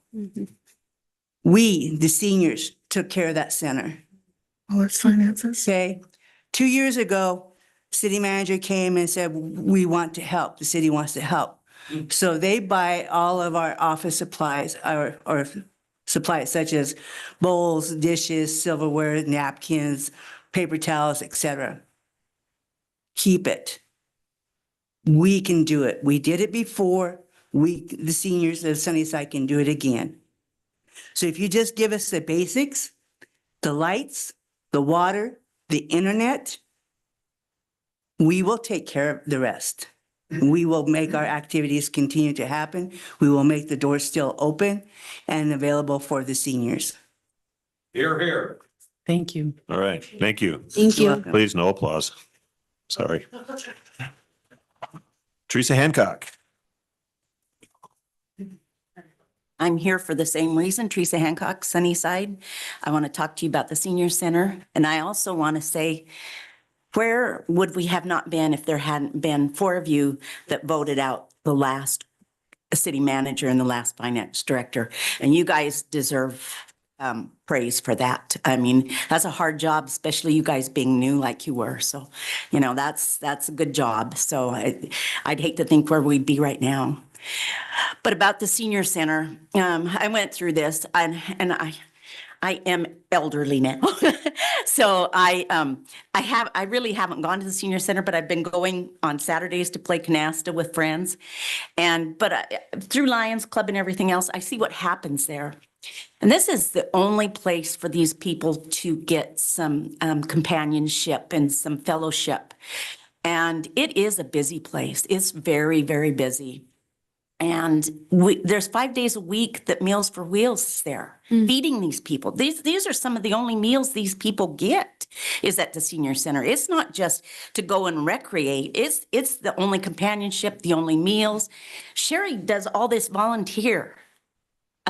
[SPEAKER 17] we, the seniors, took care of that center.
[SPEAKER 9] All its finances.
[SPEAKER 17] Okay? 2 years ago, city manager came and said, we want to help. The city wants to help. So they buy all of our office supplies or supplies such as bowls, dishes, silverware, napkins, paper towels, etc. Keep it. We can do it. We did it before. The seniors of Sunnyside can do it again. So if you just give us the basics, the lights, the water, the internet, we will take care of the rest. We will make our activities continue to happen. We will make the doors still open and available for the seniors.
[SPEAKER 4] Here, here.
[SPEAKER 16] Thank you.
[SPEAKER 4] All right, thank you.
[SPEAKER 11] Thank
[SPEAKER 17] You're
[SPEAKER 11] you.
[SPEAKER 17] welcome.
[SPEAKER 4] Please, no applause. Sorry. Teresa Hancock.
[SPEAKER 18] I'm here for the same reason, Teresa Hancock, Sunnyside. I want to talk to you about the senior center. And I also want to say, where would we have not been if there hadn't been 4 of you that voted out the last city manager and the last finance director? And you guys deserve praise for that. I mean, that's a hard job, especially you guys being new like you were. So, you know, that's a good job. So I'd hate to think where we'd be right now. But about the senior center, I went through this and I am elderly now. So I really haven't gone to the senior center, but I've been going on Saturdays to play canasta with friends. But through Lions Club and everything else, I see what happens there. And this is the only place for these people to get some companionship and some fellowship. And it is a busy place. It's very, very busy. And there's 5 days a week that Meals for Wheels is there, feeding these people. These are some of the only meals these people get is at the senior center. It's not just to go and recreate. It's the only companionship, the only meals. Sherry does all this volunteer.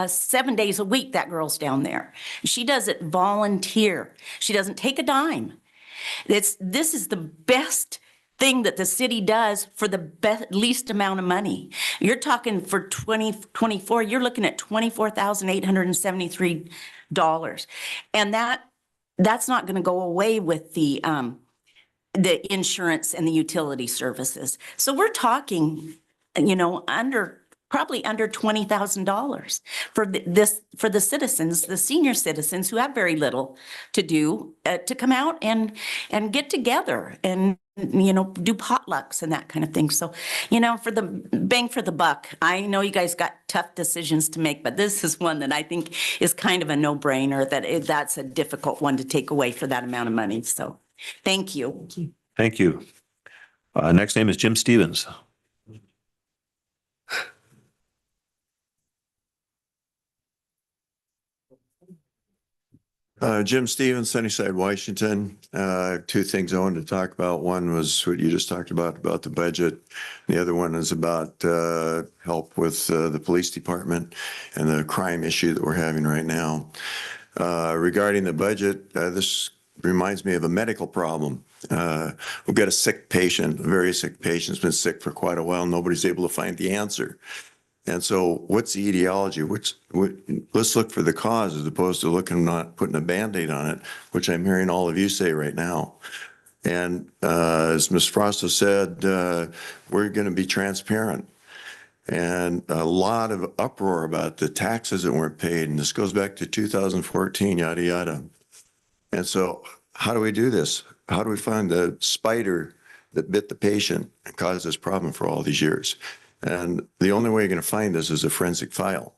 [SPEAKER 18] 7 days a week, that girl's down there. She does it volunteer. She doesn't take a dime. This is the best thing that the city does for the least amount of money. You're talking for 2024, you're looking at $24,873. And that's not going to go away with the insurance and the utility services. So we're talking, you know, probably under $20,000 for the citizens, the senior citizens who have very little to do, to come out and get together and, you know, do potlucks and that kind of thing. So, you know, for the bang for the buck, I know you guys got tough decisions to make, but this is one that I think is kind of a no-brainer, that's a difficult one to take away for that amount of money. So thank you.
[SPEAKER 4] Thank you. Next name is Jim Stevens.
[SPEAKER 19] Jim Stevens, Sunnyside, Washington. Two things I wanted to talk about. One was what you just talked about the budget. The other one is about help with the police department and the crime issue that we're having right now. Regarding the budget, this reminds me of a medical problem. We've got a sick patient, a very sick patient, has been sick for quite a while. Nobody's able to find the answer. And so what's the etiology? Let's look for the cause as opposed to not putting a Band-Aid on it, which I'm hearing all of you say right now. And as Ms. Frosto said, we're going to be transparent. And a lot of uproar about the taxes that weren't paid. And this goes back to 2014, yada, yada. And so how do we do this? How do we find the spider that bit the patient and caused this problem for all these years? And the only way you're going to find this is a forensic file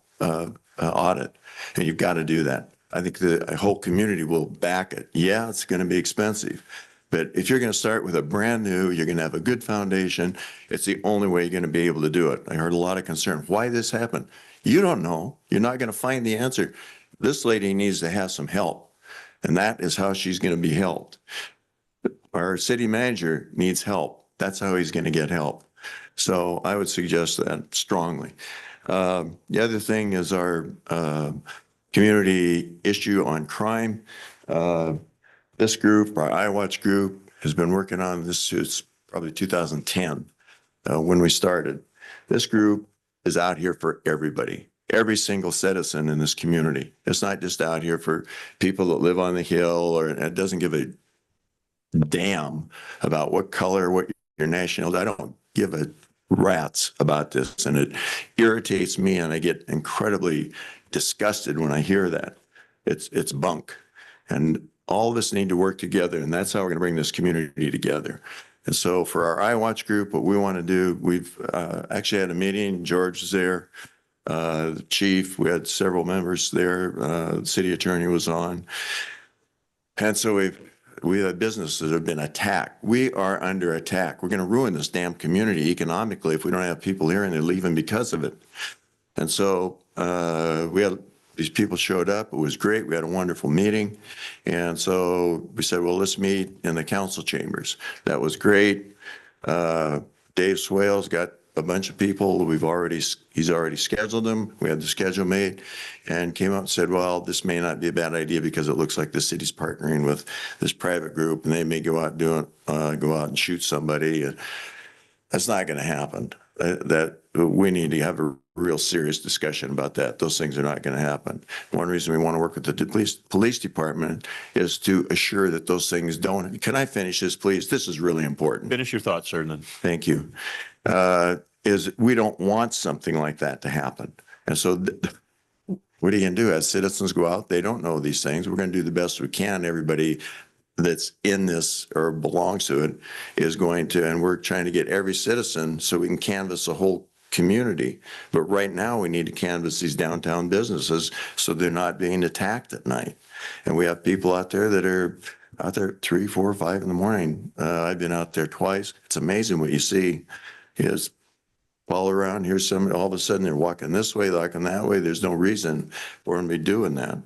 [SPEAKER 19] audit. And you've got to do that. I think the whole community will back it. Yeah, it's going to be expensive. But if you're going to start with a brand new, you're going to have a good foundation. It's the only way you're going to be able to do it. I heard a lot of concern. Why this happened? You don't know. You're not going to find the answer. This lady needs to have some help. And that is how she's going to be helped. Our city manager needs help. That's how he's going to get help. So I would suggest that strongly. The other thing is our community issue on crime. This group, our iWatch group, has been working on this since probably 2010 when we started. This group is out here for everybody, every single citizen in this community. It's not just out here for people that live on the hill, or it doesn't give a damn about what color, what your nationality. I don't give a rat's about this, and it irritates me, and I get incredibly disgusted when I hear that. It's bunk, and all of us need to work together, and that's how we're going to bring this community together. And so for our iWatch group, what we want to do, we've actually had a meeting. George was there, the chief. We had several members there. The city attorney was on. And so we have businesses that have been attacked. We are under attack. We're going to ruin this damn community economically if we don't have people here and they're leaving because of it. And so we had these people showed up. It was great. We had a wonderful meeting. And so we said, well, let's meet in the council chambers. That was great. Dave Swales got a bunch of people. He's already scheduled them. We had the schedule made and came up and said, well, this may not be a bad idea because it looks like the city's partnering with this private group and they may go out and shoot somebody. That's not going to happen. That we need to have a real serious discussion about that. Those things are not going to happen. One reason we want to work with the police department is to assure that those things don't. Can I finish this, please? This is really important.
[SPEAKER 4] Finish your thoughts, sir. Then.
[SPEAKER 19] Thank you. Is we don't want something like that to happen. And so what are you going to do as citizens go out? They don't know these things. We're going to do the best we can. Everybody that's in this or belongs to it is going to, and we're trying to get every citizen so we can canvass the whole community. But right now we need to canvass these downtown businesses so they're not being attacked at night. And we have people out there that are out there 3, 4, 5 in the morning. I've been out there twice. It's amazing what you see is all around. Here's some, all of a sudden they're walking this way, walking that way. There's no reason for them to be doing that.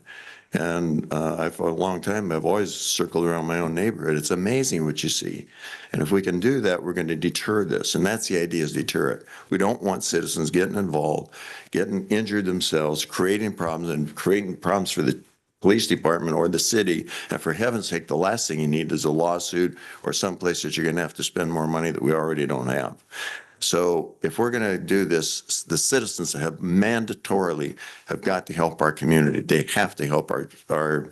[SPEAKER 19] And for a long time, I've always circled around my own neighborhood. It's amazing what you see. And if we can do that, we're going to deter this. And that's the idea, is deter it. We don't want citizens getting involved, getting injured themselves, creating problems for the police department or the city. And for heaven's sake, the last thing you need is a lawsuit or someplace that you're going to have to spend more money that we already don't have. So if we're going to do this, the citizens have mandatorily have got to help our community. They have to help our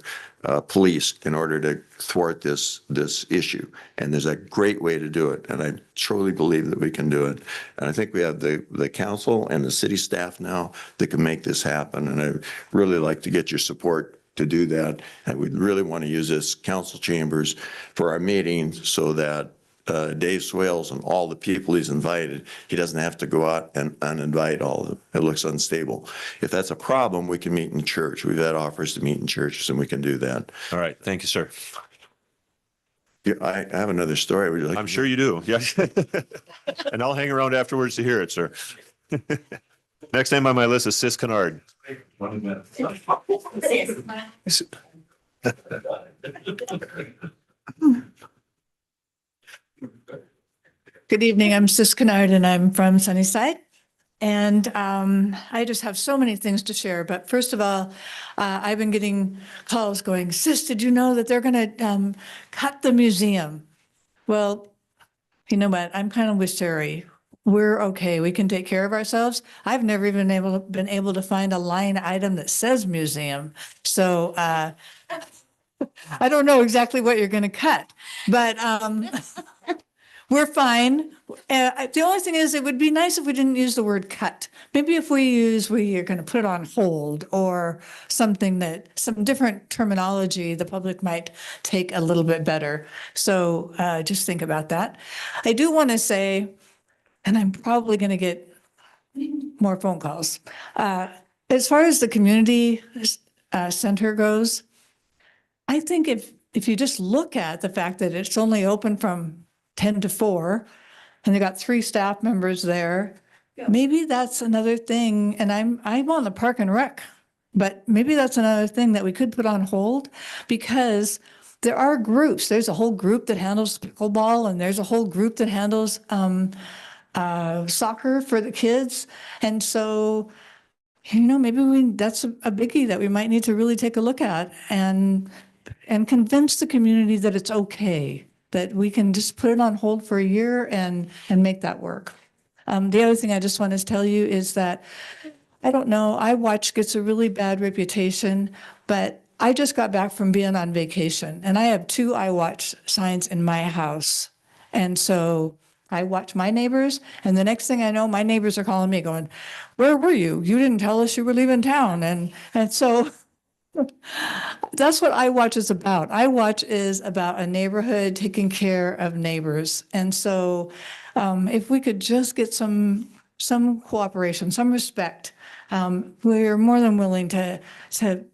[SPEAKER 19] police in order to thwart this issue. And there's a great way to do it. And I truly believe that we can do it. And I think we have the council and the city staff now that can make this happen. And I really like to get your support to do that. And we'd really want to use this council chambers for our meetings so that Dave Swales and all the people he's invited, he doesn't have to go out and uninvite all of them. It looks unstable. If that's a problem, we can meet in church. We've had offers to meet in churches and we can do that.
[SPEAKER 4] All right. Thank you, sir.
[SPEAKER 19] Yeah, I have another story. Would you like?
[SPEAKER 4] I'm sure you do. Yes. And I'll hang around afterwards to hear it, sir. Next name on my list is Sis Kennard.
[SPEAKER 20] Good evening. I'm Sis Kennard and I'm from Sunnyside. And I just have so many things to share. But first of all, I've been getting calls going, Sis, did you know that they're going to cut the museum? Well, you know what? I'm kind of with Sherry. We're okay. We can take care of ourselves. I've never even been able to find a line item that says museum. So I don't know exactly what you're going to cut, but we're fine. The only thing is, it would be nice if we didn't use the word cut. Maybe if we are going to put it on hold or something some different terminology the public might take a little bit better. So just think about that. I do want to say, and I'm probably going to get more phone calls. As far as the community center goes, I think if you just look at the fact that it's only open from 10 to 4, and they got 3 staff members there. Yeah. Maybe that's another thing. And I'm on the Park and Rec, but maybe that's another thing that we could put on hold, because there are groups. There's a whole group that handles pickleball, and there's a whole group that handles soccer for the kids. And so, maybe that's a biggie that we might need to really take a look at and convince the community that it's okay, that we can just put it on hold for a year and make that work. The other thing I just want to tell you is that, I don't know, iWatch gets a really bad reputation, but I just got back from being on vacation and I have 2 iWatch signs in my house. And so I watch my neighbors, and the next thing I know, my neighbors are calling me going, "Where were you? You didn't tell us you were leaving town." And so that's what iWatch is about. iWatch is about a neighborhood taking care of neighbors. And so if we could just get some cooperation, some respect, we're more than willing to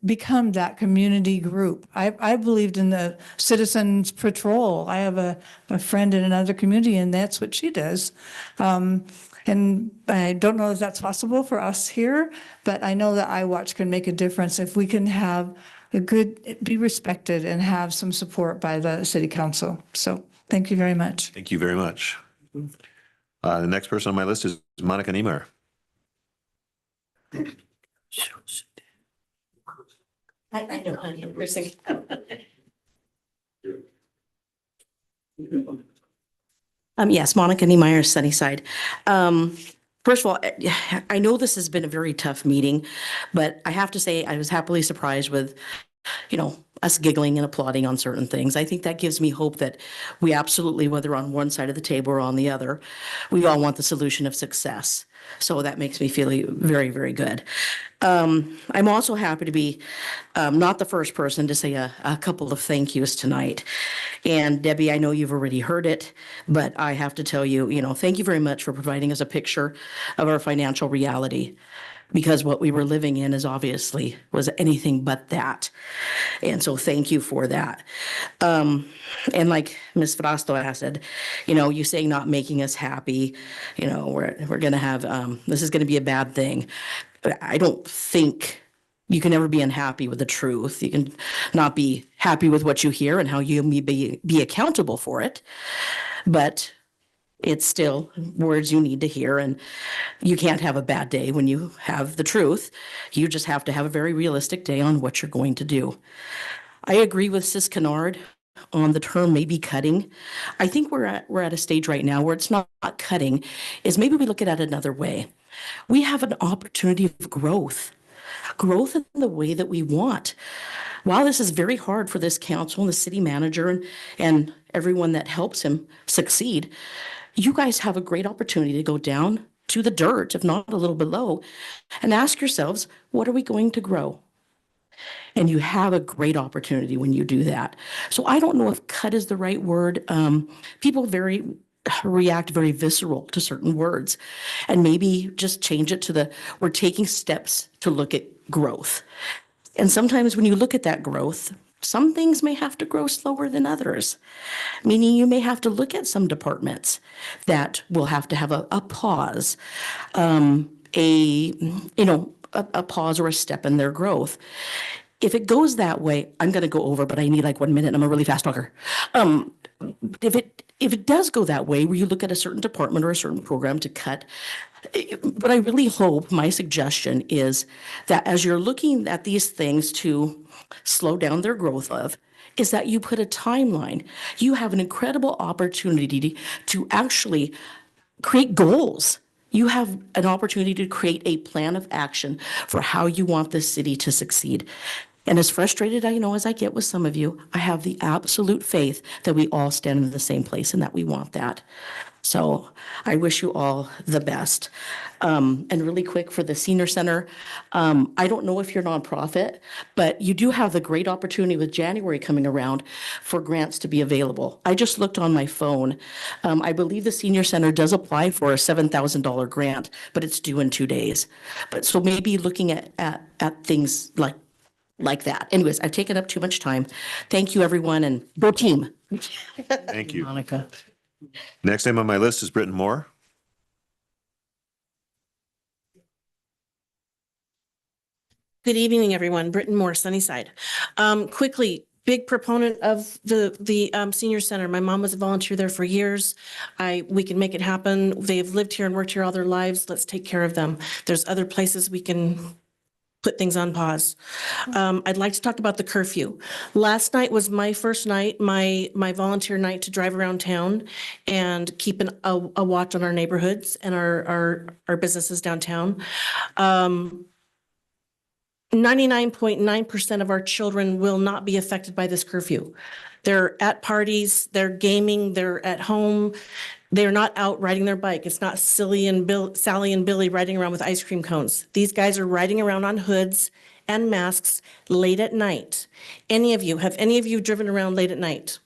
[SPEAKER 20] become that community group. I believed in the Citizens Patrol. I have a friend in another community, and that's what she does. And I don't know if that's possible for us here, but I know that iWatch can make a difference if we can have be respected and have some support by the city council. So thank you very much.
[SPEAKER 4] Thank you very much. The next person on my list is Monica Niemeyer.
[SPEAKER 18] I know, honey, we're singing. Yes, Monica Niemeyer, Sunnyside. First of all, I know this has been a very tough meeting, but I have to say I was happily surprised with, us giggling and applauding on certain things. I think that gives me hope that we absolutely, whether on one side of the table or on the other, we all want the solution of success. So that makes me feel very, very good. I'm also happy to be not the first person to say a couple of thank yous tonight. And Debbie, I know you've already heard it, but I have to tell you, thank you very much for providing us a picture of our financial reality, because what we were living in was anything but that. And so thank you for that. And like Ms. Frasto has said, you saying not making us happy, we're going to have, this is going to be a bad thing. But I don't think you can ever be unhappy with the truth. You can not be happy with what you hear and how you may be accountable for it. But it's still words you need to hear, and you can't have a bad day when you have the truth. You just have to have a very realistic day on what you're going to do. I agree with Sis Kennard on the term maybe cutting. I think we're at a stage right now where it's not cutting, is maybe we look at it another way. We have an opportunity of growth in the way that we want. While this is very hard for this council and the city manager and everyone that helps him succeed, you guys have a great opportunity to go down to the dirt, if not a little below, and ask yourselves, what are we going to grow? And you have a great opportunity when you do that. So I don't know if cut is the right word. People react very visceral to certain words, and maybe just change it to we're taking steps to look at growth. And sometimes when you look at that growth, some things may have to grow slower than others, meaning you may have to look at some departments that will have to have a pause, a pause or a step in their growth. If it goes that way, I'm going to go over, but I need like 1 minute. I'm a really fast talker. If it does go that way, where you look at a certain department or a certain program to cut, but I really hope, my suggestion is that as you're looking at these things to slow down their growth is that you put a timeline. You have an incredible opportunity to actually create goals. You have an opportunity to create a plan of action for how you want this city to succeed. And as frustrated as I get with some of you, I have the absolute faith that we all stand in the same place and that we want that. So I wish you all the best. And really quick for the senior center, I don't know if you're nonprofit, but you do have the great opportunity with January coming around for grants to be available. I just looked on my phone. I believe the senior center does apply for a $7,000 grant, but it's due in 2 days. But so maybe looking at things like that. Anyways, I've taken up too much time. Thank you, everyone, and go team.
[SPEAKER 4] Thank you.
[SPEAKER 16] Monica.
[SPEAKER 4] Next name on my list is Britton Moore.
[SPEAKER 21] Good evening, everyone. Britton Moore, Sunnyside. Quickly, big proponent of the senior center. My mom was a volunteer there for years. We can make it happen. They've lived here and worked here all their lives. Let's take care of them. There's other places we can put things on pause. I'd like to talk about the curfew. Last night was my first night, my volunteer night to drive around town and keep a watch on our neighborhoods and our businesses downtown. 99.9% of our children will not be affected by this curfew. They're at parties, they're gaming, they're at home. They're not out riding their bike. It's not Sally and Billy riding around with ice cream cones. These guys are riding around on hoods and masks late at night. Have any of you driven around late at night?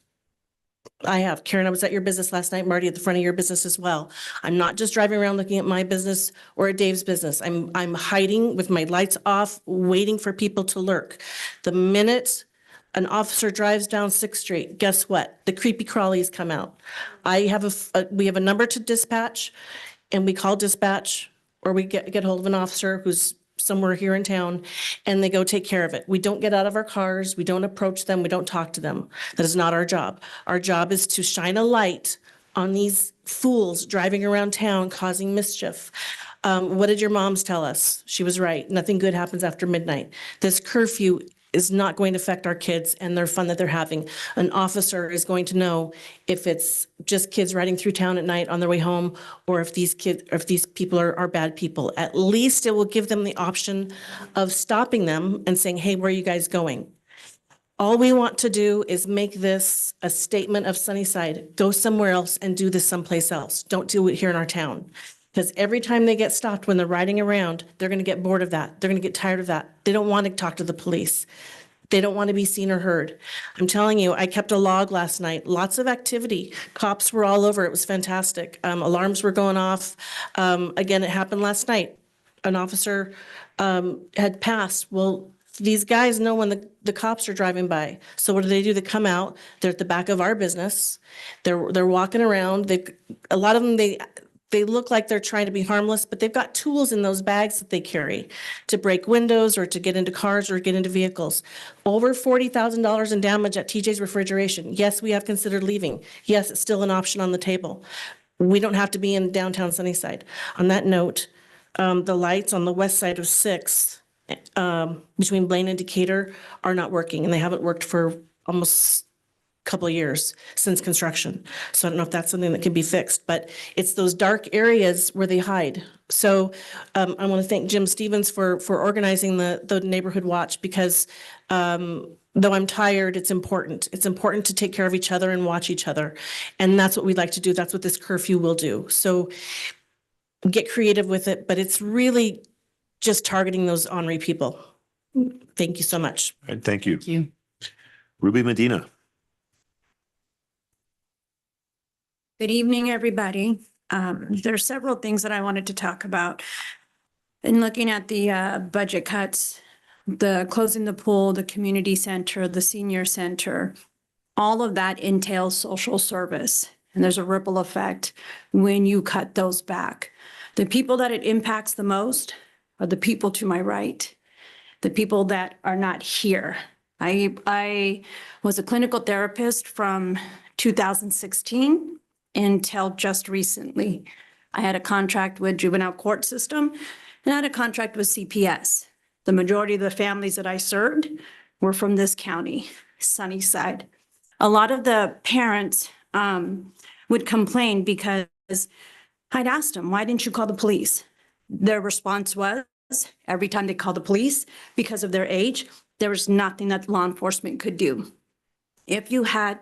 [SPEAKER 21] I have. Karen, I was at your business last night. Marty, at the front of your business as well. I'm not just driving around looking at my business or at Dave's business. I'm hiding with my lights off, waiting for people to lurk. The minute an officer drives down 6th Street, guess what? The creepy crawlies come out. We have a number to dispatch, and we call dispatch, or we get hold of an officer who's somewhere here in town, and they go take care of it. We don't get out of our cars. We don't approach them. We don't talk to them. That is not our job. Our job is to shine a light on these fools driving around town causing mischief. What did your moms tell us? She was right. Nothing good happens after midnight. This curfew is not going to affect our kids and their fun that they're having. An officer is going to know if it's just kids riding through town at night on their way home, or if these people are bad people. At least it will give them the option of stopping them and saying, hey, where are you guys going? All we want to do is make this a statement of Sunnyside. Go somewhere else and do this someplace else. Don't do it here in our town. Because every time they get stopped when they're riding around, they're going to get bored of that. They're going to get tired of that. They don't want to talk to the police. They don't want to be seen or heard. I'm telling you, I kept a log last night. Lots of activity. Cops were all over. It was fantastic. Alarms were going off. Again, it happened last night. An officer had passed. Well, these guys know when the cops are driving by. So what do? They come out. They're at the back of our business. They're walking around. A lot of them, they look like they're trying to be harmless, but they've got tools in those bags that they carry to break windows or to get into cars or get into vehicles. Over $40,000 in damage at TJ's Refrigeration. Yes, we have considered leaving. Yes, it's still an option on the table. We don't have to be in downtown Sunnyside. On that note, the lights on the west side of 6th between Blaine and Decatur are not working, and they haven't worked for almost couple of years since construction. So I don't know if that's something that can be fixed, but it's those dark areas where they hide. So I want to thank Jim Stevens for organizing the neighborhood watch, because though I'm tired, it's important. It's important to take care of each other and watch each other. And that's what we'd like to do. That's what this curfew will do. So get creative with it, but it's really just targeting those ornery people. Thank you so much.
[SPEAKER 4] All right, thank you.
[SPEAKER 2] Thank you.
[SPEAKER 4] Ruby Medina.
[SPEAKER 5] Good evening, everybody. There are several things that I wanted to talk about. In looking at the budget cuts, the closing the pool, the community center, the senior center, all of that entails social service. And there's a ripple effect when you cut those back. The people that it impacts the most are the people to my right, the people that are not here. I was a clinical therapist from 2016 until just recently. I had a contract with juvenile court system and I had a contract with CPS. The majority of the families that I served were from this county, Sunnyside. A lot of the parents would complain because I'd asked them, why didn't you call the police? Their response was, every time they called the police, because of their age, there was nothing that law enforcement could do. If you had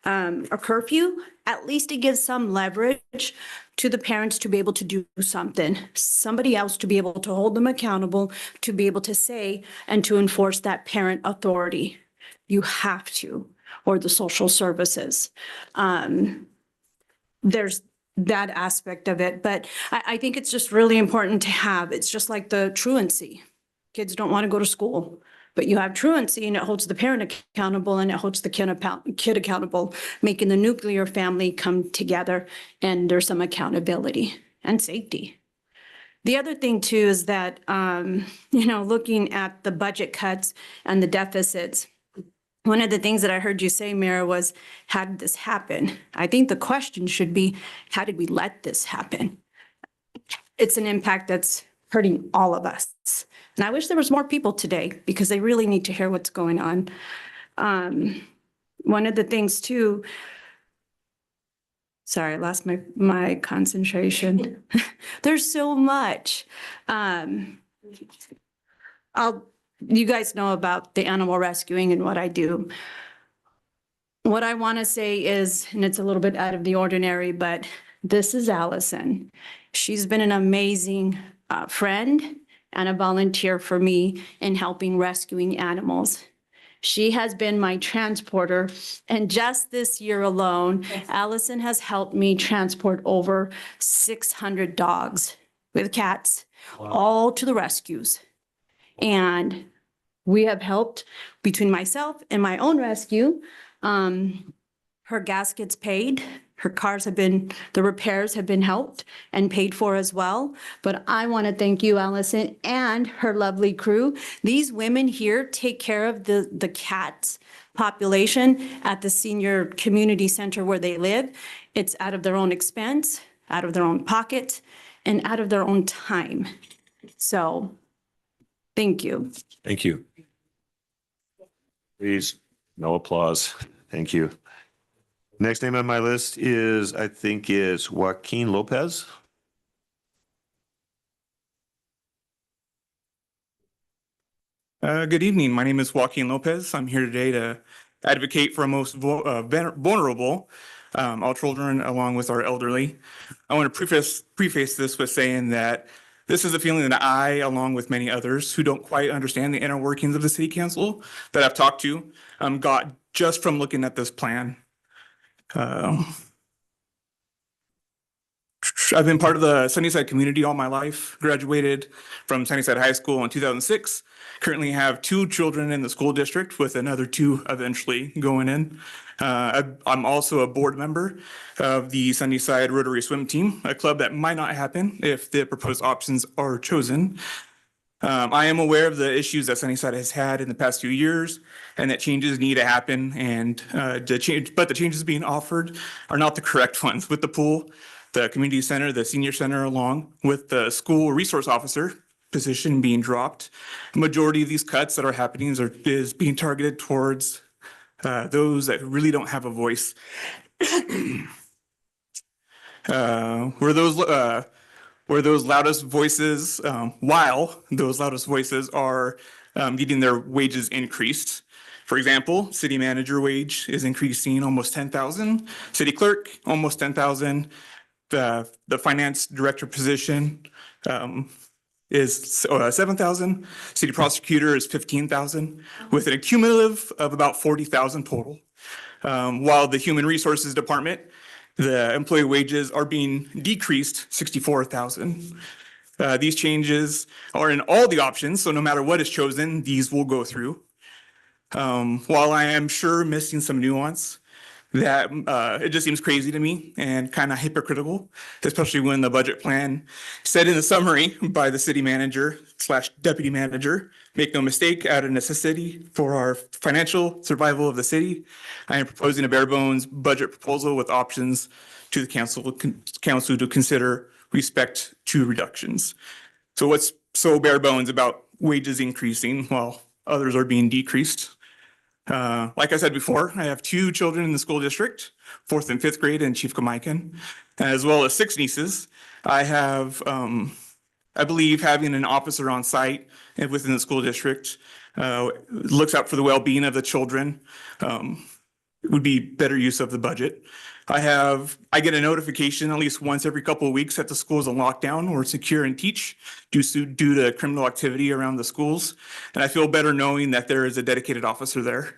[SPEAKER 5] a curfew, at least it gives some leverage to the parents to be able to do something, somebody else to be able to hold them accountable, to be able to say and to enforce that parent authority. You have to, or the social services. There's that aspect of it, but I think it's just really important to have. It's just like the truancy. Kids don't want to go to school. But you have truancy and it holds the parent accountable and it holds the kid accountable, making the nuclear family come together, and there's some accountability and safety. The other thing too is that, looking at the budget cuts and the deficits, one of the things that I heard you say, Mayor, was, how did this happen? I think the question should be, how did we let this happen? It's an impact that's hurting all of us. And I wish there was more people today because they really need to hear what's going on. One of the things too, sorry, I lost my concentration. There's so much. You guys know about the animal rescuing and what I do. What I want to say is, and it's a little bit out of the ordinary, but this is Allison. She's been an amazing friend and a volunteer for me in helping rescuing animals. She has been my transporter, and just this year alone, Allison has helped me transport over 600 dogs with cats, all to the rescues. And we have helped between myself and my own rescue. Her gas gets paid. Her the repairs have been helped and paid for as well. But I want to thank you, Allison, and her lovely crew. These women here take care of the cat population at the senior community center where they live. It's out of their own expense, out of their own pocket, and out of their own time. So, thank you.
[SPEAKER 4] Thank you. Please, no applause. Thank you. Next name on my list is, I think is Joaquin Lopez.
[SPEAKER 12] Good evening. My name is Joaquin Lopez. I'm here today to advocate for our most vulnerable, all children, along with our elderly. I want to preface this with saying that this is a feeling that I, along with many others who don't quite understand the inner workings of the city council that I've talked to, got just from looking at this plan. I've been part of the Sunnyside community all my life, graduated from Sunnyside High School in 2006. Currently have 2 children in the school district with another 2 eventually going in. I'm also a board member of the Sunnyside Rotary Swim Team, a club that might not happen if the proposed options are chosen. I am aware of the issues that Sunnyside has had in the past few years and that changes need to happen, and but the changes being offered are not the correct ones with the pool, the community center, the senior center, along with the school resource officer position being dropped. The majority of these cuts that are happening is being targeted towards those that really don't have a voice. Where those loudest voices, while those loudest voices are getting their wages increased. For example, city manager wage is increasing almost 10,000, city clerk almost 10,000. The finance director position is 7,000. City prosecutor is 15,000, with an cumulative of about 40,000 total. While the human resources department, the employee wages are being decreased 64,000. These changes are in all the options, so no matter what is chosen, these will go through. While I am sure missing some nuance, that it just seems crazy to me and kind of hypocritical, especially when the budget plan said in the summary by the city manager / deputy manager, make no mistake, out of necessity for our financial survival of the city, I am proposing a bare bones budget proposal with options to the council to consider respect to reductions. So what's so bare bones about wages increasing while others are being decreased? Like I said before, I have 2 children in the school district, 4th and 5th grade in Chief Kamaikan, as well as 6 nieces. I have, I believe having an officer on site and within the school district looks out for the well-being of the children would be better use of the budget. I get a notification at least once every couple of weeks that the school is on lockdown or secure and teach due to criminal activity around the schools. And I feel better knowing that there is a dedicated officer there.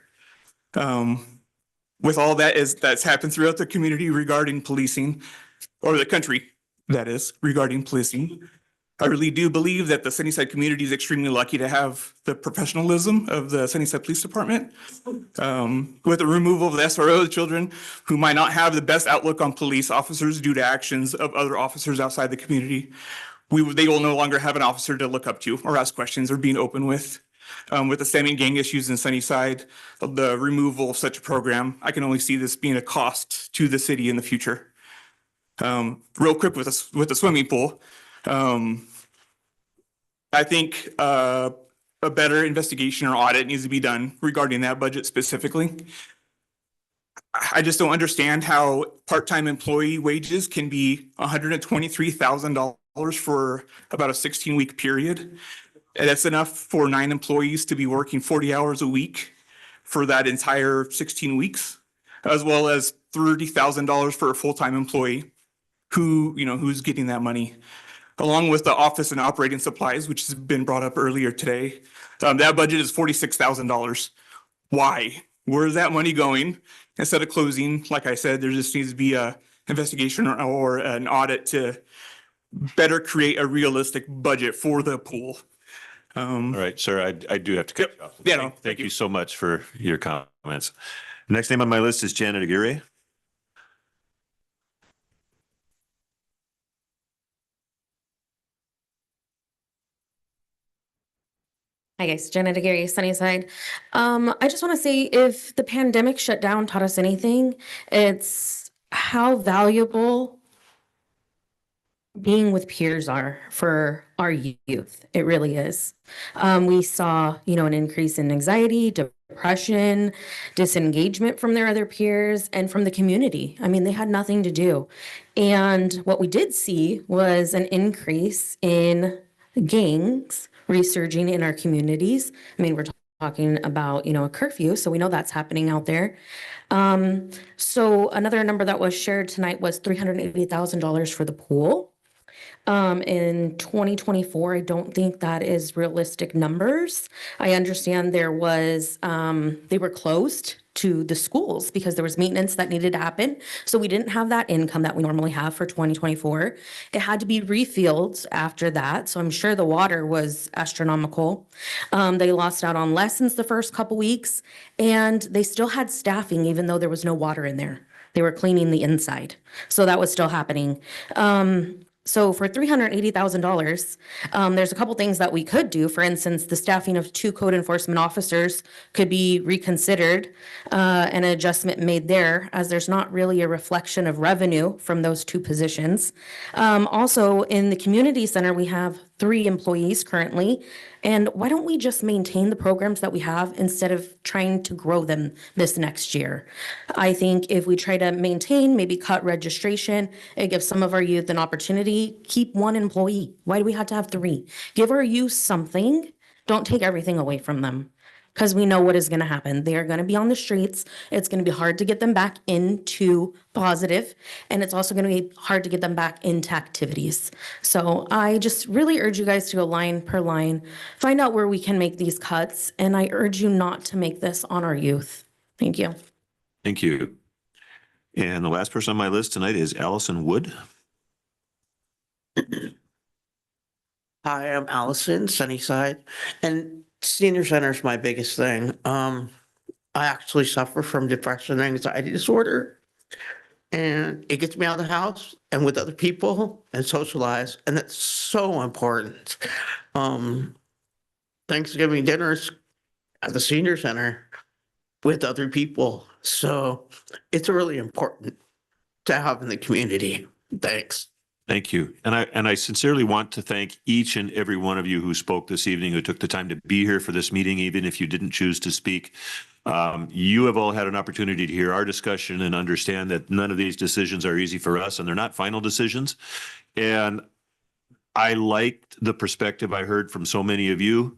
[SPEAKER 12] With all that's happened throughout the community regarding policing, or the country, that is, regarding policing, I really do believe that the Sunnyside community is extremely lucky to have the professionalism of the Sunnyside Police Department. With the removal of the SRO children who might not have the best outlook on police officers due to actions of other officers outside the community, they will no longer have an officer to look up to or ask questions or being open with. With the stemming gang issues in Sunnyside, the removal of such a program, I can only see this being a cost to the city in the future. Real quick with the swimming pool. I think a better investigation or audit needs to be done regarding that budget specifically. I just don't understand how part-time employee wages can be $123,000 for about a 16-week period. And that's enough for 9 employees to be working 40 hours a week for that entire 16 weeks, as well as $30,000 for a full-time employee who's getting that money, along with the office and operating supplies, which has been brought up earlier today. That budget is $46,000. Why? Where's that money going? Instead of closing, like I said, there just needs to be a investigation or an audit to better create a realistic budget for the pool.
[SPEAKER 4] All right, sir, I do have to cut you off.
[SPEAKER 12] Yeah, no,
[SPEAKER 4] Thank you so much for your comments. Next name on my list is Janet Aguirre.
[SPEAKER 3] Hi guys, Janet Aguirre, Sunnyside. I just want to say if the pandemic shutdown taught us anything, it's how valuable being with peers are for our youth. It really is. We saw, an increase in anxiety, depression, disengagement from their other peers and from the community. I mean, they had nothing to do. And what we did see was an increase in gangs resurging in our communities. I mean, we're talking about, a curfew, so we know that's happening out there. So another number that was shared tonight was $380,000 for the pool. In 2024, I don't think that is realistic numbers. I understand there was, they were closed to the schools because there was maintenance that needed to happen. So we didn't have that income that we normally have for 2024. It had to be refilled after that. So I'm sure the water was astronomical. They lost out on lessons the first couple weeks, and they still had staffing even though there was no water in there. They were cleaning the inside. So that was still happening. So for $380,000, there's a couple things that we could do. For instance, the staffing of 2 code enforcement officers could be reconsidered, and an adjustment made there, as there's not really a reflection of revenue from those 2 positions. Also, in the community center, we have 3 employees currently. And why don't we just maintain the programs that we have instead of trying to grow them this next year? I think if we try to maintain, maybe cut registration, it gives some of our youth an opportunity. Keep 1 employee. Why do we have to have 3? Give our youth something. Don't take everything away from them. Because we know what is going to happen. They are going to be on the streets. It's going to be hard to get them back into positive, and it's also going to be hard to get them back into activities. So I just really urge you guys to go line per line, find out where we can make these cuts, and I urge you not to make this on our youth. Thank you.
[SPEAKER 4] Thank you. And the last person on my list tonight is Allison Wood.
[SPEAKER 22] Hi, I'm Allison, Sunnyside, and senior center is my biggest thing. I actually suffer from depression and anxiety disorder, and it gets me out of the house and with other people and socialize, and that's so important. Thanksgiving dinners at the senior center with other people, so it's really important to have in the community. Thanks.
[SPEAKER 4] Thank you. And I sincerely want to thank each and every one of you who spoke this evening, who took the time to be here for this meeting, even if you didn't choose to speak. You have all had an opportunity to hear our discussion and understand that none of these decisions are easy for us, and they're not final decisions. And I liked the perspective I heard from so many of you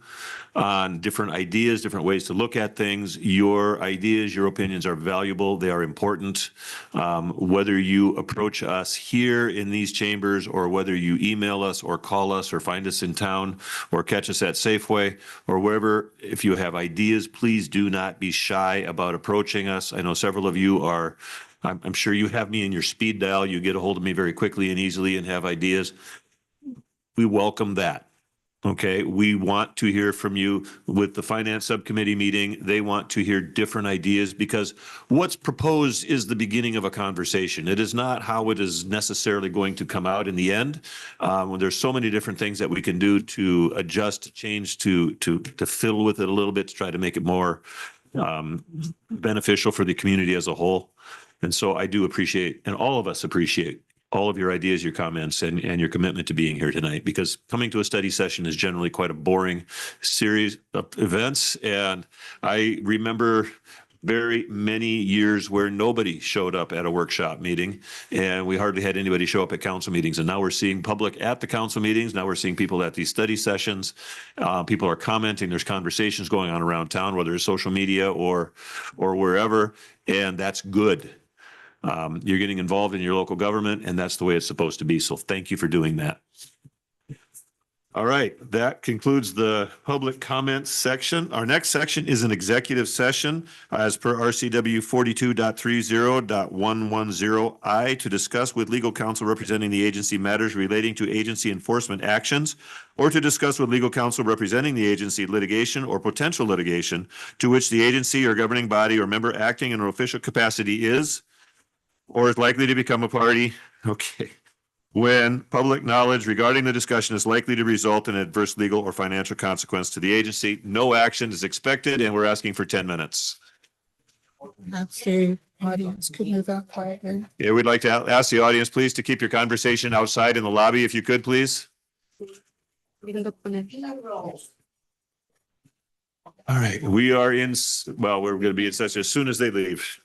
[SPEAKER 4] on different ideas, different ways to look at things. Your ideas, your opinions are valuable. They are important. Whether you approach us here in these chambers or whether you email us or call us or find us in town or catch us at Safeway or wherever, if you have ideas, please do not be shy about approaching us. I know several of you are, I'm sure you have me in your speed dial. You get a hold of me very quickly and easily and have ideas. We welcome that. Okay, we want to hear from you. With the finance subcommittee meeting, they want to hear different ideas because what's proposed is the beginning of a conversation. It is not how it is necessarily going to come out in the end. When there's so many different things that we can do to adjust, change, to fiddle with it a little bit to try to make it more beneficial for the community as a whole. And so I do appreciate, and all of us appreciate all of your ideas, your comments, and your commitment to being here tonight, because coming to a study session is generally quite a boring series of events. And I remember very many years where nobody showed up at a workshop meeting, and we hardly had anybody show up at council meetings. And now we're seeing public at the council meetings. Now we're seeing people at these study sessions. People are commenting. There's conversations going on around town, whether it's social media or wherever, and that's good. You're getting involved in your local government, and that's the way it's supposed to be. So thank you for doing that. All right, that concludes the public comments section. Our next section is an executive session as per RCW 42.30.110I to discuss with legal counsel representing the agency matters relating to agency enforcement actions, or to discuss with legal counsel representing the agency litigation or potential litigation to which the agency or governing body or member acting in an official capacity is or is likely to become a party. Okay. When public knowledge regarding the discussion is likely to result in adverse legal or financial consequence to the agency, no action is expected, and we're asking for 10 minutes.
[SPEAKER 9] That's the audience could move out quietly.
[SPEAKER 4] Yeah, we'd like to ask the audience, please, to keep your conversation outside in the lobby, if you could, please. All right, we are in, well, we're going to be in session as soon as they leave.